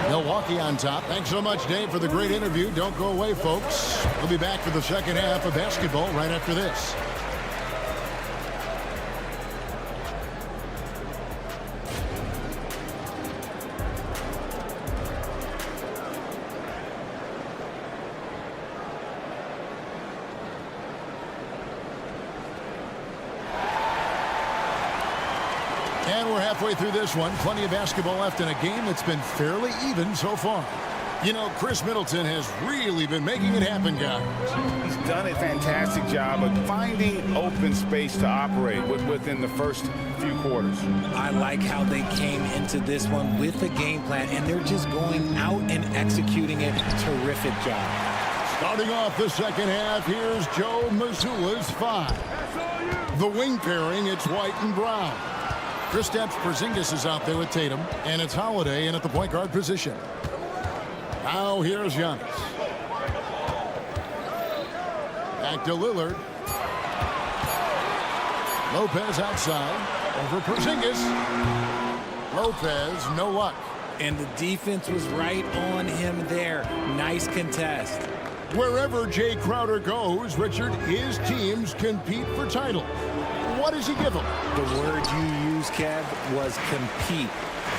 Milwaukee on top. Thanks so much, Dave, for the great interview. Don't go away, folks. We'll be back for the second half of basketball right after this. And we're halfway through this one. Plenty of basketball left in a game that's been fairly even so far. You know, Chris Middleton has really been making it happen, guys. He's done a fantastic job of finding open space to operate within the first few quarters. I like how they came into this one with a game plan, and they're just going out and executing it. Terrific job. Starting off the second half, here's Joe Mazzulla's 5. The wing pairing, it's White and Brown. Kristaps Porzingis is out there with Tatum, and it's Holiday in at the point guard position. Now here's Giannis. Back to Lillard. Lopez outside. Over Porzingis. Lopez, no luck. And the defense was right on him there. Nice contest. Wherever Jay Crowder goes, Richard, his teams compete for title. What does he give them? The word you used, Kev, was compete.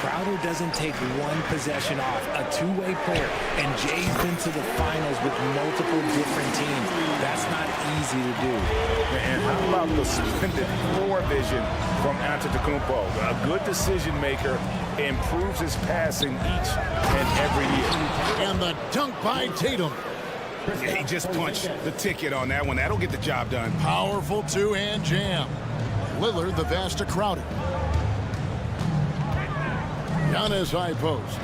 Crowder doesn't take one possession off. A two-way player. And Jay's been to the finals with multiple different teams. That's not easy to do. And how about the splendid floor vision from Antetokounmpo? A good decision maker, improves his passing each and every year. And the dunk by Tatum. He just punched the ticket on that one. That'll get the job done. Powerful two-hand jam. Lillard, the pass to Crowder. Giannis high post.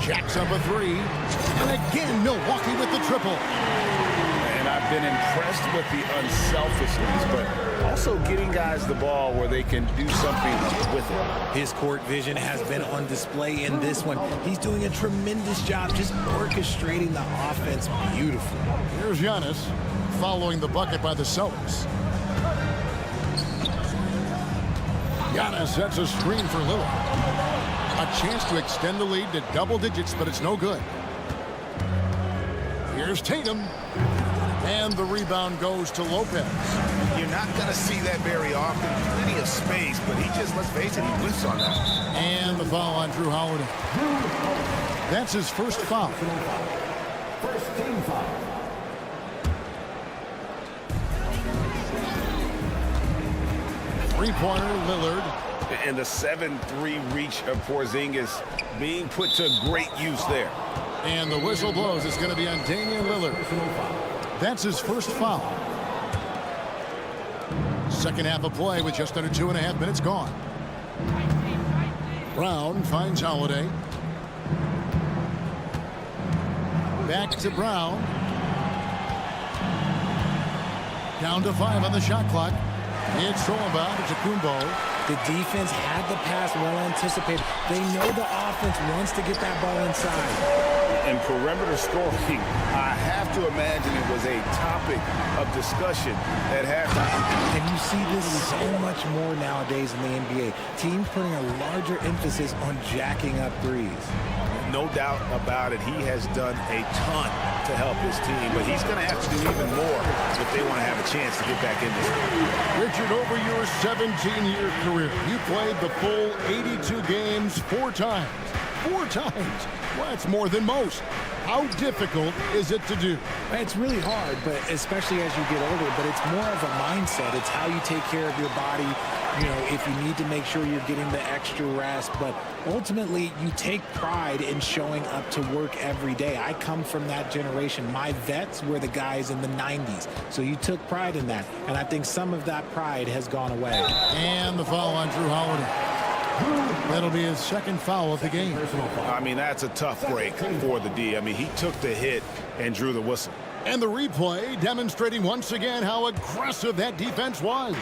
Jacks up a 3. And again, Milwaukee with the triple. And I've been impressed with the unselfishness, but also getting guys the ball where they can do something with it. His court vision has been on display in this one. He's doing a tremendous job just orchestrating the offense beautifully. Here's Giannis following the bucket by the Celtics. Giannis sets a screen for Lillard. A chance to extend the lead to double digits, but it's no good. Here's Tatum. And the rebound goes to Lopez. You're not going to see that very often. Plenty of space, but he just, let's face it, he whiffs on that. And the foul on Drew Holiday. That's his first foul. First team foul. Three-pointer, Lillard. And the 7-3 reach of Porzingis being put to great use there. And the whistle blows. It's going to be on Damian Lillard. That's his first foul. Second half of play with just under 2.5 minutes gone. Brown finds Holiday. Back to Brown. Down to 5 on the shot clock. It's thrown by Antetokounmpo. The defense had the pass well anticipated. They know the offense wants to get that ball inside. And perimeter scoring, I have to imagine it was a topic of discussion at halftime. And you see this so much more nowadays in the NBA. Teams putting a larger emphasis on jacking up threes. No doubt about it. He has done a ton to help his team, but he's going to have to do even more if they want to have a chance to get back in this game. Richard, over your 17-year career, you played the full 82 games 4 times. 4 times. Well, that's more than most. How difficult is it to do? It's really hard, but especially as you get older, but it's more of a mindset. It's how you take care of your body. You know, if you need to make sure you're getting the extra rest, but ultimately you take pride in showing up to work every day. I come from that generation. My vets were the guys in the 90s, so you took pride in that, and I think some of that pride has gone away. And the foul on Drew Holiday. That'll be his 2nd foul of the game. I mean, that's a tough break for the D. I mean, he took the hit and drew the whistle. And the replay demonstrating once again how aggressive that defense was.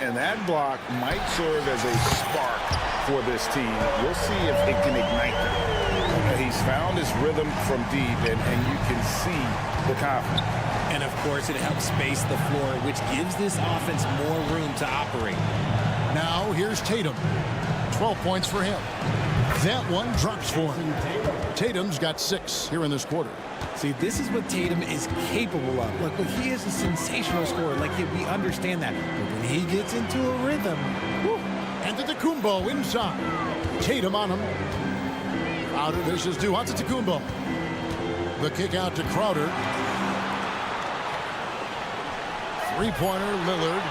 And that block might serve as a spark for this team. We'll see if it can ignite them. He's found his rhythm from deep, and you can see the confidence. And, of course, it helps space the floor, which gives this offense more room to operate. Now, here's Tatum. 12 points for him. That one drops for him. Tatum's got 6 here in this quarter. See, this is what Tatum is capable of. Look, he is a sensational scorer. Like, we understand that. But when he gets into a rhythm, whew. And Antetokounmpo inside. Tatum on him. Crowder dishes to Antetokounmpo. The kick out to Crowder. 3-pointer, Lillard.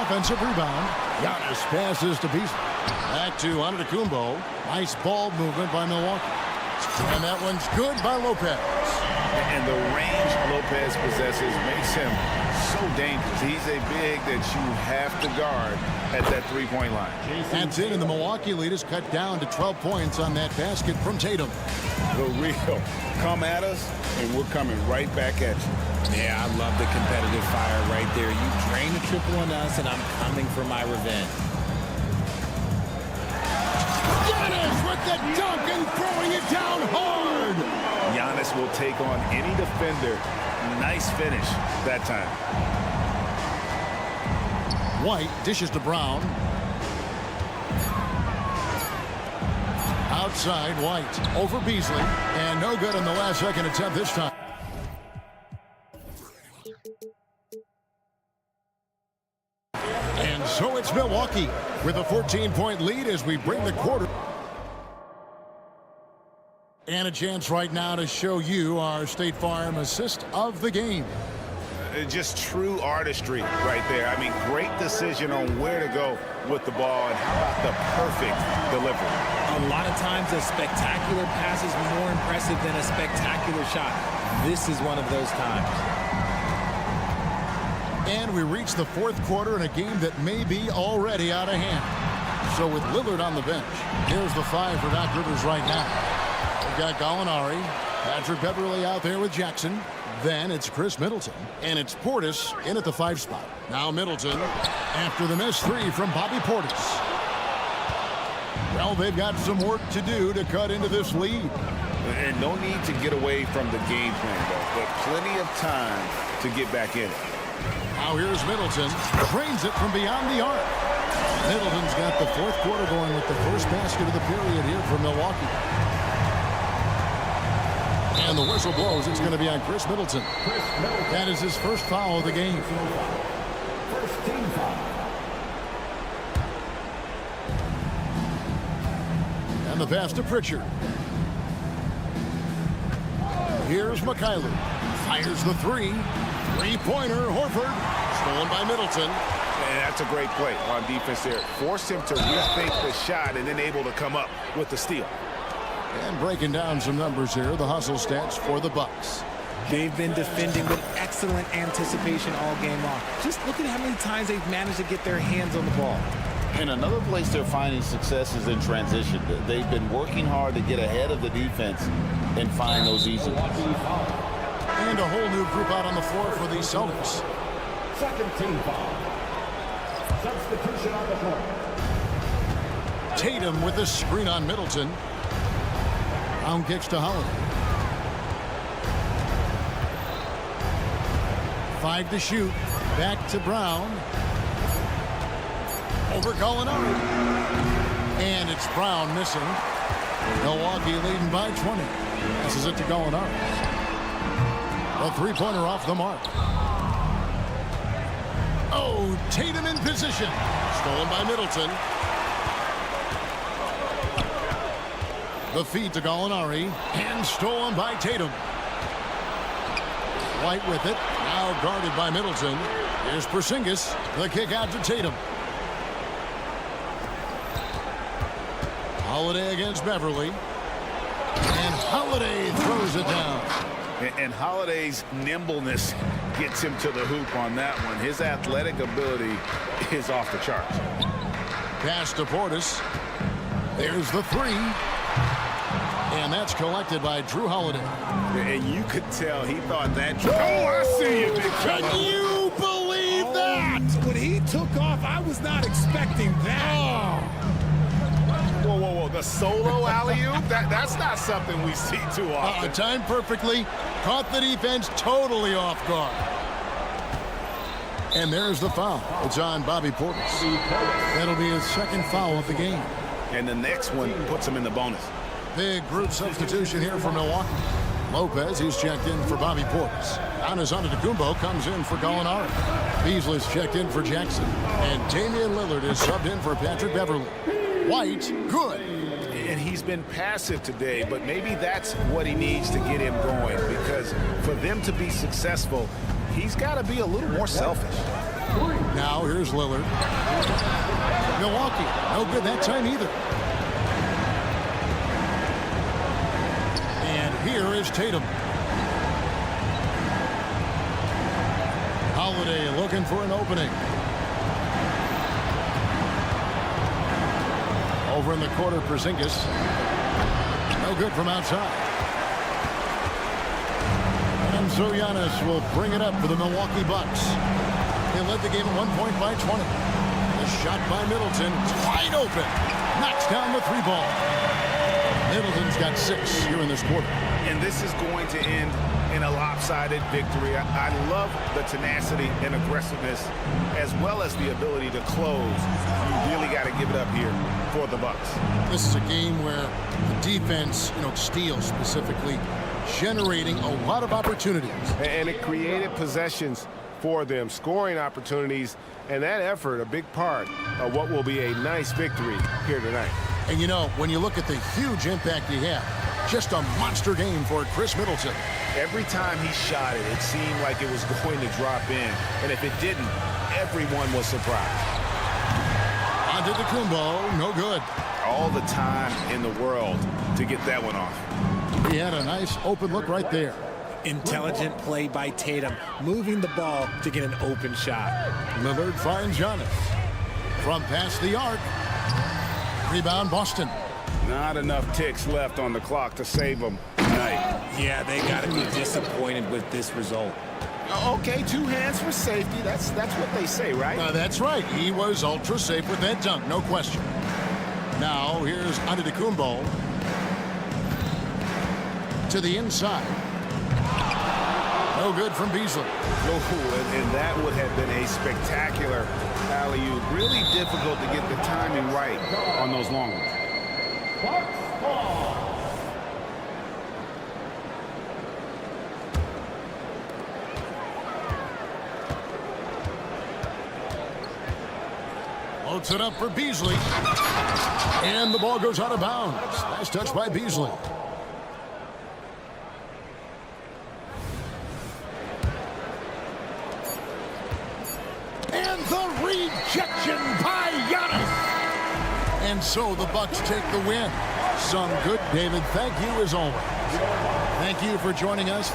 Offensive rebound. Giannis passes to Beasley. Back to Antetokounmpo. Nice ball movement by Milwaukee. And that one's good by Lopez. And the range Lopez possesses makes him so dangerous. He's a big that you have to guard at that 3-point line. That's it, and the Milwaukee lead is cut down to 12 points on that basket from Tatum. The real come at us, and we're coming right back at you. Yeah, I love the competitive fire right there. You drain the triple on us, and I'm coming for my revenge. Giannis with the dunk and throwing it down hard. Giannis will take on any defender. Nice finish that time. White dishes to Brown. Outside, White over Beasley. And no good in the last second attempt this time. And so it's Milwaukee with a 14-point lead as we bring the quarter. And a chance right now to show you our State Farm assist of the game. Just true artistry right there. I mean, great decision on where to go with the ball, and how about the perfect delivery. A lot of times a spectacular pass is more impressive than a spectacular shot. This is one of those times. And we reach the 4th quarter in a game that may be already out of hand. So with Lillard on the bench, here's the 5 for Doc Rivers right now. We've got Gallinari, Patrick Beverly out there with Jackson. Then it's Chris Middleton, and it's Portis in at the 5 spot. Now Middleton after the missed 3 from Bobby Portis. Well, they've got some work to do to cut into this lead. And no need to get away from the game plan, though, but plenty of time to get back in it. Now here's Middleton, drains it from beyond the arc. Middleton's got the 4th quarter going with the first basket of the period here for Milwaukee. And the whistle blows. It's going to be on Chris Middleton. That is his first foul of the game. First team foul. And the pass to Pritchard. Here's McKayler. Fires the 3. 3-pointer, Horford. Stolen by Middleton. And that's a great play on defense there. Forced him to rethink the shot and then able to come up with the steal. And breaking down some numbers here, the hustle stats for the Bucks. They've been defending with excellent anticipation all game long. Just look at how many times they've managed to get their hands on the ball. And another place they're finding success is in transition. They've been working hard to get ahead of the defense and find those easy ones. And a whole new group out on the floor for the Celtics. Second team foul. Substitution on the floor. Tatum with the screen on Middleton. Brown kicks to Holiday. 5 to shoot. Back to Brown. Over Gallinari. And it's Brown missing. Milwaukee leading by 20. This is it to Gallinari. A three-pointer off the mark. Oh, Tatum in position. Stolen by Middleton. The feed to Gallinari. And stolen by Tatum. White with it. Now guarded by Middleton. Here's Porzingis. The kick out to Tatum. Holiday against Beverly. And Holiday throws it down. And Holiday's nimbleness gets him to the hoop on that one. His athletic ability is off the charts. Pass to Portis. There's the three. And that's collected by Drew Holiday. And you could tell he thought that. Oh, I see you, big fella. Can you believe that? When he took off, I was not expecting that. Oh. Whoa, whoa, whoa. The solo alley-oop? That's not something we see too often. Timed perfectly. Caught the defense totally off guard. And there's the foul. It's on Bobby Portis. That'll be his second foul of the game. And the next one puts him in the bonus. Big group substitution here for Milwaukee. Lopez, he's checked in for Bobby Portis. Giannis Antetokounmpo comes in for Gallinari. Beasley's checked in for Jackson. And Damian Lillard is subbed in for Patrick Beverly. White, good. And he's been passive today, but maybe that's what he needs to get him going, because for them to be successful, he's got to be a little more selfish. Now here's Lillard. Milwaukee, no good that time either. And here is Tatum. Holiday looking for an opening. Over in the corner, Porzingis. No good from outside. And so Giannis will bring it up for the Milwaukee Bucks. They led the game at 1 point by 20. The shot by Middleton. Wide open. Knocks down the three ball. Middleton's got 6 here in this quarter. And this is going to end in a lopsided victory. I love the tenacity and aggressiveness, as well as the ability to close. You really got to give it up here for the Bucks. This is a game where the defense, steals specifically, generating a lot of opportunities. And it created possessions for them, scoring opportunities, and that effort, a big part of what will be a nice victory here tonight. And when you look at the huge impact he had, just a monster game for Chris Middleton. Every time he shot it, it seemed like it was going to drop in. And if it didn't, everyone was surprised. Antetokounmpo, no good. All the time in the world to get that one off. He had a nice open look right there. Intelligent play by Tatum, moving the ball to get an open shot. Lillard finds Giannis. From past the arc. Rebound, Boston. Not enough ticks left on the clock to save them tonight. Yeah, they got to be disappointed with this result. Okay, 2 hands for safety. That's what they say, right? That's right. He was ultra safe with that dunk, no question. Now, here's Antetokounmpo. To the inside. No good from Beasley. And that would have been a spectacular alley-oop. Really difficult to get the timing right on those long ones. Loads it up for Beasley. And the ball goes out of bounds. Nice touch by Beasley. And the rejection by Giannis. And so the Bucks take the win. Some good, David. Thank you as always. Thank you for joining us.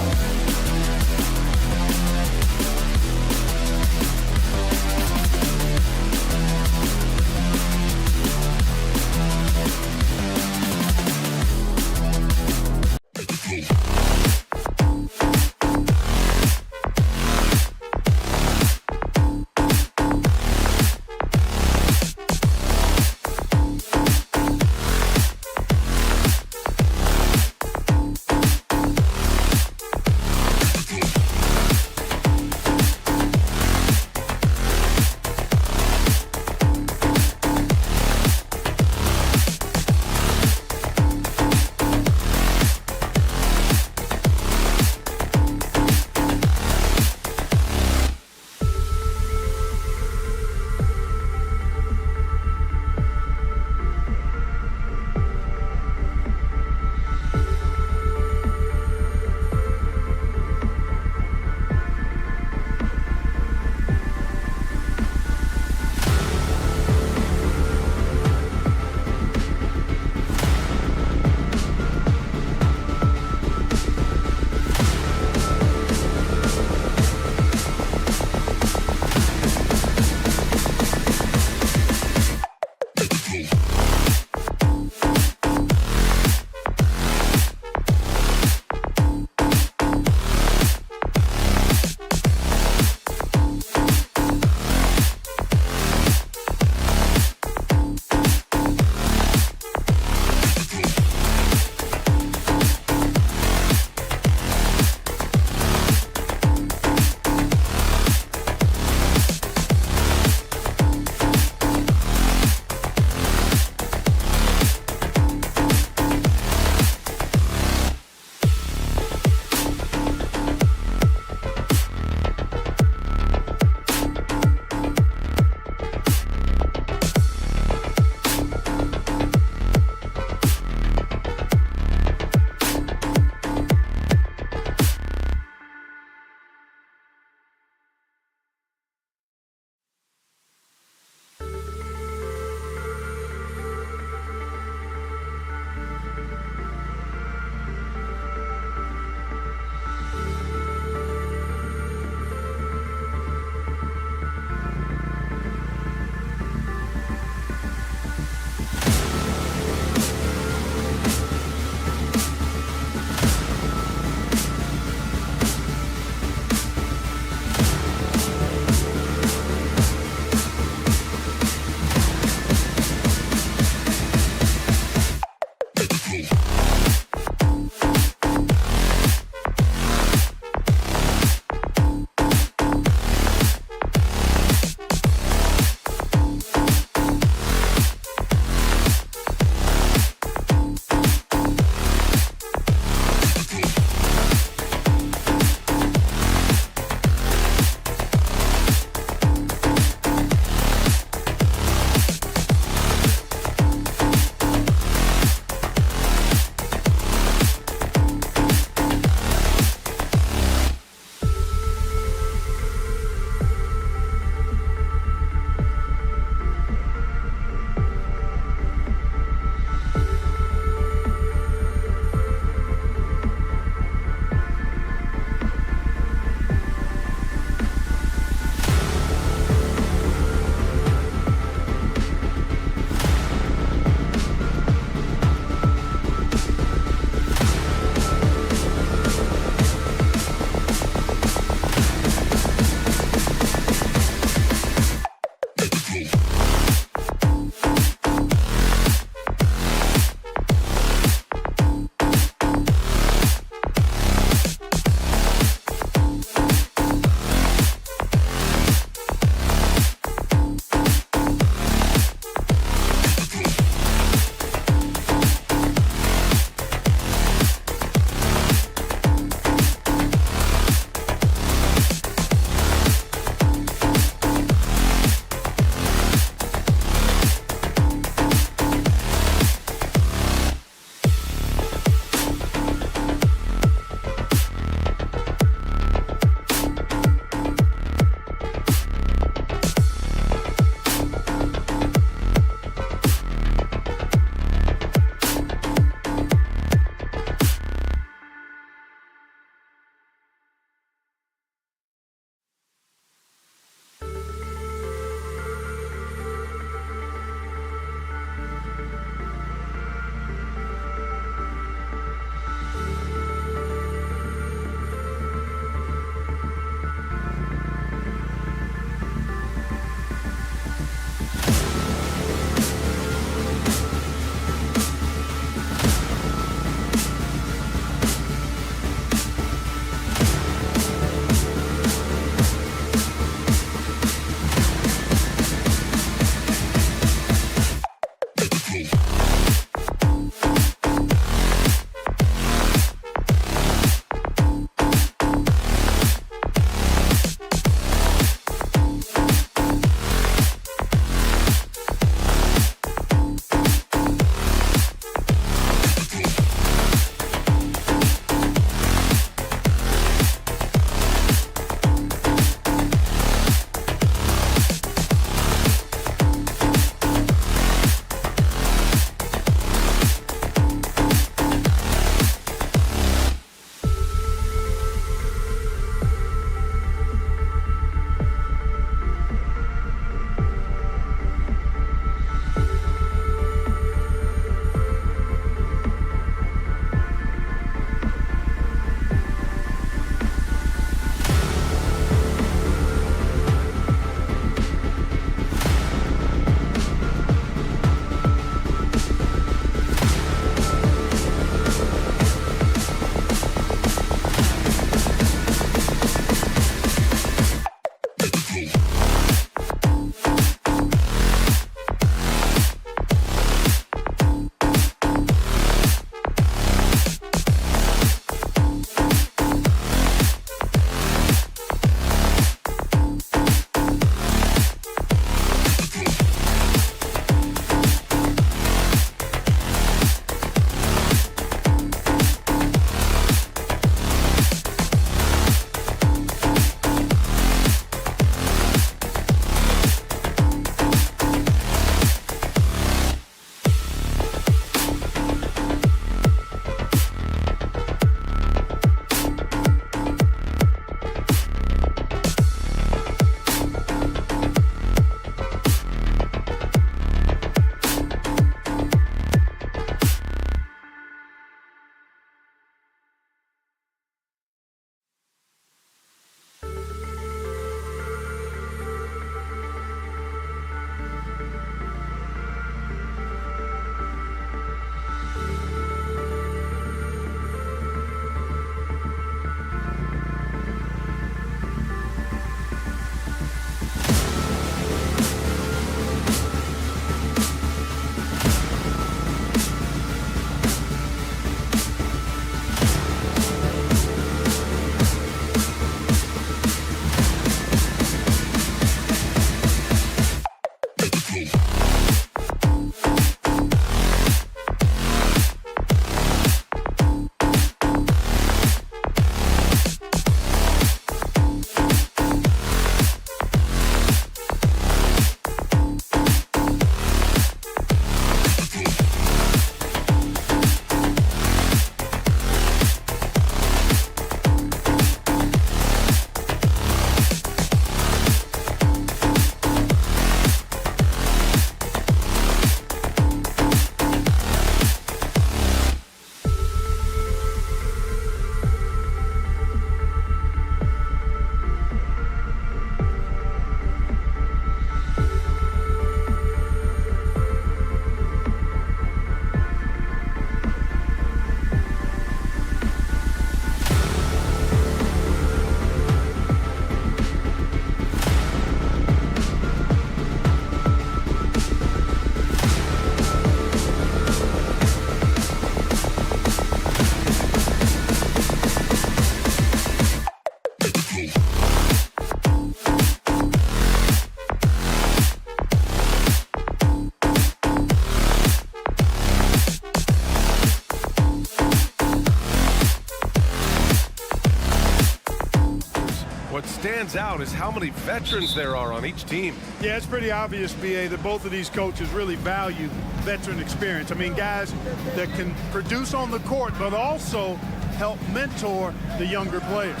stands out is how many veterans there are on each team. Yeah, it's pretty obvious, B.A., that both of these coaches really value veteran experience. I mean, guys that can produce on the court, but also help mentor the younger players.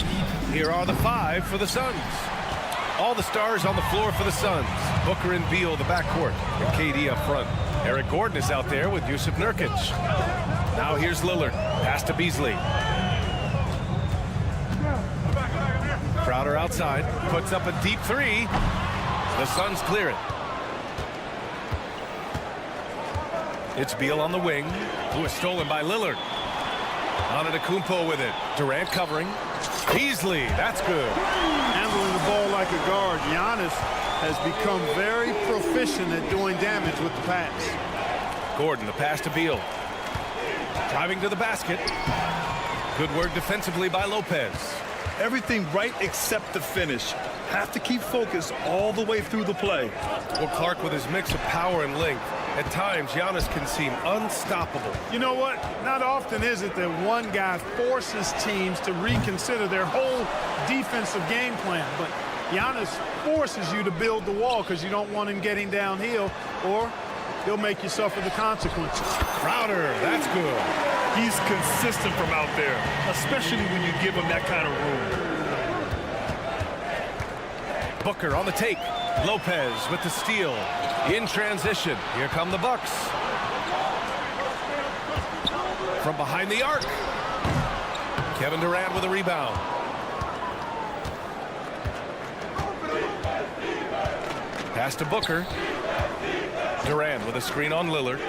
Here are the 5 for the Suns. All the stars on the floor for the Suns. Booker and Beal, the backcourt, and KD up front. Eric Gordon is out there with Yusuf Nurkic. Now here's Lillard. Pass to Beasley. Crowder outside. Puts up a deep 3. The Suns clear it. It's Beal on the wing, who is stolen by Lillard. Antetokounmpo with it. Durant covering. Beasley, that's good. Handling the ball like a guard. Giannis has become very proficient at doing damage with the pass. Gordon, the pass to Beal. Driving to the basket. Good work defensively by Lopez. Everything right except the finish. Have to keep focused all the way through the play. Well, Clark, with his mix of power and length, at times Giannis can seem unstoppable. You know what? Not often is it that one guy forces teams to reconsider their whole defensive game plan, but Giannis forces you to build the wall because you don't want him getting downhill, or he'll make you suffer the consequences. Crowder, that's good. He's consistent from out there, especially when you give him that kind of room. Booker on the take. Lopez with the steal. In transition. Here come the Bucks. From behind the arc. Kevin Durant with a rebound. Pass to Booker. Durant with a screen on Lillard.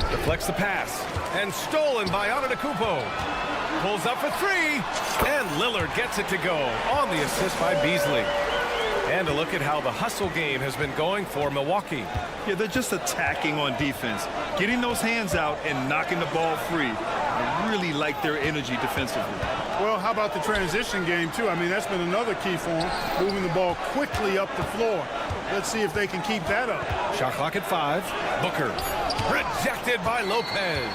Deflects the pass. And stolen by Antetokounmpo. Pulls up for 3. And Lillard gets it to go on the assist by Beasley. And a look at how the hustle game has been going for Milwaukee. Yeah, they're just attacking on defense. Getting those hands out and knocking the ball free. I really like their energy defensively. Well, how about the transition game, too? I mean, that's been another key for them, moving the ball quickly up the floor. Let's see if they can keep that up. Shot clock at 5. Booker rejected by Lopez.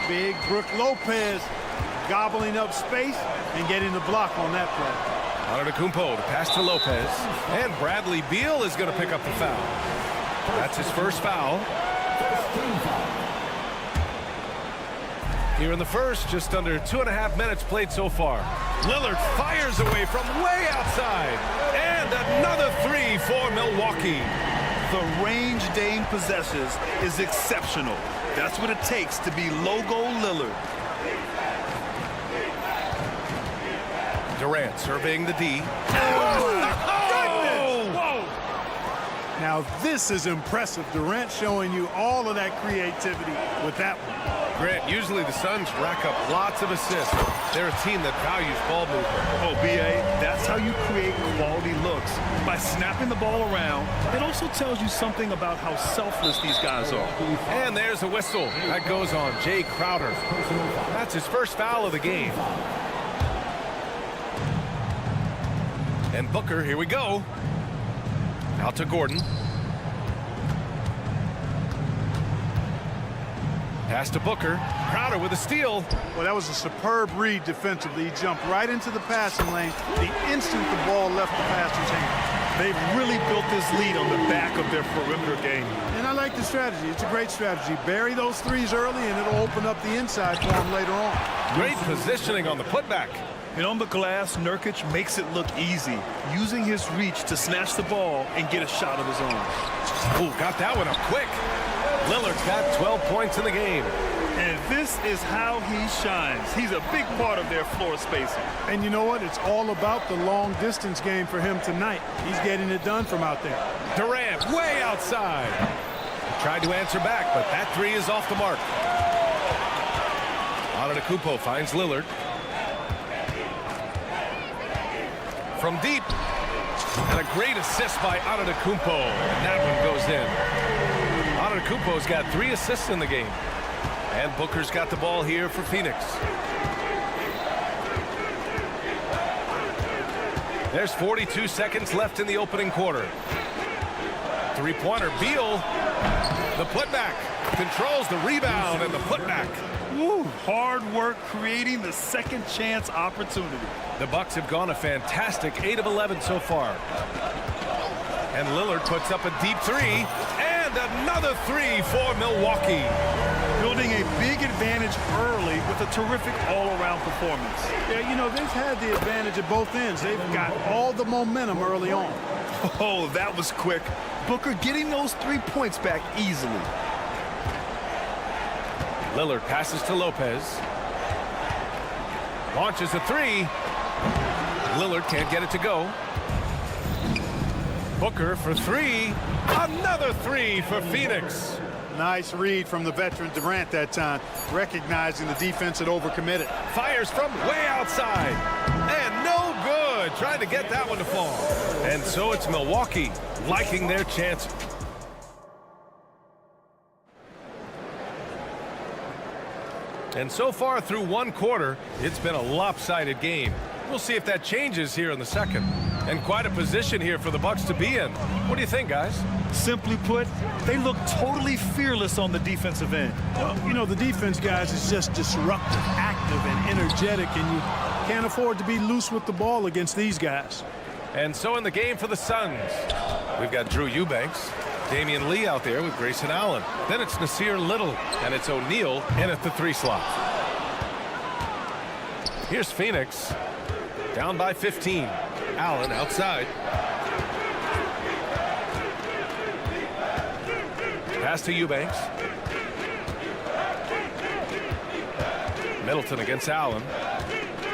Big Brook Lopez gobbling up space and getting the block on that play. Antetokounmpo to pass to Lopez. And Bradley Beal is going to pick up the foul. That's his first foul. Here in the first, just under 2.5 minutes played so far. Lillard fires away from way outside. And another 3 for Milwaukee. The range Dame possesses is exceptional. That's what it takes to be logo Lillard. Durant surveying the D. Whoa! Now this is impressive. Durant showing you all of that creativity with that one. Grant, usually the Suns rack up lots of assists. They're a team that values ball movement. Oh, B.A., that's how you create quality looks. By snapping the ball around, it also tells you something about how selfless these guys are. And there's a whistle. That goes on Jay Crowder. That's his first foul of the game. And Booker, here we go. Out to Gordon. Pass to Booker. Crowder with a steal. Well, that was a superb read defensively. He jumped right into the passing lane the instant the ball left the passer's hand. They've really built this lead on the back of their perimeter game. And I like the strategy. It's a great strategy. Bury those threes early, and it'll open up the inside for them later on. Great positioning on the putback. And on the glass, Nurkic makes it look easy, using his reach to snatch the ball and get a shot of his own. Oh, got that one up quick. Lillard's got 12 points in the game. And this is how he shines. He's a big part of their floor spacing. And you know what? It's all about the long distance game for him tonight. He's getting it done from out there. Durant way outside. Tried to answer back, but that 3 is off the mark. Antetokounmpo finds Lillard. From deep. And a great assist by Antetokounmpo. And that one goes in. Antetokounmpo's got 3 assists in the game. And Booker's got the ball here for Phoenix. There's 42 seconds left in the opening quarter. Three-pointer, Beal. The putback. Controls the rebound and the putback. Woo, hard work creating the second chance opportunity. The Bucks have gone a fantastic 8 of 11 so far. And Lillard puts up a deep three, and another three for Milwaukee. Building a big advantage early with a terrific all-around performance. Yeah, you know, they've had the advantage at both ends. They've got all the momentum early on. Oh, that was quick. Booker getting those 3 points back easily. Lillard passes to Lopez. Launches a three. Lillard can't get it to go. Booker for three. Another three for Phoenix. Nice read from the veteran Durant that time, recognizing the defense had overcommitted. Fires from way outside. And no good. Trying to get that one to fall. And so it's Milwaukee liking their chances. And so far through one quarter, it's been a lopsided game. We'll see if that changes here in the second. And quite a position here for the Bucks to be in. What do you think, guys? Simply put, they look totally fearless on the defensive end. Well, you know, the defense, guys, is just disruptive, active, and energetic, and you can't afford to be loose with the ball against these guys. And so in the game for the Suns, we've got Drew Eubanks, Damian Lee out there with Grayson Allen. Then it's Nasir Little, and it's O'Neal in at the 3 slot. Here's Phoenix, down by 15. Allen outside. Pass to Eubanks. Middleton against Allen.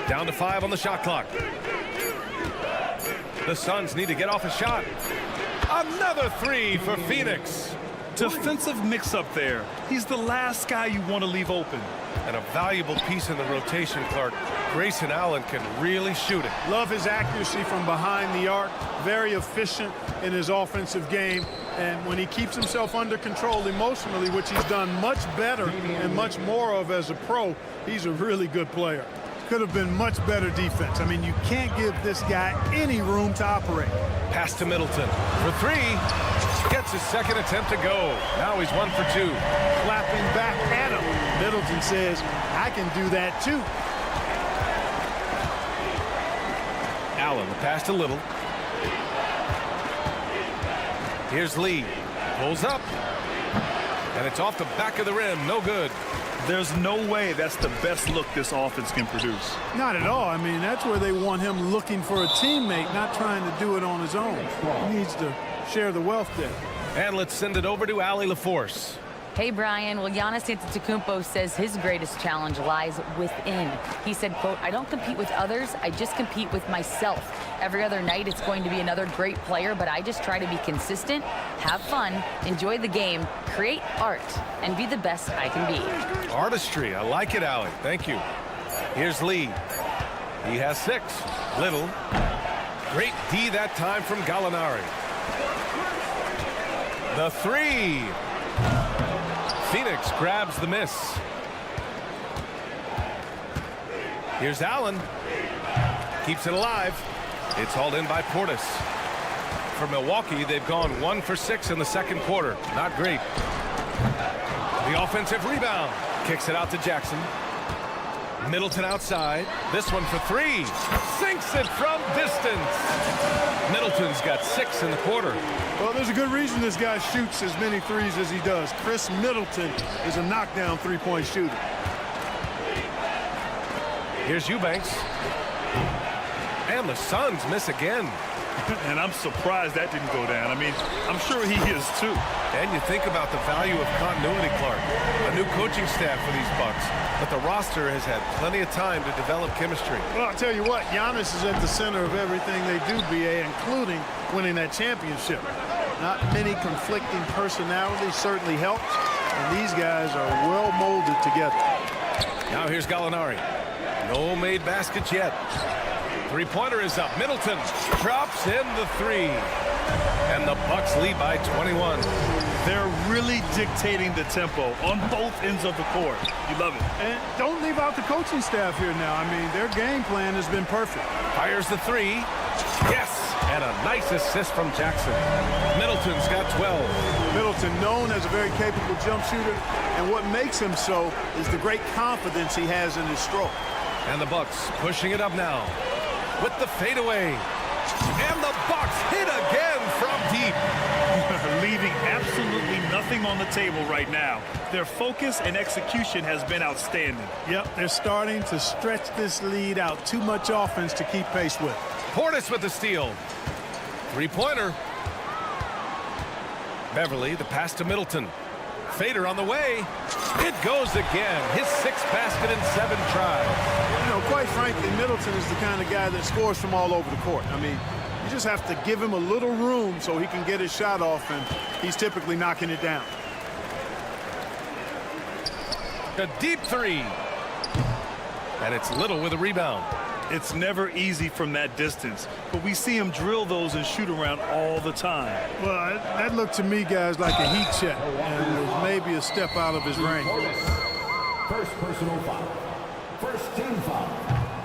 Down to 5 on the shot clock. The Suns need to get off a shot. Another three for Phoenix. Defensive mix-up there. He's the last guy you want to leave open. And a valuable piece in the rotation, Clark. Grayson Allen can really shoot it. Love his accuracy from behind the arc. Very efficient in his offensive game. And when he keeps himself under control emotionally, which he's done much better and much more of as a pro, he's a really good player. Could have been much better defense. I mean, you can't give this guy any room to operate. Pass to Middleton for three. Gets his second attempt to go. Now he's 1 for 2. Clapping back at him. Middleton says, I can do that too. Allen, the pass to Little. Here's Lee. Pulls up. And it's off the back of the rim. No good. There's no way that's the best look this offense can produce. Not at all. I mean, that's where they want him looking for a teammate, not trying to do it on his own. He needs to share the wealth there. And let's send it over to Allie LaForce. Hey, Brian. Well, Giannis Antetokounmpo says his greatest challenge lies within. He said, quote, I don't compete with others. I just compete with myself. Every other night, it's going to be another great player, but I just try to be consistent, have fun, enjoy the game, create art, and be the best I can be. Artistry. I like it, Allie. Thank you. Here's Lee. He has 6. Little. Great D that time from Gallinari. The 3. Phoenix grabs the miss. Here's Allen. Keeps it alive. It's hauled in by Portis. For Milwaukee, they've gone 1 for 6 in the second quarter. Not great. The offensive rebound. Kicks it out to Jackson. Middleton outside. This one for 3. Sinks it from distance. Middleton's got 6 in the quarter. Well, there's a good reason this guy shoots as many threes as he does. Chris Middleton is a knockdown three-point shooter. Here's Eubanks. And the Suns miss again. And I'm surprised that didn't go down. I mean, I'm sure he is too. And you think about the value of continuity, Clark. A new coaching staff for these Bucks. But the roster has had plenty of time to develop chemistry. Well, I'll tell you what, Giannis is at the center of everything they do, BA, including winning that championship. Not many conflicting personalities certainly helps, and these guys are well molded together. Now here's Gallinari. No made baskets yet. Three-pointer is up. Middleton drops in the 3. And the Bucks lead by 21. They're really dictating the tempo on both ends of the court. You love it. And don't leave out the coaching staff here now. I mean, their game plan has been perfect. Fires the 3. Yes! And a nice assist from Jackson. Middleton's got 12. Middleton, known as a very capable jump shooter, and what makes him so is the great confidence he has in his stroke. And the Bucks pushing it up now with the fadeaway. And the Bucks hit again from deep. Leaving absolutely nothing on the table right now. Their focus and execution has been outstanding. Yep, they're starting to stretch this lead out. Too much offense to keep pace with. Portis with the steal. Three-pointer. Beverly, the pass to Middleton. Fader on the way. It goes again. His 6th basket in 7 tries. You know, quite frankly, Middleton is the kind of guy that scores from all over the court. I mean, you just have to give him a little room so he can get his shot off, and he's typically knocking it down. A deep 3. And it's Little with a rebound. It's never easy from that distance, but we see him drill those and shoot around all the time. Well, that looked to me, guys, like a heat check, and it was maybe a step out of his range. First personal foul. First team foul.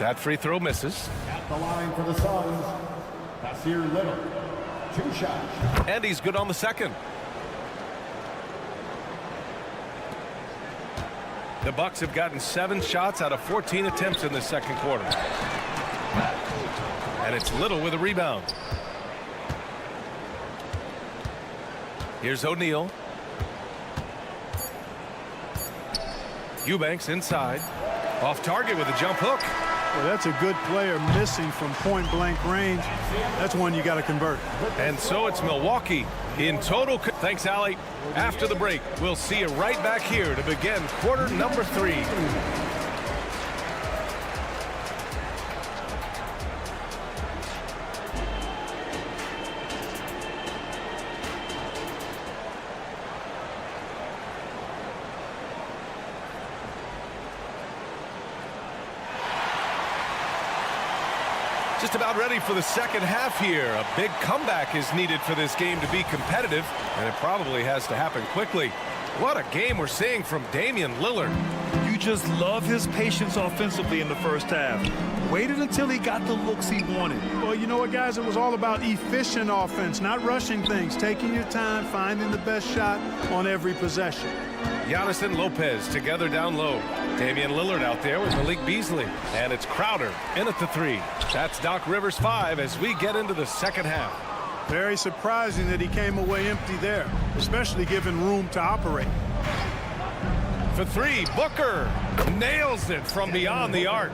That free throw misses. At the line for the Suns, Nasir Little. 2 shots. And he's good on the second. The Bucks have gotten 7 shots out of 14 attempts in the second quarter. And it's Little with a rebound. Here's O'Neal. Eubanks inside. Off target with a jump hook. Well, that's a good player missing from point-blank range. That's one you got to convert. And so it's Milwaukee in total. Thanks, Allie. After the break, we'll see you right back here to begin quarter number 3. Just about ready for the second half here. A big comeback is needed for this game to be competitive, and it probably has to happen quickly. What a game we're seeing from Damian Lillard. You just love his patience offensively in the first half. Waited until he got the looks he wanted. Well, you know what, guys? It was all about efficient offense, not rushing things, taking your time, finding the best shot on every possession. Giannis and Lopez together down low. Damian Lillard out there with Malik Beasley. And it's Crowder in at the 3. That's Doc Rivers 5 as we get into the second half. Very surprising that he came away empty there, especially given room to operate. For 3, Booker nails it from beyond the arc.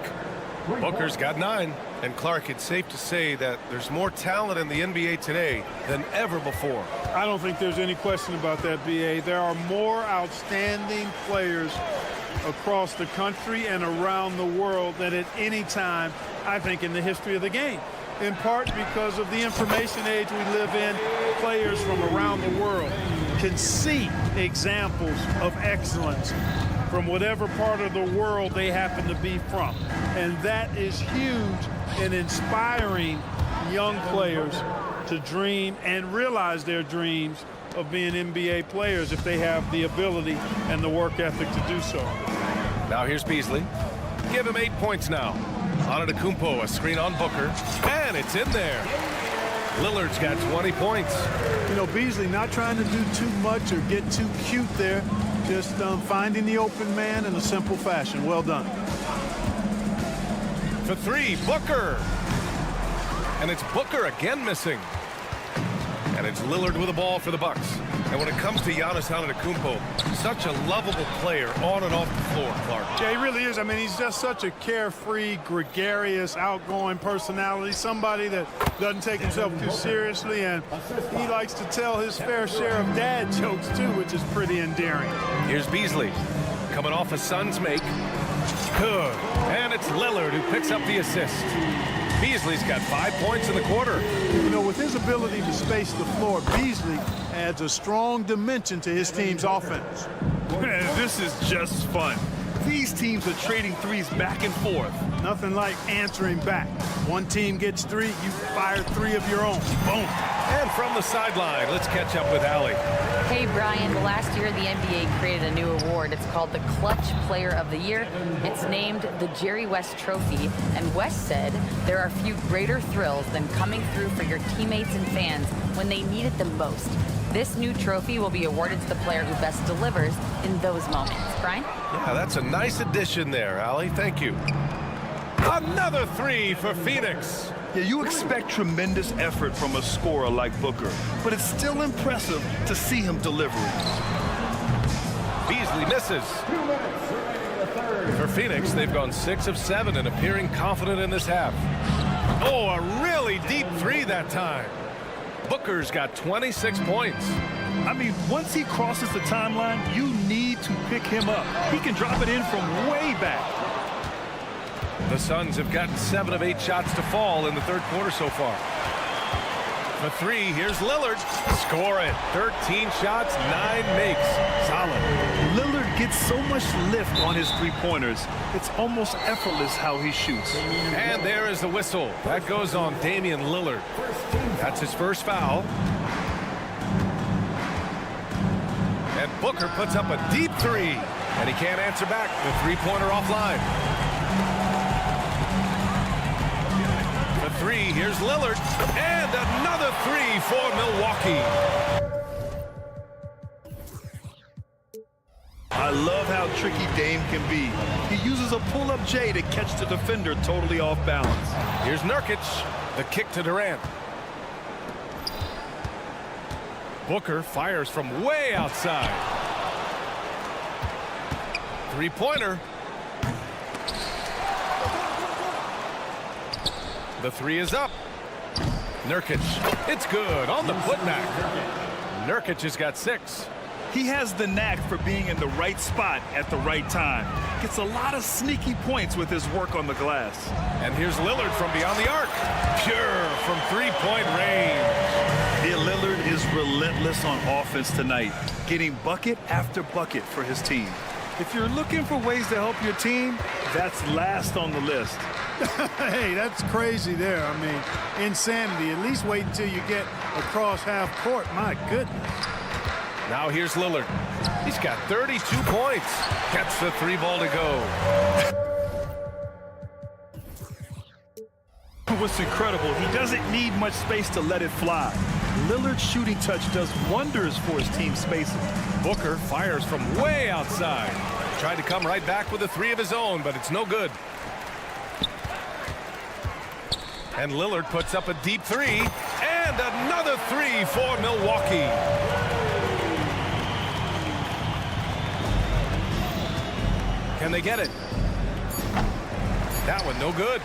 Booker's got 9. And Clark, it's safe to say that there's more talent in the NBA today than ever before. I don't think there's any question about that, B.A. There are more outstanding players across the country and around the world than at any time, I think, in the history of the game. In part because of the information age we live in, players from around the world can see examples of excellence from whatever part of the world they happen to be from. And that is huge in inspiring young players to dream and realize their dreams of being NBA players if they have the ability and the work ethic to do so. Now here's Beasley. Give him 8 points now. Antetokounmpo, a screen on Booker, and it's in there. Lillard's got 20 points. You know, Beasley not trying to do too much or get too cute there. Just finding the open man in a simple fashion. Well done. For 3, Booker. And it's Booker again missing. And it's Lillard with the ball for the Bucks. And when it comes to Giannis Antetokounmpo, such a lovable player on and off the floor, Clark. Yeah, he really is. I mean, he's just such a carefree, gregarious, outgoing personality. Somebody that doesn't take himself too seriously, and he likes to tell his fair share of dad jokes, too, which is pretty endearing. Here's Beasley coming off a Suns make. Good. And it's Lillard who picks up the assist. Beasley's got 5 points in the quarter. You know, with his ability to space the floor, Beasley adds a strong dimension to his team's offense. This is just fun. These teams are trading threes back and forth. Nothing like answering back. One team gets 3, you fire 3 of your own. Boom. And from the sideline, let's catch up with Allie. Hey, Brian, last year the NBA created a new award. It's called the Clutch Player of the Year. It's named the Jerry West Trophy, and West said there are few greater thrills than coming through for your teammates and fans when they need it the most. This new trophy will be awarded to the player who best delivers in those moments. Brian? Yeah, that's a nice addition there, Allie. Thank you. Another three for Phoenix. Yeah, you expect tremendous effort from a scorer like Booker, but it's still impressive to see him delivering. Beasley misses. For Phoenix, they've gone 6 of 7 and appearing confident in this half. Oh, a really deep three that time. Booker's got 26 points. I mean, once he crosses the timeline, you need to pick him up. He can drop it in from way back. The Suns have gotten 7 of 8 shots to fall in the third quarter so far. For three, here's Lillard. Score it. 13 shots, 9 makes. Solid. Lillard gets so much lift on his three-pointers. It's almost effortless how he shoots. And there is the whistle. That goes on Damian Lillard. That's his first foul. And Booker puts up a deep three. And he can't answer back. The three-pointer offline. For three, here's Lillard. And another three for Milwaukee. I love how tricky Dame can be. He uses a pull-up J to catch the defender totally off balance. Here's Nurkic. The kick to Durant. Booker fires from way outside. Three-pointer. The three is up. Nurkic. It's good on the putback. Nurkic has got 6. He has the knack for being in the right spot at the right time. Gets a lot of sneaky points with his work on the glass. And here's Lillard from beyond the arc. Pure from three-point range. Yeah, Lillard is relentless on offense tonight, getting bucket after bucket for his team. If you're looking for ways to help your team, that's last on the list. Hey, that's crazy there. I mean, insanity. At least wait until you get across half court. My goodness. Now here's Lillard. He's got 32 points. Gets the three ball to go. What's incredible, he doesn't need much space to let it fly. Lillard's shooting touch does wonders for his team spacing. Booker fires from way outside. Tried to come right back with a three of his own, but it's no good. And Lillard puts up a deep three. And another three for Milwaukee. Can they get it? That one no good.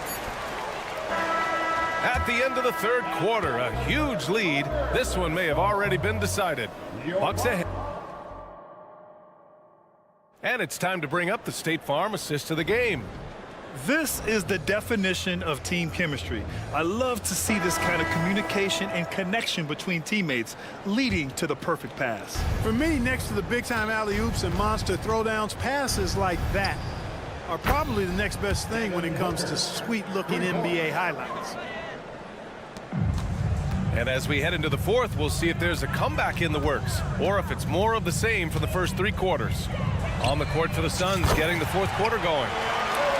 At the end of the third quarter, a huge lead. This one may have already been decided. Bucks ahead. And it's time to bring up the State Farm assist of the game. This is the definition of team chemistry. I love to see this kind of communication and connection between teammates leading to the perfect pass. For me, next to the big-time alley-oops and monster throwdowns, passes like that are probably the next best thing when it comes to sweet-looking NBA highlights. And as we head into the fourth, we'll see if there's a comeback in the works or if it's more of the same for the first 3 quarters. On the court for the Suns, getting the fourth quarter going.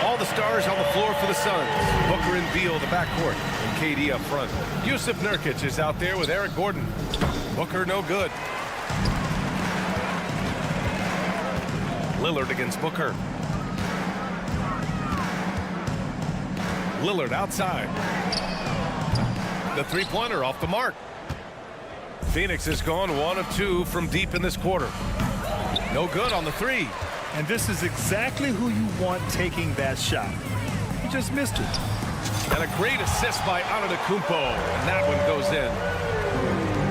All the stars on the floor for the Suns. Booker and Beal, the backcourt, and KD up front. Yusuf Nurkic is out there with Eric Gordon. Booker no good. Lillard against Booker. Lillard outside. The three-pointer off the mark. Phoenix has gone 1 of 2 from deep in this quarter. No good on the three. And this is exactly who you want taking that shot. He just missed it. And a great assist by Antetokounmpo. And that one goes in.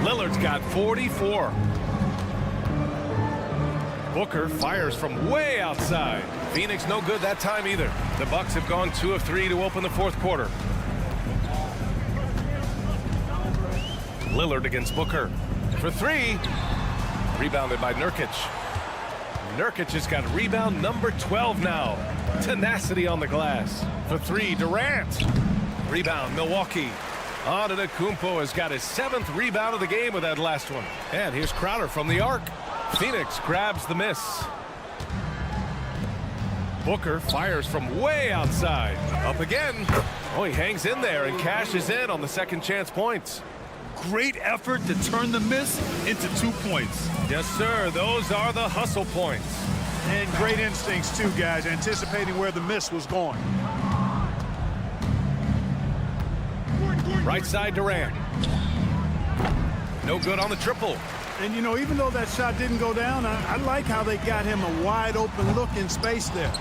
Lillard's got 44. Booker fires from way outside. Phoenix no good that time either. The Bucks have gone 2 of 3 to open the fourth quarter. Lillard against Booker. For 3. Rebounded by Nurkic. Nurkic has got rebound number 12 now. Tenacity on the glass. For 3, Durant. Rebound, Milwaukee. Antetokounmpo has got his 7th rebound of the game with that last one. And here's Crowder from the arc. Phoenix grabs the miss. Booker fires from way outside. Up again. Oh, he hangs in there and cashes in on the second chance points. Great effort to turn the miss into 2 points. Yes, sir. Those are the hustle points. And great instincts, too, guys, anticipating where the miss was going. Right side Durant. No good on the triple. And, you know, even though that shot didn't go down, I like how they got him a wide open look in space there.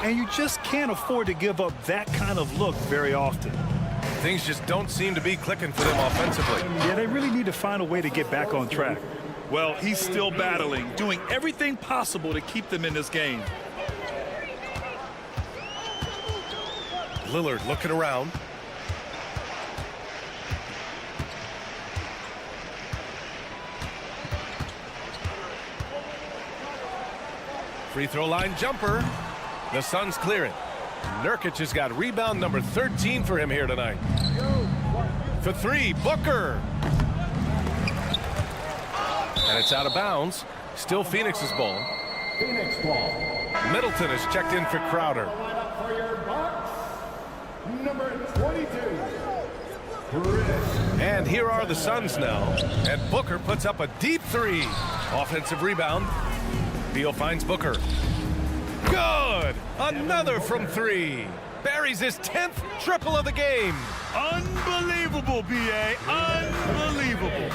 And you just can't afford to give up that kind of look very often. Things just don't seem to be clicking for them offensively. Yeah, they really need to find a way to get back on track. Well, he's still battling, doing everything possible to keep them in this game. Lillard looking around. Free throw line jumper. The Suns clear it. Nurkic has got rebound number 13 for him here tonight. For 3, Booker. And it's out of bounds. Still Phoenix's ball. Phoenix ball. Middleton has checked in for Crowder. For your Bucks, number 22. And here are the Suns now. And Booker puts up a deep 3. Offensive rebound. Beal finds Booker. Good! Another from 3. Buries his 10th triple of the game. Unbelievable, B.A. Unbelievable.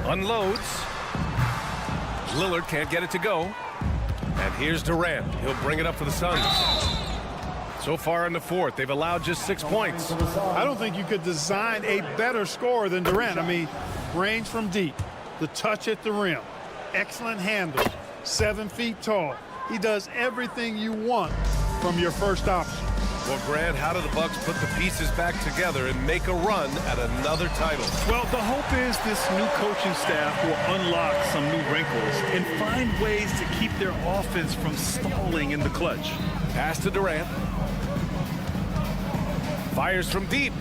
Unloads. Lillard can't get it to go. And here's Durant. He'll bring it up for the Suns. So far in the 4th, they've allowed just 6 points. I don't think you could design a better scorer than Durant. I mean, range from deep, the touch at the rim, excellent handle, 7 feet tall. He does everything you want from your first option. Well, Grant, how do the Bucks put the pieces back together and make a run at another title? Well, the hope is this new coaching staff will unlock some new wrinkles and find ways to keep their offense from stalling in the clutch. Pass to Durant. Fires from deep.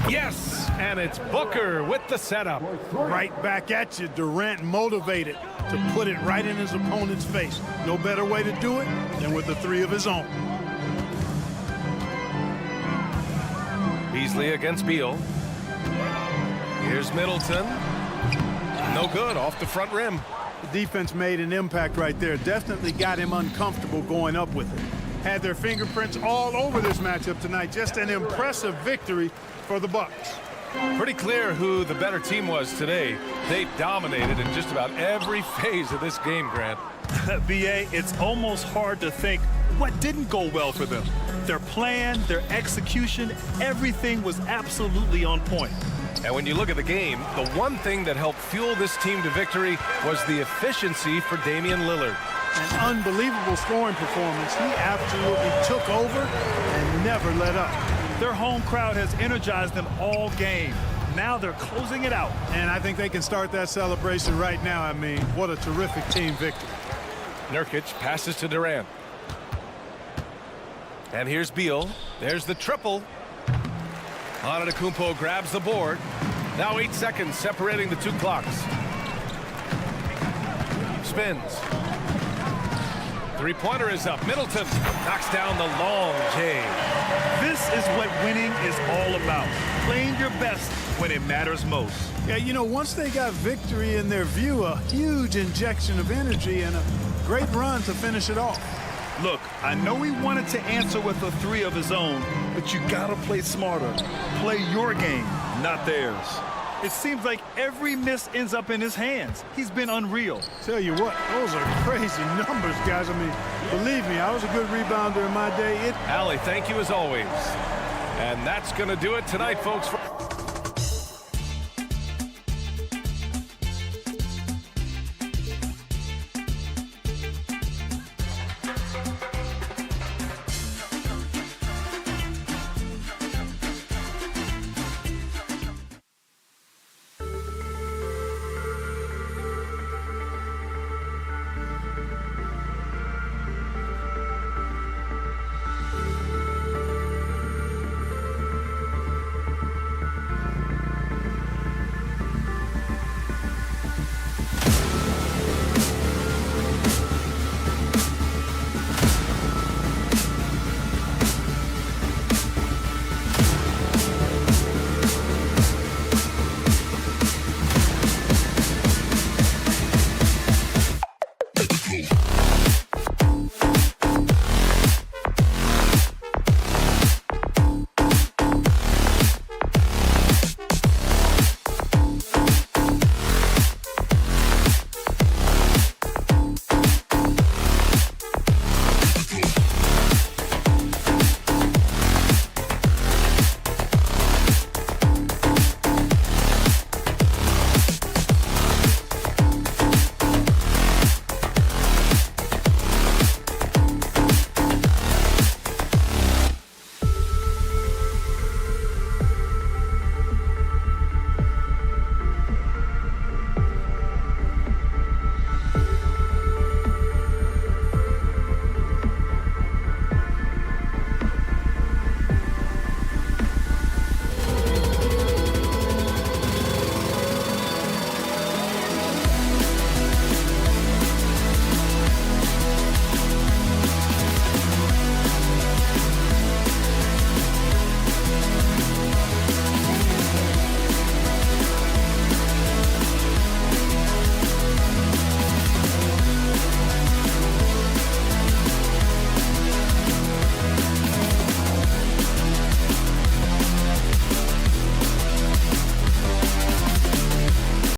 Yes, and it's Booker with the setup. Right back at you, Durant motivated to put it right in his opponent's face. No better way to do it than with the 3 of his own. Beasley against Beal. Here's Middleton. No good, off the front rim. The defense made an impact right there. Definitely got him uncomfortable going up with it. Had their fingerprints all over this matchup tonight. Just an impressive victory for the Bucks. Pretty clear who the better team was today. They dominated in just about every phase of this game, Grant. B.A., it's almost hard to think what didn't go well for them. Their plan, their execution, everything was absolutely on point. And when you look at the game, the one thing that helped fuel this team to victory was the efficiency for Damian Lillard. An unbelievable scoring performance. He absolutely took over and never let up. Their home crowd has energized them all game. Now they're closing it out. And I think they can start that celebration right now. I mean, what a terrific team victory. Nurkic passes to Durant. And here's Beal. There's the triple. Antetokounmpo grabs the board. Now 8 seconds separating the 2 clocks. Spins. Three-pointer is up. Middleton knocks down the long J. This is what winning is all about. Playing your best when it matters most. Yeah, you know, once they got victory in their view, a huge injection of energy and a great run to finish it off. Look, I know he wanted to answer with a 3 of his own, but you gotta play smarter. Play your game, not theirs. It seems like every miss ends up in his hands. He's been unreal. Tell you what, those are crazy numbers, guys. I mean, believe me, I was a good rebounder in my day. Allie, thank you as always. And that's going to do it tonight, folks.